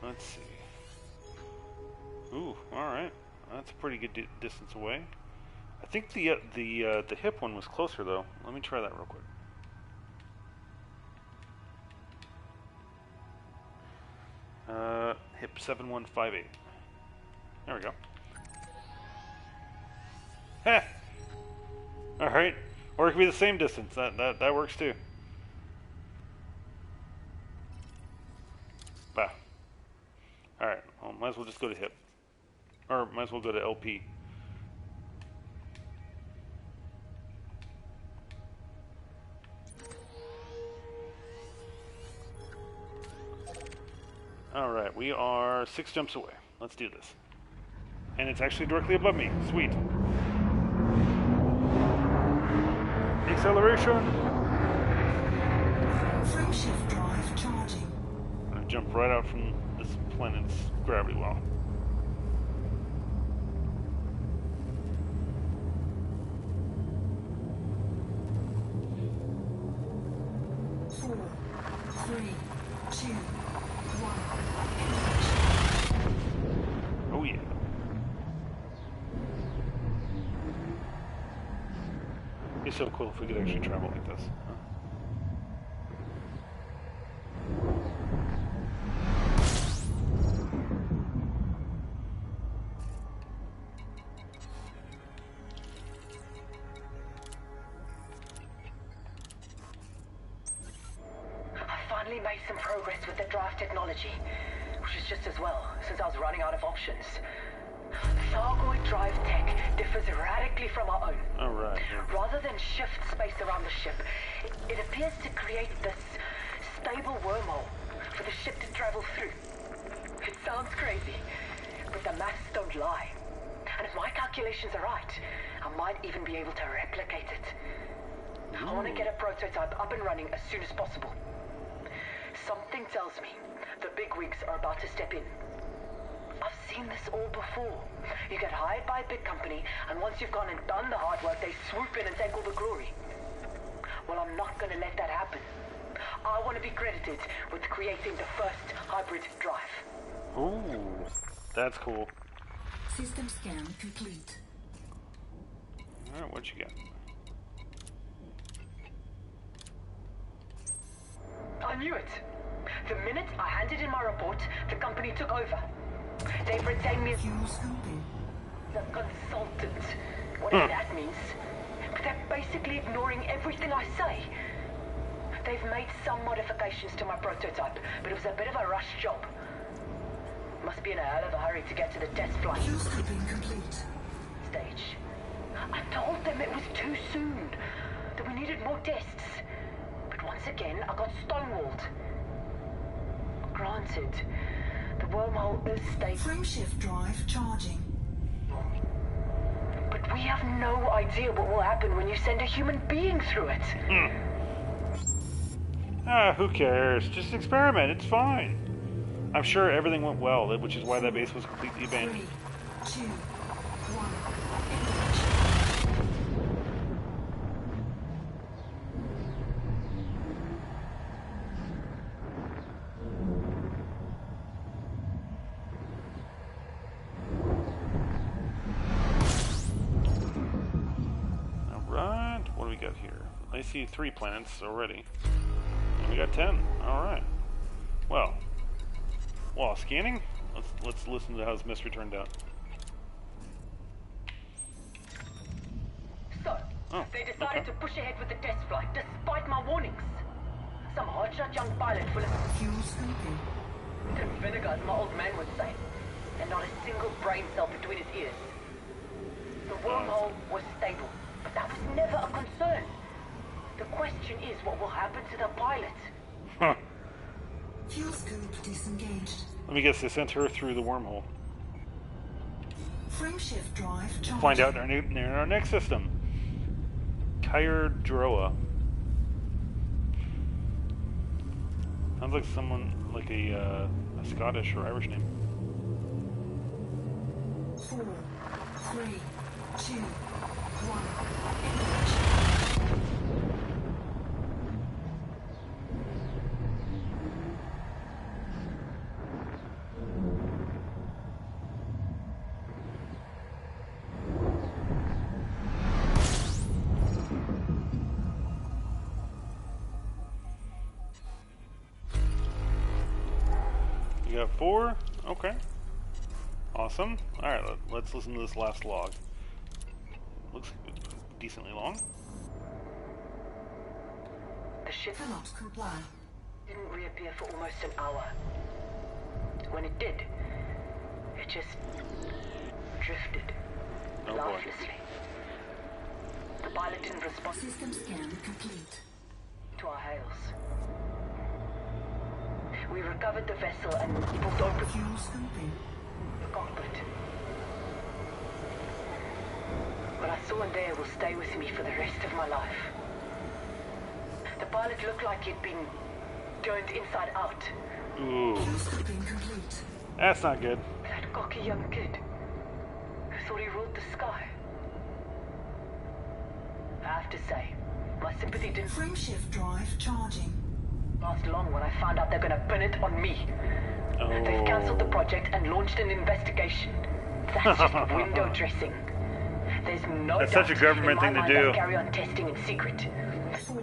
Let's see. Ooh, all right. That's a pretty good distance away. I think the hip one was closer though. Let me try that real quick. Hip 7158. There we go. Heh. All right. Or it could be the same distance. That works too. Bah. All right. Well, might as well just go to hip. Or might as well go to LP. Alright, we are 6 jumps away. Let's do this. And it's actually directly above me. Sweet. Acceleration! Frameshift drive charging. I'm gonna jump right out from this planet's gravity well. Four, three, two, one. Oh yeah. It'd be so cool if we could actually travel like this. Huh? Made some progress with the drive technology, which is just as well, since I was running out of options. Thargoid drive tech differs radically from our own. Alright. Rather than shift space around the ship, it appears to create this stable wormhole for the ship to travel through. It sounds crazy, but the maths don't lie. And if my calculations are right, I might even be able to replicate it. I want to get a prototype up and running as soon as possible. Something tells me the bigwigs are about to step in. I've seen this all before. You get hired by a big company, and once you've gone and done the hard work, they swoop in and take all the glory. Well, I'm not going to let that happen. I want to be credited with creating the first hybrid drive. Ooh, that's cool. System scan complete. Alright, what you got? I knew it. The minute I handed in my report, the company took over. They've retained me as Fuel scooping. a consultant, whatever that means. But they're basically ignoring everything I say. They've made some modifications to my prototype, but it was a bit of a rush job. Must be in a hell of a hurry to get to the test flight Fuel scooping complete. stage. I told them it was too soon, that we needed more tests. But once again, I got stonewalled. Granted, the wormhole is stable, Frameshift drive charging. but we have no idea what will happen when you send a human being through it. Ah, who cares? Just experiment, it's fine. I'm sure everything went well, which is why that base was completely abandoned. 3, 2, 1. Alright, what do we got here? I see 3 planets already. And we got 10. Alright. Well, while scanning, let's listen to how this mystery turned out. So, Oh, they decided okay. to push ahead with the test flight, despite my warnings. Some hotshot young pilot full of Fuel scooping. vinegar, as my old man would say, and not a single brain cell between his ears. The wormhole was stable, but that was never a concern. The question is, what will happen to the pilot? Huh. Fuel scoop disengaged. Let me guess, they sent her through the wormhole. Frameshift drive charging. Find out in our next system. Kyrdroa. Sounds like someone, like a Scottish or Irish name. 4, 3, 2, 1. You got 4? Okay. Awesome. Alright, let's listen to this last log. Looks decently long. The ship Cannot comply. didn't reappear for almost an hour. When it did, it just drifted Oh boy. lifelessly. The pilot didn't respond System scan complete. to our hails. We recovered the vessel and pulled open Fuel scooping. the cockpit. What I saw in there will stay with me for the rest of my life. The pilot looked like he'd been turned inside out. Ooh, Fuel scooping complete. that's not good. That cocky young kid who thought he ruled the sky. I have to say, my sympathy didn't Frameshift drive charging. last long when I found out they're gonna pin it on me. They've cancelled the project and launched an investigation. That's just window dressing. There's no That's doubt such a government in my thing to mind do. they'll carry on testing in secret. 4,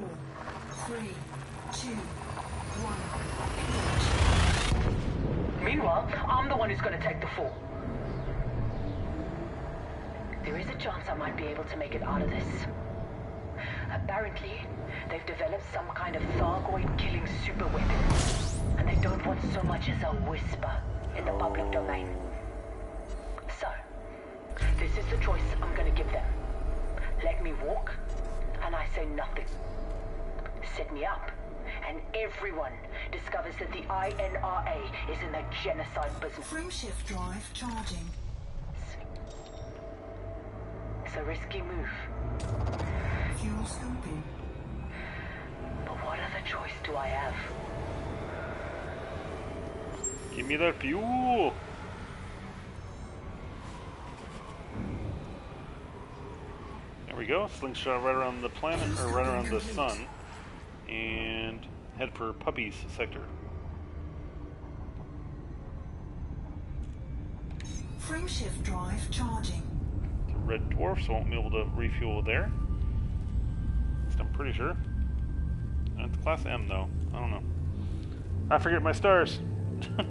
3, 2, 1. Meanwhile, I'm the one who's gonna take the fall. There is a chance I might be able to make it out of this. Apparently, they've developed some kind of Thargoid-killing super weapon, and they don't want so much as a whisper in the public domain. So, this is the choice I'm gonna give them. Let me walk, and I say nothing. Set me up, and everyone discovers that the INRA is in the genocide business. Frameshift drive charging. It's a risky move, Fuel scooping. but what other choice do I have? Give me that fuel. There we go. Slingshot right around the planet, or right around the sun, and head for Puppies sector. Frameshift drive charging. It's a red dwarf, so I won't be able to refuel there. At least I'm pretty sure. It's class M though. I don't know. I forget my stars. 4, 3,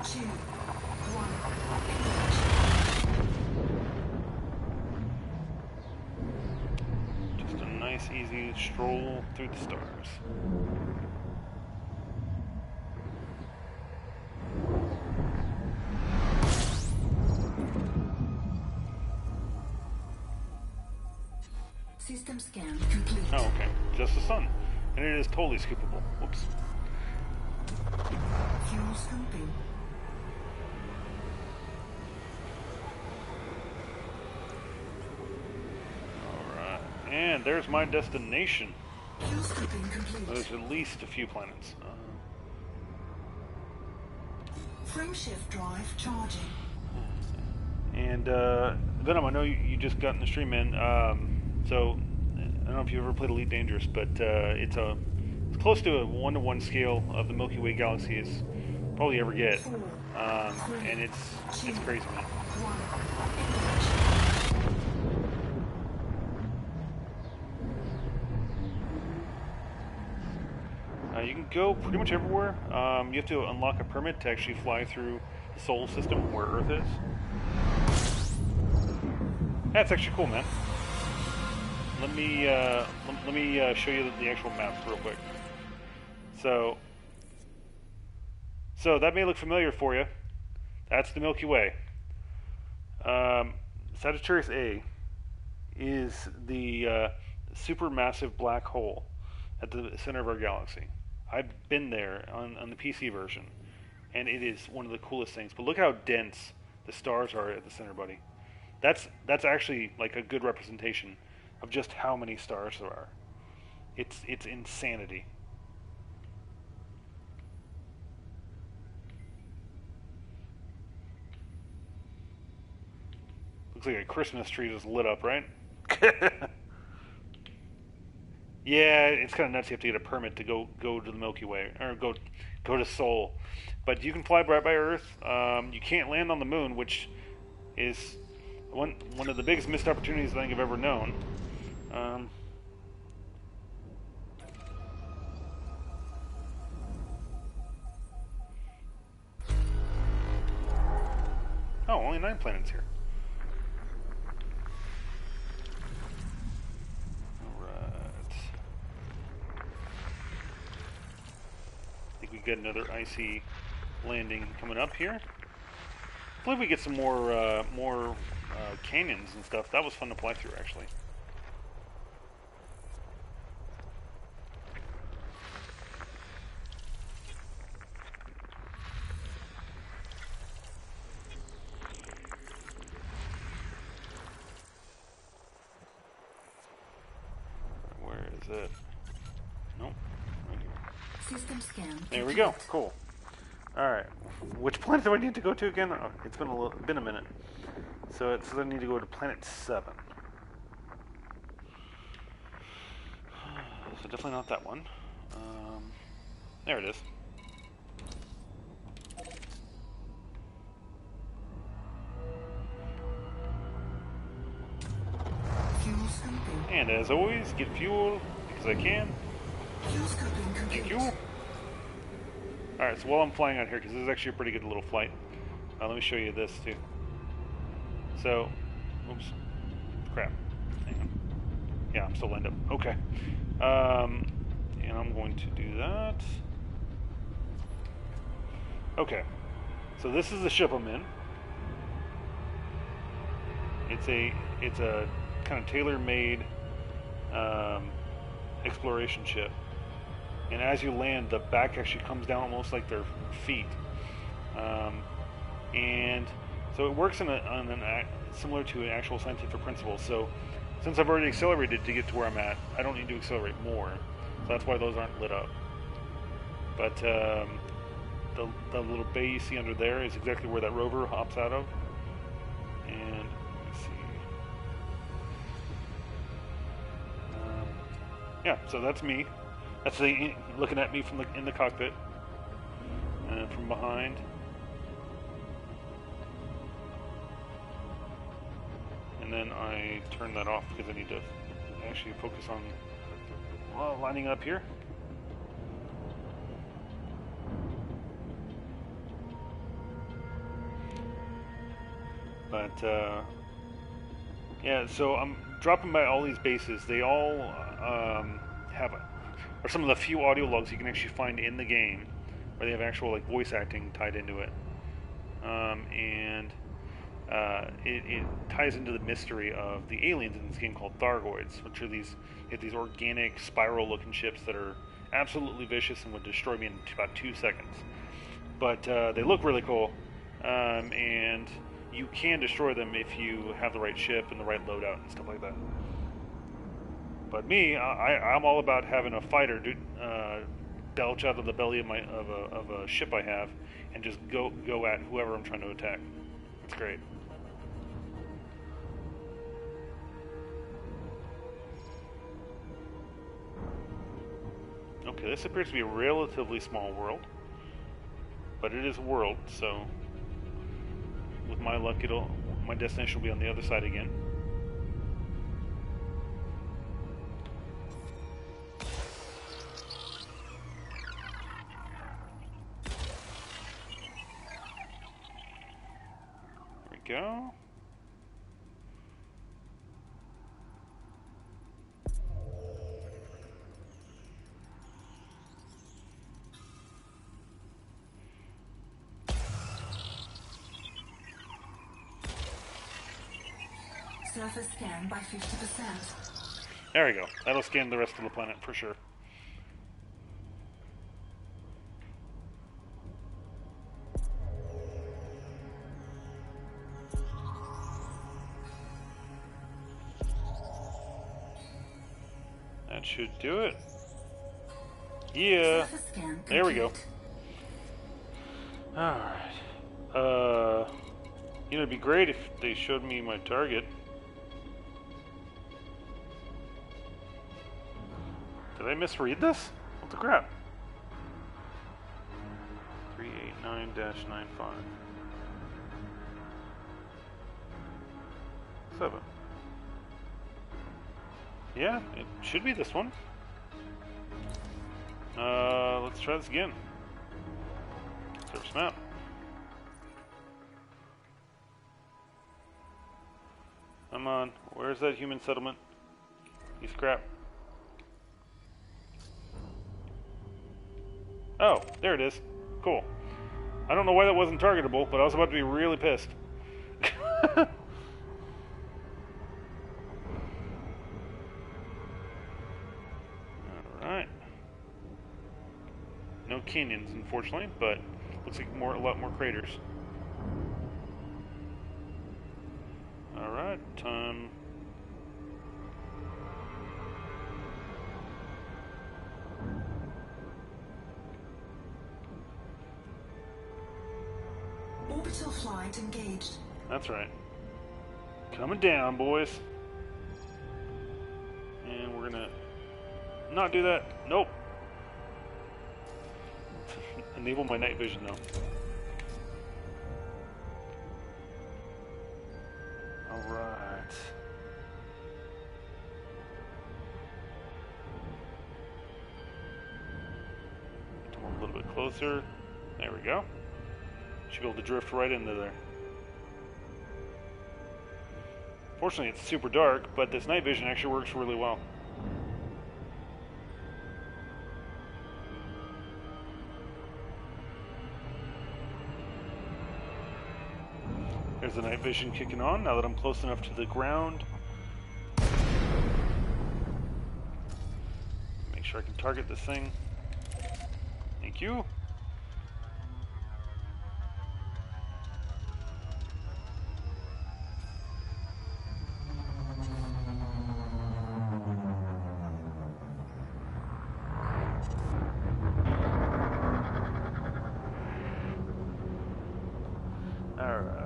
2, 1. Just a nice, easy stroll through the stars. System scan complete. Oh, okay. Just the sun. And it is totally scoopable. Whoops. Fuel scooping. Alright. And there's my destination. Fuel scooping complete. There's at least a few planets. Frameshift drive charging. And, Venom, I know you just got in the stream, man. So, I don't know if you've ever played Elite Dangerous, but it's close to a 1-to-1 scale of the Milky Way galaxy as probably ever get. And it's crazy, man. You can go pretty much everywhere. You have to unlock a permit to actually fly through the solar system where Earth is. That's actually cool, man. Let me show you the actual maps real quick. So that may look familiar for you. That's the Milky Way. Sagittarius A is the supermassive black hole at the center of our galaxy. I've been there on the PC version, and it is one of the coolest things. But look how dense the stars are at the center, buddy. That's actually like a good representation of just how many stars there are. It's insanity. Looks like a Christmas tree just lit up, right? Yeah, it's kind of nuts. You have to get a permit to go to the Milky Way or go to Sol, but you can fly right by Earth. You can't land on the moon, which is one of the biggest missed opportunities I think I've ever known. Oh, only 9 planets here. Get another icy landing coming up here. Hopefully we get some more canyons and stuff. That was fun to fly through, actually. Where is it? Nope. System scan. There we go. Cool. All right. Which planet do I need to go to again? Oh, it's been a minute. So I need to go to planet 7. So definitely not that one. There it is. Fuel scooping. And as always, get fuel because I can. Fuel scooping complete. Thank you. Alright, so while I'm flying out here, because this is actually a pretty good little flight, let me show you this too. So, oops, crap, hang on. Yeah, I'm still lined up. Okay. And I'm going to do that. Okay. So this is the ship I'm in. It's a kind of tailor-made exploration ship. And as you land, the back actually comes down almost like their feet. And so it works similar to an actual scientific principle. So since I've already accelerated to get to where I'm at, I don't need to accelerate more. So that's why those aren't lit up. But the little bay you see under there is exactly where that rover hops out of. And let's see. Yeah, so that's me. That's looking at me from in the cockpit. and from behind. And then I turn that off because I need to actually focus on lining up here. But yeah, so I'm dropping by all these bases. They all are some of the few audio logs you can actually find in the game, where they have actual like voice acting tied into it, and it ties into the mystery of the aliens in this game called Thargoids, which are these organic spiral-looking ships that are absolutely vicious and would destroy me in about 2 seconds. But they look really cool, and you can destroy them if you have the right ship and the right loadout and stuff like that. But me, I'm all about having a fighter belch out of the belly of a ship I have and just go at whoever I'm trying to attack. It's great. Okay, this appears to be a relatively small world, but it is a world, so with my luck, my destination will be on the other side again. There we go. Surface scan by 50%. There we go. That'll scan the rest of the planet for sure. That should do it. Yeah. There we go. Alright. You know, it'd be great if they showed me my target. Did I misread this? What the crap? 389-95. 7. Yeah, it should be this one. Let's try this again. Surface map. Come on, where's that human settlement? Piece of crap. Oh, there it is. Cool. I don't know why that wasn't targetable, but I was about to be really pissed. Alright. No canyons, unfortunately, but looks like a lot more craters. Alright, time. Orbital flight engaged. That's right. Coming down, boys. And we're gonna not do that. Nope. Enable my night vision though. Alright. Come a little bit closer. There we go. Should be able to drift right into there. Fortunately, it's super dark, but this night vision actually works really well. There's the night vision kicking on now that I'm close enough to the ground. Make sure I can target this thing. Thank you. Alright.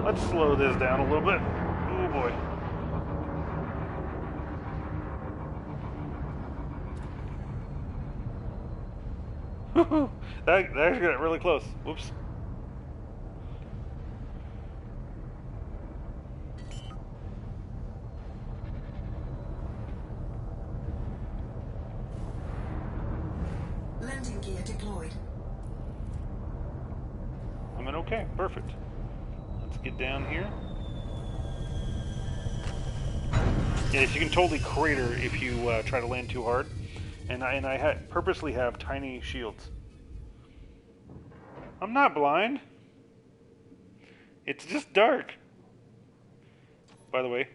Let's slow this down a little bit. Oh boy. that actually got really close. Whoops. Landing gear deployed. I mean, okay, perfect. Let's get down here. Yes, you can totally crater if you try to land too hard. And I purposely have tiny shields. I'm not blind. It's just dark. By the way.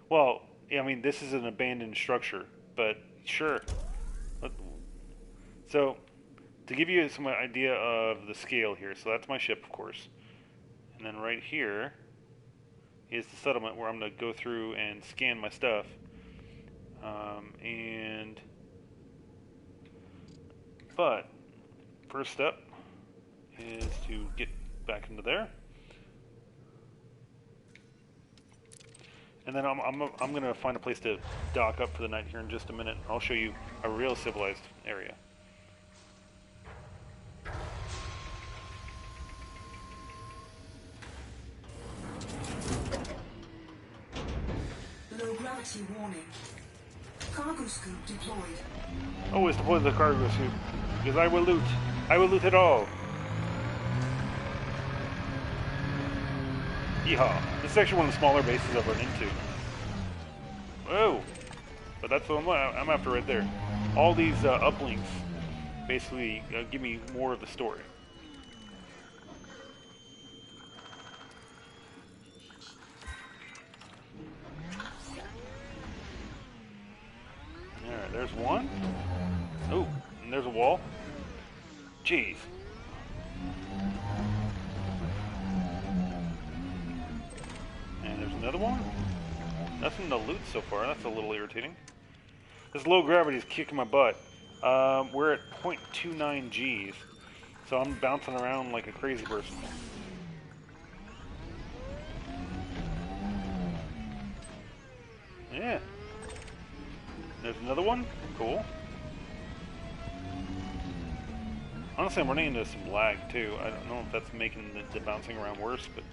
Well, yeah, I mean, this is an abandoned structure, but sure. So, to give you some idea of the scale here, so that's my ship, of course. And then right here is the settlement where I'm going to go through and scan my stuff. But first step is to get back into there, and then I'm gonna find a place to dock up for the night here in just a minute. I'll show you a real civilized area. Low gravity warning. Cargo scoop deployed. Always deploy the cargo scoop, because I will loot. I will loot it all. Yeehaw. This is actually one of the smaller bases I've run into. Whoa. But that's what I'm after right there. All these uplinks basically give me more of the story. Alright, there's one. Oh, and there's a wall. Jeez. And there's another one. Nothing to loot so far. That's a little irritating. This low gravity is kicking my butt. We're at 0.29 Gs, so I'm bouncing around like a crazy person. Yeah. There's another one. Cool. Honestly, I'm running into some lag too. I don't know if that's making the bouncing around worse, but...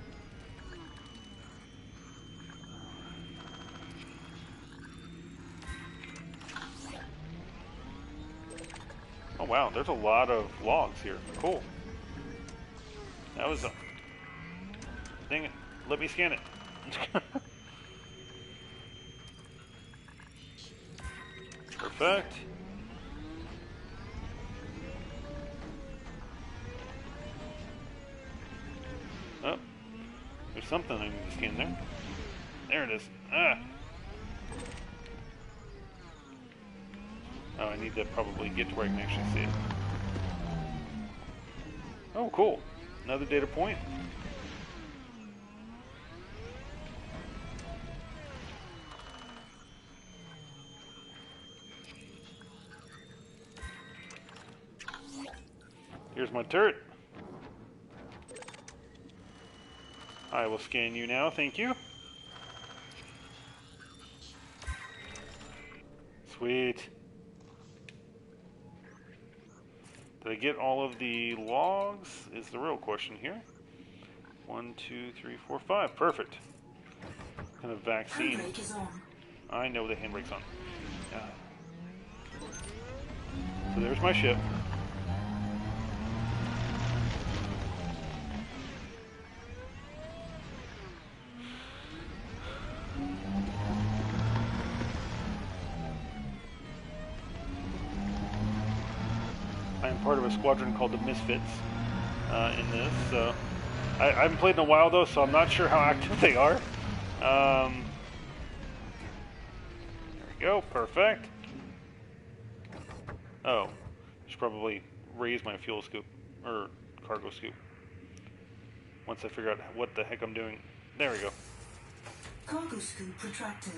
Oh wow, there's a lot of logs here. Cool. That was a... Dang it. Let me scan it. Perfect. Oh. There's something I need to scan there. There it is. Ah! Oh, I need to probably get to where I can actually see it. Oh, cool. Another data point. Here's my turret. I will scan you now, thank you. Sweet. Did I get all of the logs? Is the real question here. 1, 2, 3, 4, 5. Perfect. Kind of vaccine. Handbrake is on. I know the handbrake's on. Yeah. So there's my ship. I am part of a squadron called the Misfits in this. So I haven't played in a while though, so I'm not sure how active they are. There we go, perfect. Oh, I should probably raise my fuel scoop or cargo scoop once I figure out what the heck I'm doing. There we go. Cargo scoop retracted.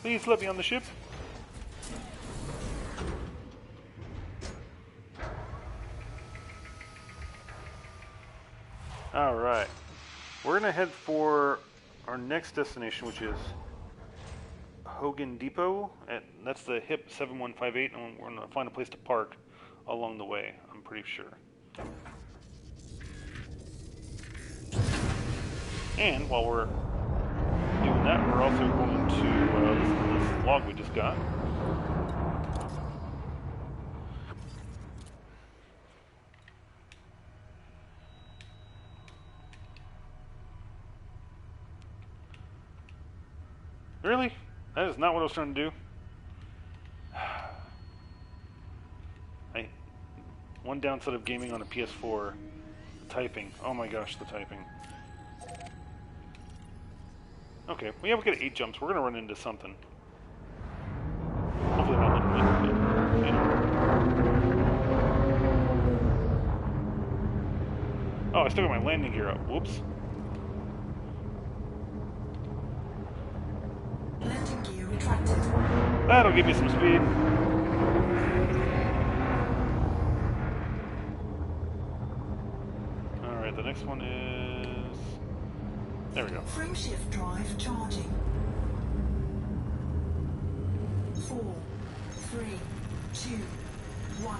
Please let me on the ship. Alright. We're gonna head for our next destination, which is Hogan Depot. That's the HIP 7158, and we're gonna find a place to park along the way, I'm pretty sure. And while we're doing that, we're also going to listen to this log we just got. Really? That is not what I was trying to do. One downside of gaming on a PS4, the typing. Oh my gosh, the typing. Okay, we have to get 8 jumps. We're gonna run into something. Hopefully not literally, but, you know. Oh, I still got my landing gear up. Whoops. Landing gear retracted. That'll give me some speed. Alright, the next one is... There we go. Frameshift drive charging. 4, 3, 2, 1.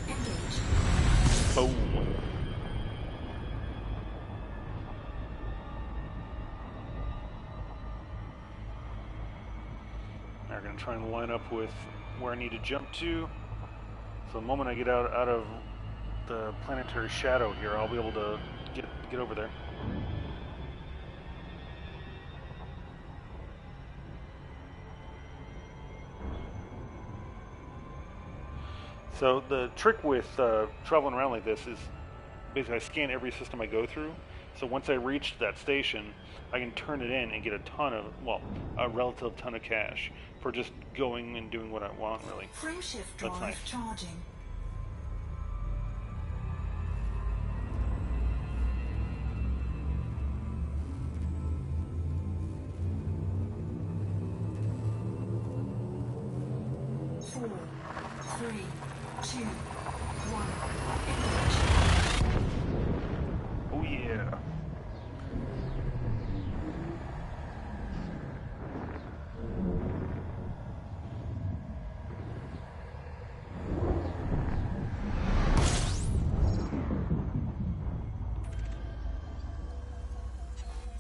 Engage. Boom. Now we're going to try and line up with where I need to jump to. So the moment I get out of the planetary shadow here, I'll be able to get over there. So the trick with traveling around like this is basically I scan every system I go through. So once I reach that station, I can turn it in and get a ton of, well, a relative ton of cash for just going and doing what I want, really. Frameshift That's drive nice. charging. Four, 3, 2, 1. Engage. Oh yeah.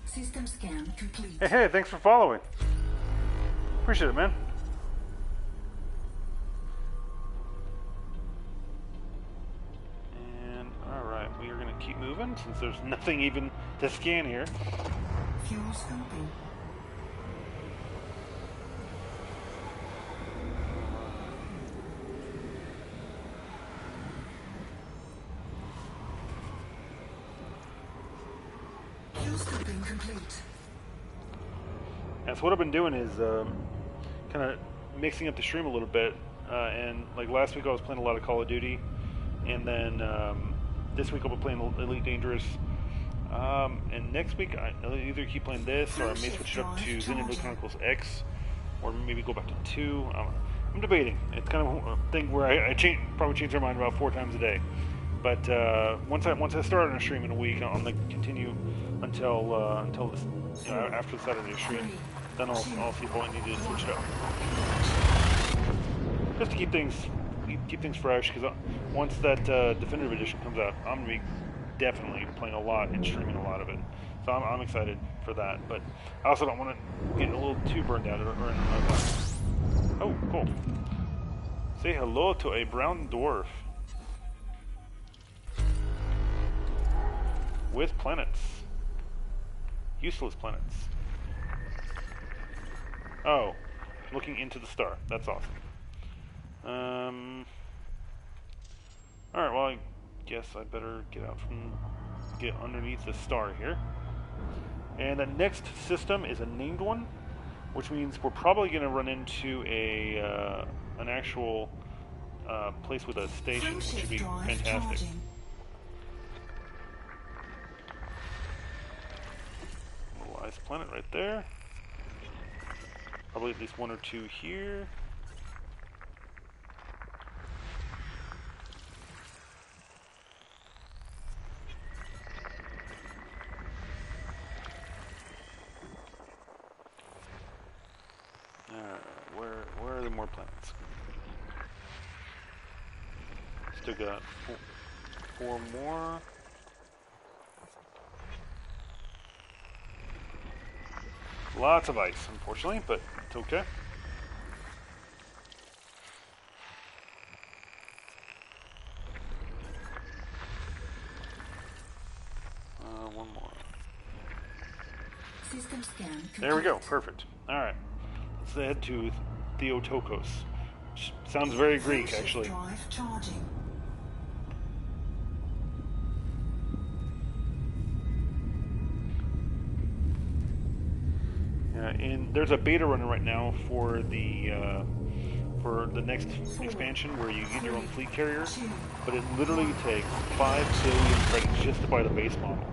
System scan complete. Hey, thanks for following. Appreciate it, man. And alright, we are gonna keep moving since there's nothing even to scan here. Fuel scooping. Fuel scooping complete. And so what I've been doing is kind of mixing up the stream a little bit. And like last week I was playing a lot of Call of Duty. And then this week I'll be playing Elite Dangerous. And next week I'll either keep playing this or I may switch it up to Xenoblade Chronicles X. Or maybe go back to 2. I'm debating. It's kind of a thing where I probably change my mind about 4 times a day. But once I start on a stream in a week, I'm gonna continue until this, after the Saturday stream. Then I'll see if I need to switch it up, just to keep things fresh. Because once that definitive edition comes out, I'm gonna be definitely playing a lot and streaming a lot of it. So I'm excited for that. But I also don't want to get a little too burned out or anything like that. Oh, cool. Say hello to a brown dwarf. With planets. Useless planets. Oh, looking into the star. That's awesome. Alright, well, I guess I better get underneath the star here. And the next system is a named one, which means we're probably going to run into an actual place with a station, which would be fantastic. Little ice planet right there. Probably at least 1 or 2 here. are there more planets? Still got four more. Lots of ice, unfortunately, but it's okay. One more. System scan complete. There we go. Perfect. All right. Let's head to Theotokos. Which sounds very Greek, Fuel actually. drive charging. And there's a beta running right now for the next expansion where you get your own fleet carrier, but it literally takes 5 billion credits just to buy the base model.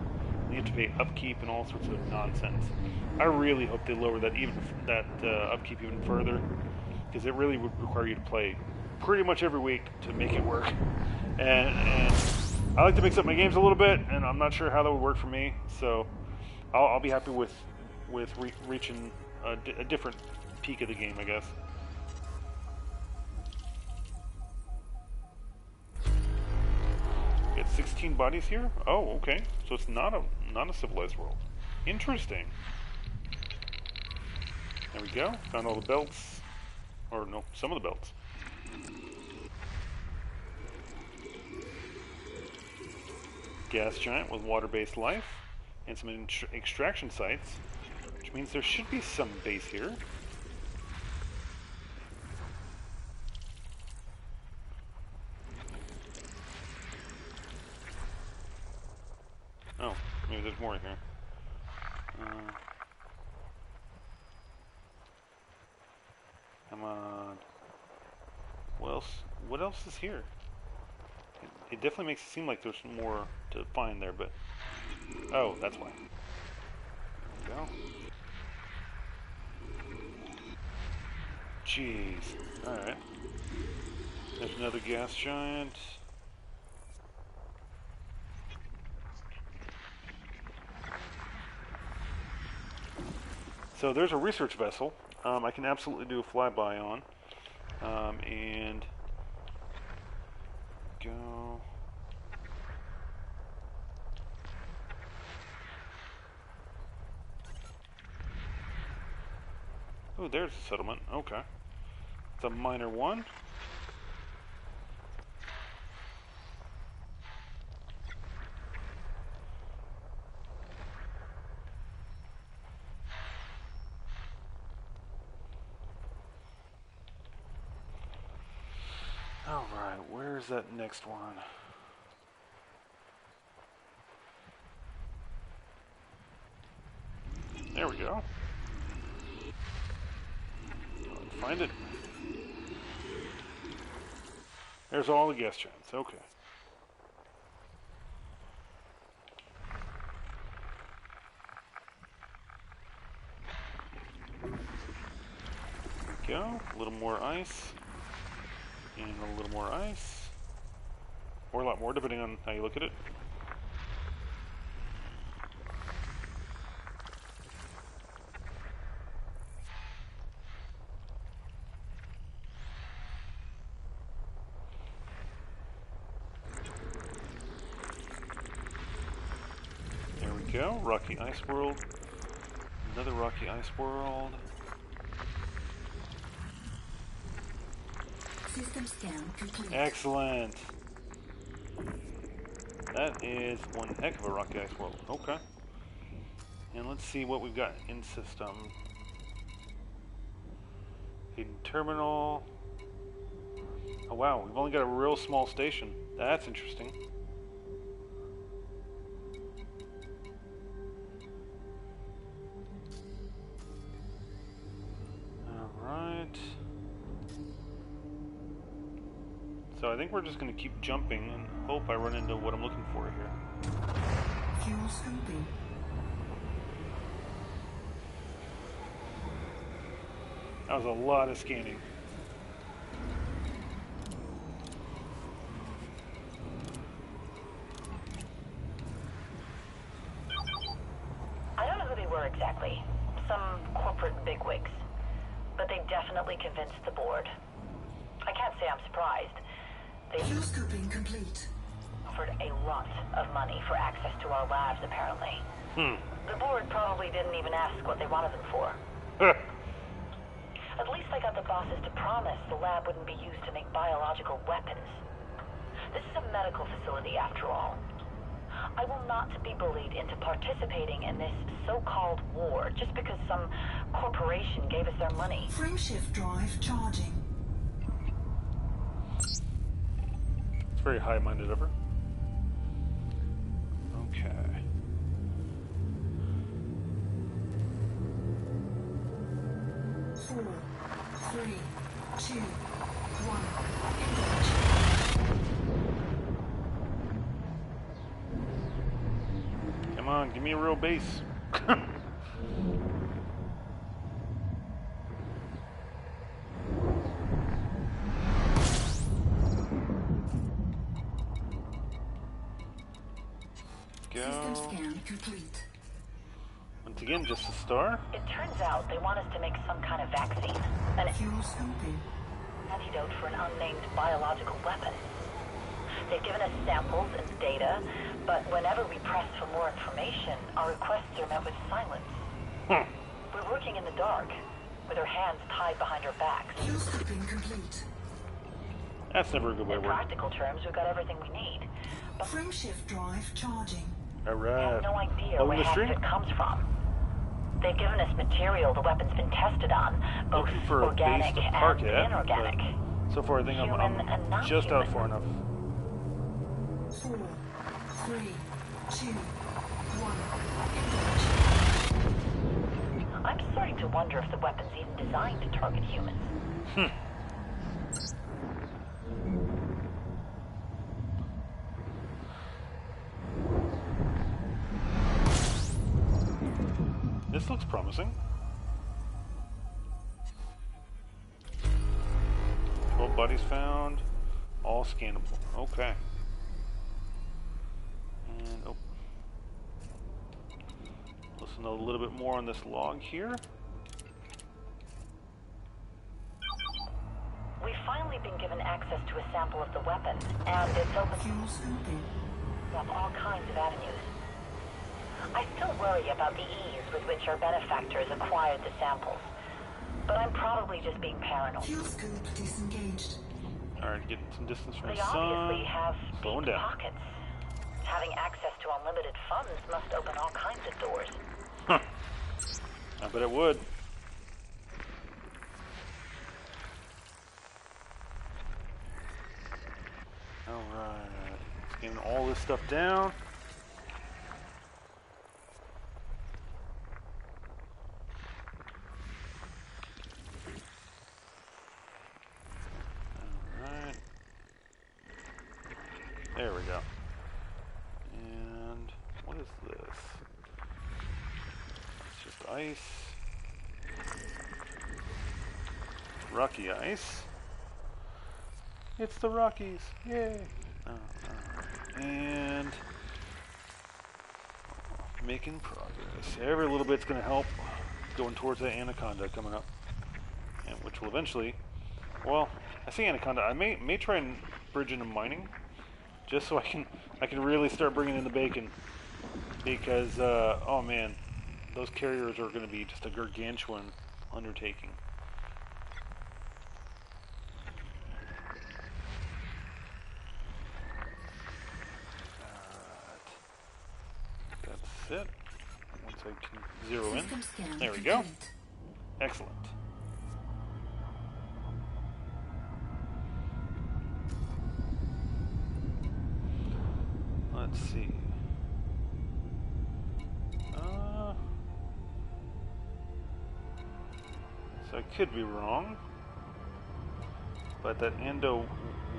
And you have to pay upkeep and all sorts of nonsense. I really hope they lower that upkeep even further, because it really would require you to play pretty much every week to make it work. And I like to mix up my games a little bit, and I'm not sure how that would work for me. So I'll be happy with reaching a different peak of the game, I guess. Got 16 bodies here. Oh, okay. So it's not a civilized world. Interesting. There we go. Found all the belts, or no, some of the belts. Gas giant with water-based life and some extraction sites, which means there should be some base here. Oh, maybe there's more in here. Come on. What else is here? It definitely makes it seem like there's more to find there, but... Oh, that's why. There we go. Jeez. Alright. There's another gas giant. So there's a research vessel I can absolutely do a flyby on. And go. Oh, there's a settlement. Okay. It's a minor one. Alright, where's that next one? There we go. Find it. There's all the gas giants. Okay. There we go. A little more ice. And a little more ice. Or a lot more, depending on how you look at it. There we go. Rocky Ice World. Another Rocky Ice World. System scan complete. Excellent. That is one heck of a Rocky Ice World. Okay. And let's see what we've got in system. Hidden terminal. Oh wow, we've only got a real small station. That's interesting. Alright. So I think we're just going to keep jumping and hope I run into what I'm looking for here. Fuel scooping. That was a lot of scanning. I don't know who they were exactly. Some corporate bigwigs. but they definitely convinced the board. I can't say I'm surprised. They Fuel scooping complete. offered a lot of money for access to our labs, apparently. The board probably didn't even ask what they wanted them for. At least I got the bosses to promise the lab wouldn't be used to make biological weapons. This is a medical facility, after all. I will not be bullied into participating in this so-called war just because some corporation gave us their money. Frameshift drive charging. It's very high-minded of her. Okay. Four, three, two, one. Come on, give me a real base. System scan complete. Once again, just a star. It turns out they want us to make some kind of vaccine, an Fuel scooping. antidote for an unnamed biological weapon. They've given us samples and data, but whenever we press for more information, our requests are met with silence. We're working in the dark, with our hands tied behind our backs. Fuel scooping complete. That's never a good way In to work. practical terms, we've got everything we need. But Frameshift drive charging. we Alright. have no idea Over where the half of street? it comes from. They've given us material the weapon's been tested on, both Looking for a base organic to park and at, inorganic. but so far I think Human I'm and not just out human. far enough. 4, 3, 2, 1. I'm starting to wonder if the weapon's even designed to target humans. This looks promising. 12 bodies found, all scannable. Okay. And oh, let's know a little bit more on this log here. We've finally been given access to a sample of the weapon, and it's open Fuel scooping. up all kinds of avenues. I still worry about the ease with which our benefactors acquired the samples, but I'm probably just being paranoid. Fuel scoop disengaged. Alright, getting some distance from They the sun. obviously have Slowing deep down. pockets. Having access to unlimited funds must open all kinds of doors. Huh. I bet it would. Alright. Scanning all this stuff down. Alright. There we go. And what is this? It's just ice. Rocky ice. It's the Rockies. Yay. And making progress. Every little bit's going to help going towards that anaconda coming up. And which will eventually, well, I say anaconda. I may try and bridge into mining just so I can really start bringing in the bacon, because oh man, those carriers are going to be just a gargantuan undertaking. That's it. Once I can zero in, System scan there we go. complete. Excellent. Let's see. So I could be wrong, but that Ando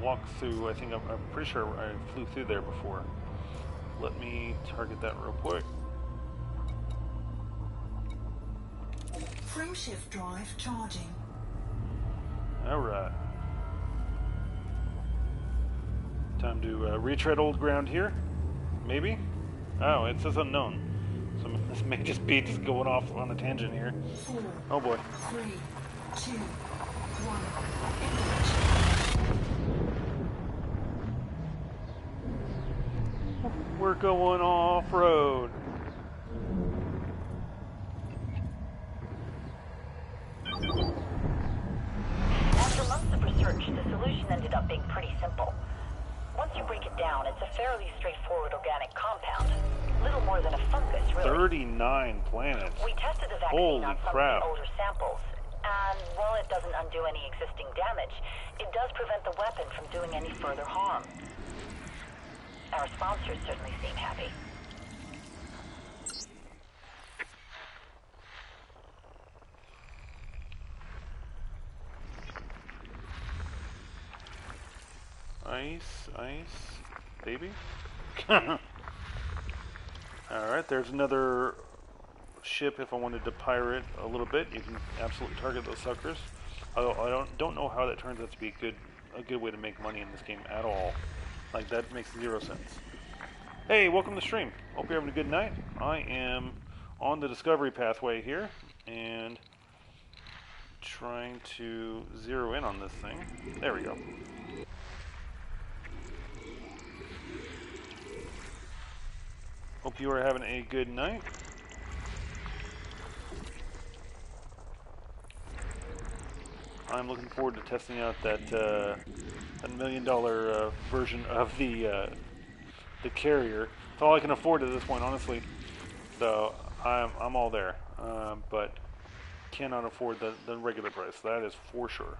walkthrough, I think I'm pretty sure I flew through there before. Let me target that real quick. Frameshift drive charging. Alright. Time to retread old ground here. Maybe? Oh, it says unknown. So this may just be just going off on a tangent here. 4, Oh boy. 3, 2, 1, engage. We're going off-road. After months of research, the solution ended up being pretty simple. Once you break it down, it's a fairly straightforward organic compound. Little more than a fungus, really. 39 planets. We tested the vaccine Holy on some crap. of the older samples, and while it doesn't undo any existing damage, it does prevent the weapon from doing any further harm. Our sponsors certainly seem happy. Ice, baby. Alright, there's another ship if I wanted to pirate a little bit. You can absolutely target those suckers. Although I don't know how that turns out to be a good way to make money in this game at all. Like, that makes 0 sense. Hey, welcome to the stream. Hope you're having a good night. I am on the discovery pathway here, and trying to zero in on this thing. There we go. Hope you are having a good night. I'm looking forward to testing out that $1 million version of the carrier. It's all I can afford at this point, honestly. So I'm all there, but cannot afford the regular price. That is for sure.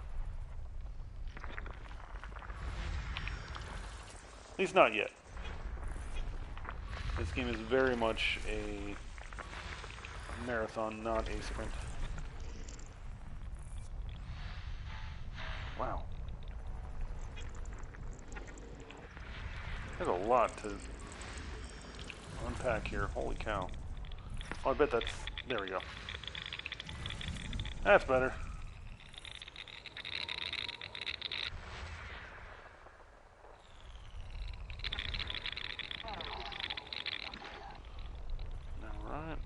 At least not yet. This game is very much a marathon, not a sprint. Wow. There's a lot to unpack here. Holy cow. Oh, I bet that's... There we go. That's better. Alright.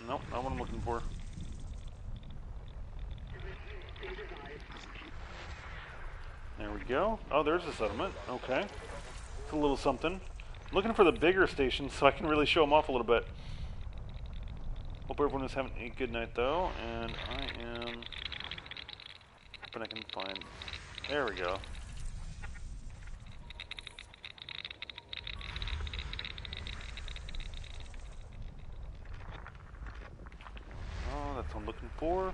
Nope, not what I'm looking for. There we go. Oh, there's a settlement. Okay. It's a little something. I'm looking for the bigger stations so I can really show them off a little bit. Hope everyone is having a good night, though. And I am hoping I can find... There we go. Oh, that's what I'm looking for.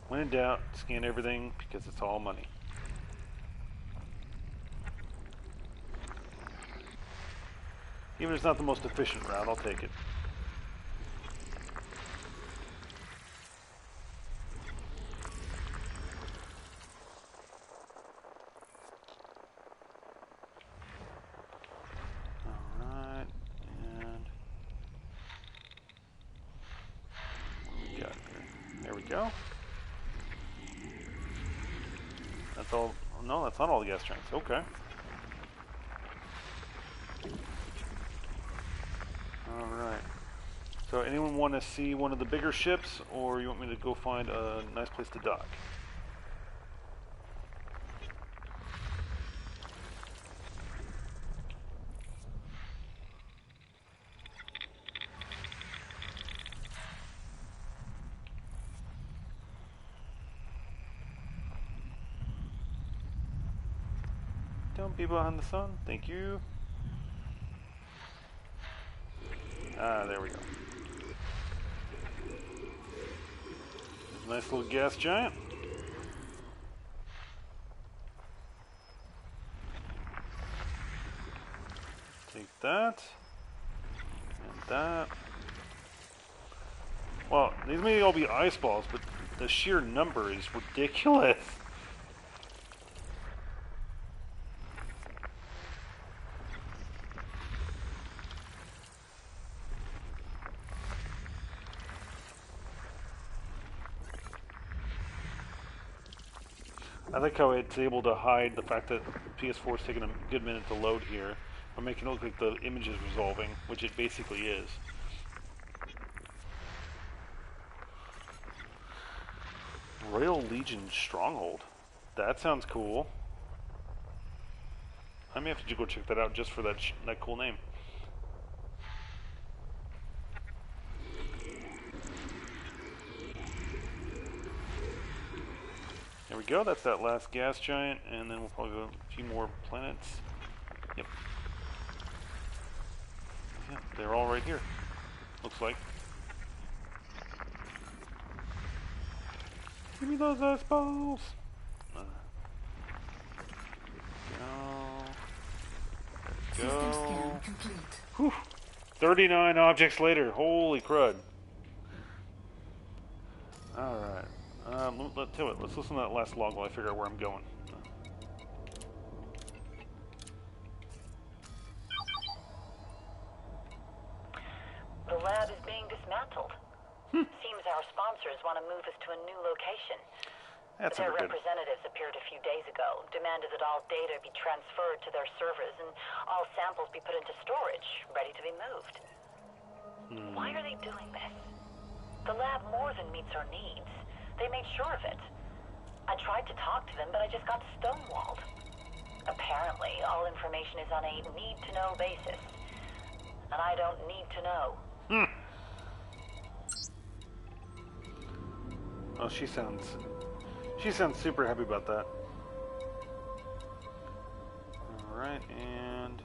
When in doubt, scan everything because it's all money. Even if it's not the most efficient route, I'll take it. Alright, and what do we got here? There we go. That's all. No, that's not all the gas tanks. Okay. Alright. So anyone want to see one of the bigger ships, or you want me to go find a nice place to dock? Don't be behind the sun. Thank you. Ah, there we go. Nice little gas giant. Take that. And that. Well, these may all be ice balls, but the sheer number is ridiculous. I like how it's able to hide the fact that PS4 is taking a good minute to load here, or making it look like the image is resolving, which it basically is. Royal Legion Stronghold. That sounds cool. I may have to go check that out just for that that cool name. There we go. That's that last gas giant, and then we'll probably go a few more planets. Yep. Yeah, they're all right here. Looks like. Give me those balls. System scan complete. Whew. 39 objects later. Holy crud. Alright. Let's listen to that last log while I figure out where I'm going. The lab is being dismantled. Seems our sponsors want to move us to a new location. That's Their never good. representatives appeared a few days ago, demanded that all data be transferred to their servers and all samples be put into storage, ready to be moved. Why are they doing this? The lab more than meets our needs. They made sure of it. I tried to talk to them, but I just got stonewalled. Apparently, all information is on a need-to-know basis. And I don't need to know. Oh, she sounds super happy about that. Alright, and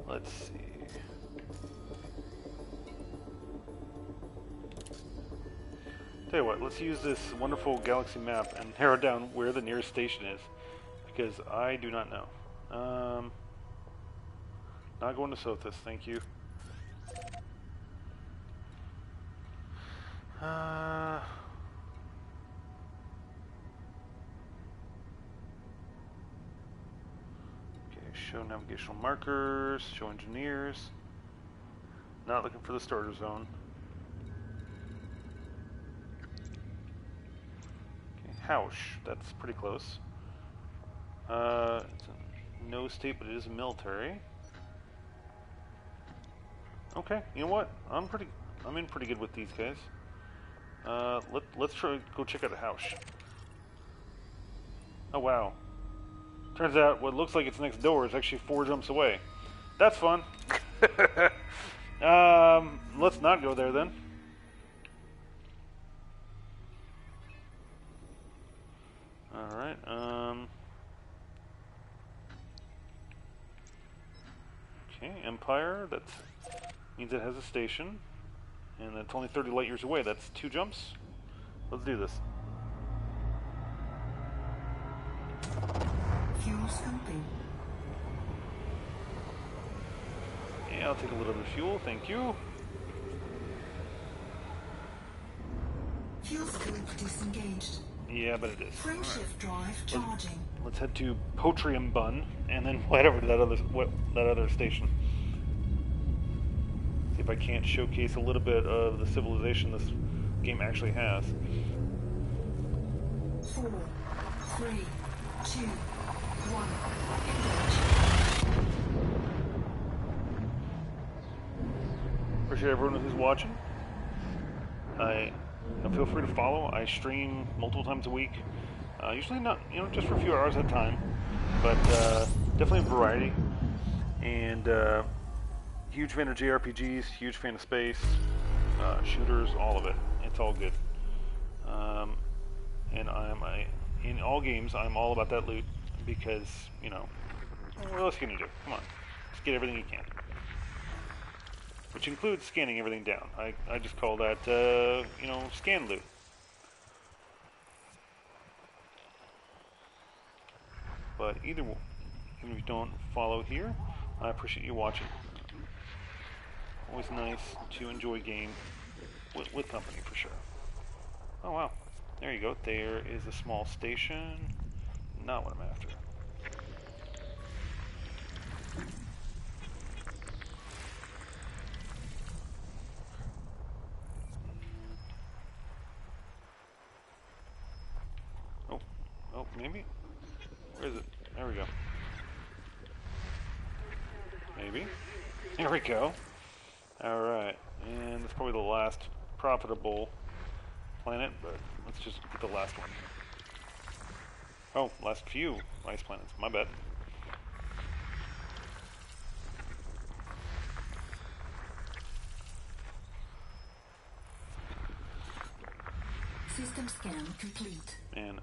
let's see. Tell you what, let's use this wonderful galaxy map and narrow down where the nearest station is, because I do not know. Not going to Sothis, thank you. Okay, show navigational markers, show engineers. Not looking for the starter zone. Okay, Hausch, that's pretty close. It's a no state, but it is a military. Okay, you know what? I'm in pretty good with these guys. Let's try go check out a house. Oh wow! Turns out what looks like it's next door is actually 4 jumps away. That's fun. Let's not go there then. All right. Okay, Empire. That means it has a station. And that's only 30 light years away. That's 2 jumps. Let's do this. Fuel scoping. Yeah, I'll take a little bit of fuel. Thank you. Fuel scope disengaged. Yeah, but it is. Frameshift drive charging. Let's head to Potrium Bun, and then we'll head over to that other station. See if I can't showcase a little bit of the civilization this game actually has. 4, 3, 2, 1. Appreciate everyone who's watching. Feel free to follow. I stream multiple times a week. Usually not, just for a few hours at a time, but definitely a variety. And huge fan of JRPGs, huge fan of space, shooters, all of it. It's all good. And in all games, I'm all about that loot because, what else can you do? Come on, just get everything you can. Which includes scanning everything down. I just call that, scan loot. But even if you don't follow here, I appreciate you watching. Always nice to enjoy a game with company, for sure. Oh, wow. There you go. There is a small station. Not what I'm after. Oh, maybe? Where is it? There we go. Maybe. There we go. Alright. And it's probably the last profitable planet, but let's just get the last one. Oh, last few ice planets. My bad. System scan complete. Man.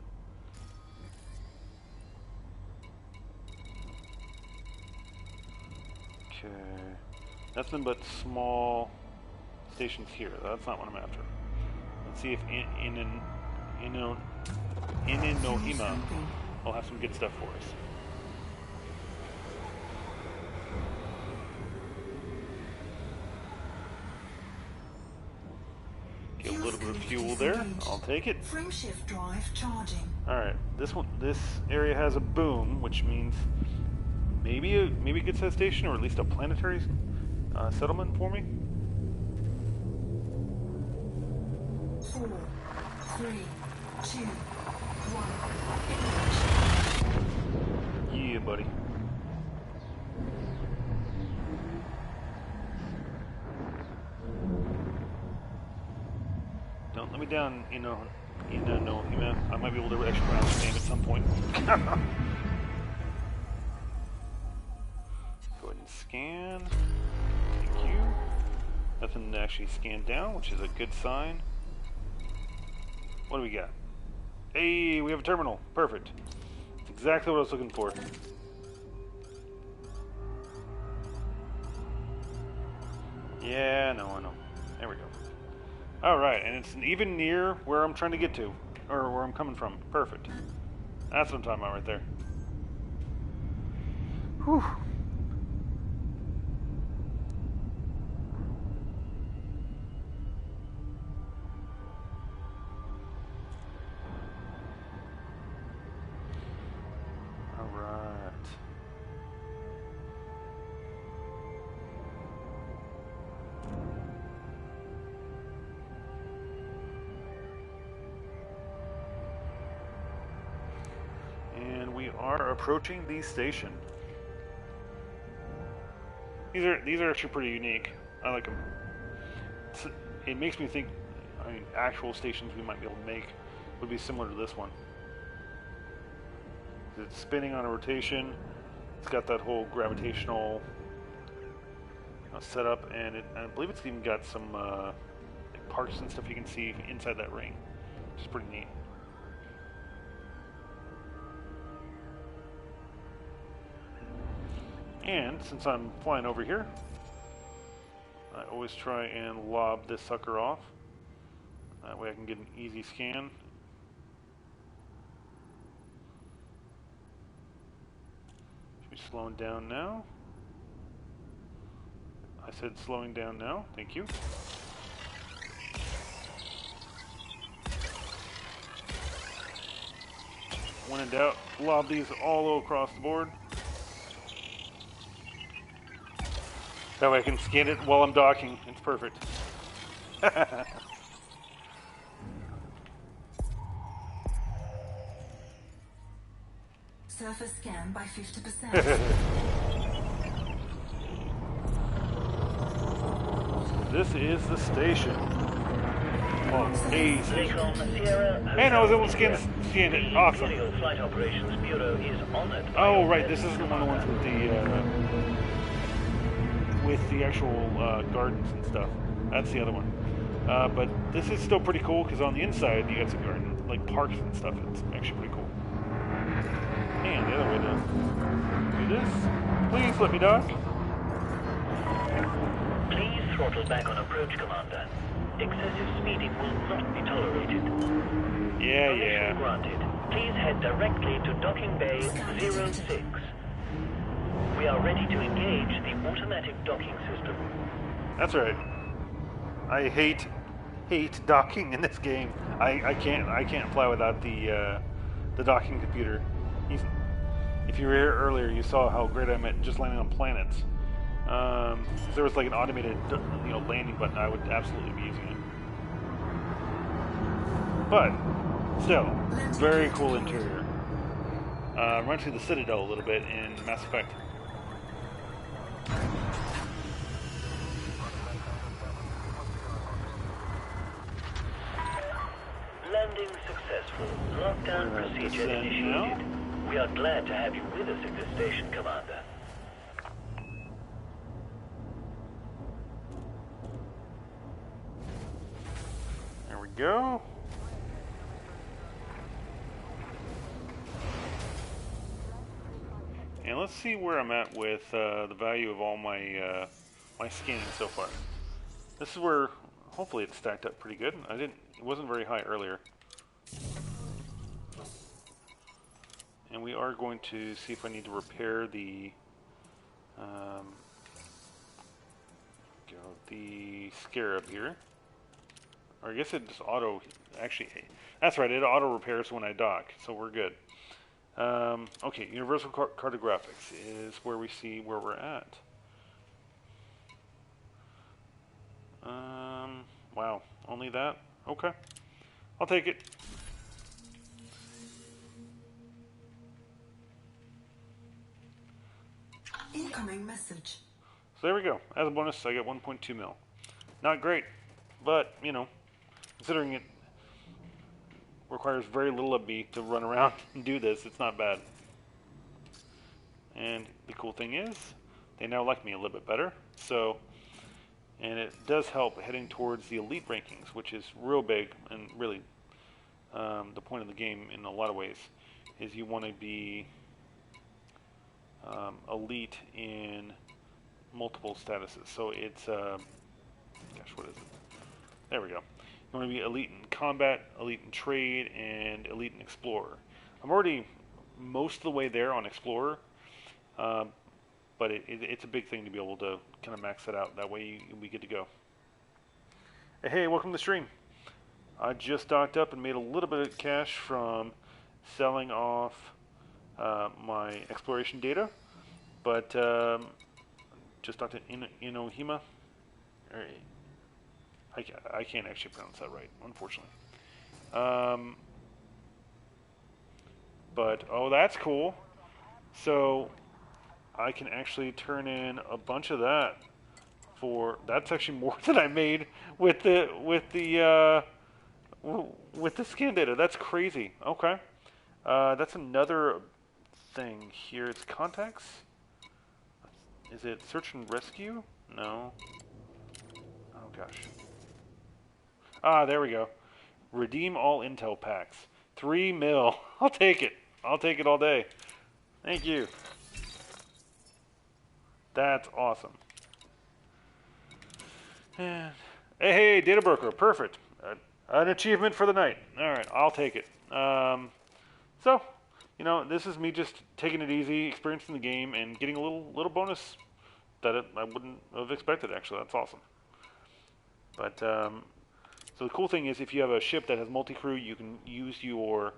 Okay. Nothing but small stations here. That's not what I'm after. Let's see if Inanohima will have some good stuff for us. Get a little bit of fuel there. I'll take it. Frameshift drive charging. All right. This area has a boom, which means maybe a good sized station, or at least a planetary settlement for me. 4, 3, 2, 1. Yeah, buddy. Don't let me down, Inanohima. I might be able to actually pronounce his name at some point. Go ahead and scan. Thank you. Nothing to actually scan down, which is a good sign. What do we got? Hey, we have a terminal. Perfect. That's exactly what I was looking for. Yeah, I know. There we go. Alright, and it's even near where I'm trying to get to. Or where I'm coming from. Perfect. That's what I'm talking about right there. Whew. Approaching the station. These are actually pretty unique. I like them. It makes me think. I mean, actual stations we might be able to make would be similar to this one. It's spinning on a rotation. It's got that whole gravitational setup, and I believe it's even got some like parts and stuff you can see inside that ring, which is pretty neat. And since I'm flying over here, I always try and lob this sucker off. That way I can get an easy scan. Should be slowing down now. I said slowing down now. Thank you. When in doubt, lob these all across the board. That way I can scan it while I'm docking. It's perfect. Surface scan by 50%. This is the station. Well, a station. And I was able to scan it. Awesome. Flight Operations Bureau is honored. Oh, right. This isn't one of the ones with the actual gardens and stuff. That's the other one. But this is still pretty cool because on the inside you got some garden, like parks and stuff. It's actually pretty cool. And the other way to do this. Please let me dock. Please throttle back on approach, Commander. Excessive speeding will not be tolerated. Yeah. Granted. Please head directly to docking bay 06. We are ready to engage the automatic docking system. That's right. I hate docking in this game. I can't fly without the docking computer. If you were here earlier, you saw how great I'm at just landing on planets. If there was like an automated landing button, I would absolutely be using it. But still, very cool interior. Run through the Citadel a little bit in Mass Effect. Successful. Lockdown procedure initiated. Now? We are glad to have you with us at this station, Commander. There we go. And let's see where I'm at with the value of all my my scanning so far. This is where hopefully it's stacked up pretty good. It wasn't very high earlier. And we are going to see if I need to repair the scarab here. Or I guess it just actually, that's right, it auto repairs when I dock, so we're good. Okay, universal cartographics is where we see where we're at. Wow, only that? Okay, I'll take it. Incoming message. So there we go. As a bonus, I get 1.2 mil. Not great, but, you know, considering it requires very little of me to run around and do this, it's not bad. And the cool thing is, they now like me a little bit better. So, and it does help heading towards the elite rankings, which is real big and really the point of the game in a lot of ways is you want to be elite in multiple statuses. So it's, gosh, what is it? There we go. You want to be elite in combat, elite in trade, and elite in explorer. I'm already most of the way there on explorer, but it's a big thing to be able to kind of max that out. That way we get to go. Hey, welcome to the stream. I just docked up and made a little bit of cash from selling off my exploration data, but just docked in Ohima. I can't actually pronounce that right, unfortunately. But, oh, that's cool. So, I can actually turn in a bunch of that for, that's actually more than I made with the scan data. That's crazy. Okay. That's another thing here. It's contacts. Is it search and rescue? No. Oh, gosh. Ah, there we go. Redeem all intel packs. 3 mil. I'll take it. I'll take it all day. Thank you. That's awesome. And, hey, data broker. Perfect. An achievement for the night. All right, I'll take it. So, you know, this is me just taking it easy, experiencing the game, and getting a little bonus that I wouldn't have expected, actually. That's awesome. But, so the cool thing is if you have a ship that has multi-crew, you can use your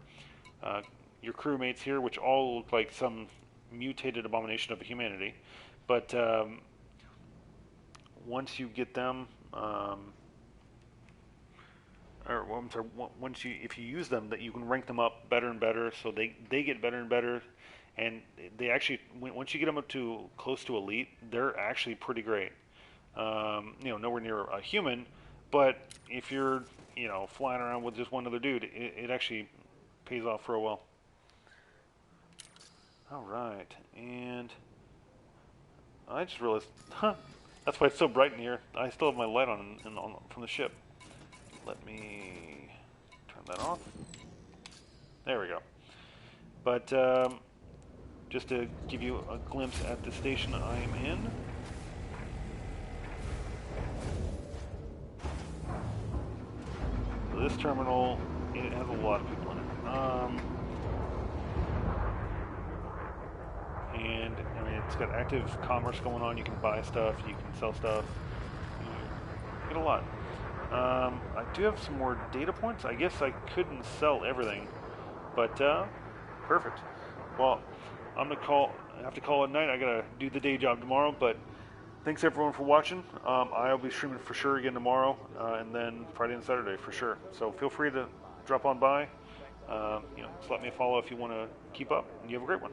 crewmates here, which all look like some mutated abomination of humanity. But once you get them, if you use them, that you can rank them up better and better, so they get better and better, and they actually, once you get them up to close to elite, they're actually pretty great. Nowhere near a human, but if you're, flying around with just one other dude, it actually pays off real well. All right, and I just realized, that's why it's so bright in here. I still have my light on from the ship. Let me turn that off. There we go. But just to give you a glimpse at the station I am in. So this terminal, it has a lot of people in it. And I mean, it's got active commerce going on. You can buy stuff, you can sell stuff. You get a lot. I do have some more data points. I guess I couldn't sell everything, but perfect. Well, I have to call it night. I gotta do the day job tomorrow. But thanks everyone for watching. I'll be streaming for sure again tomorrow, and then Friday and Saturday for sure. So feel free to drop on by. Just let me a follow if you want to keep up. And you have a great one.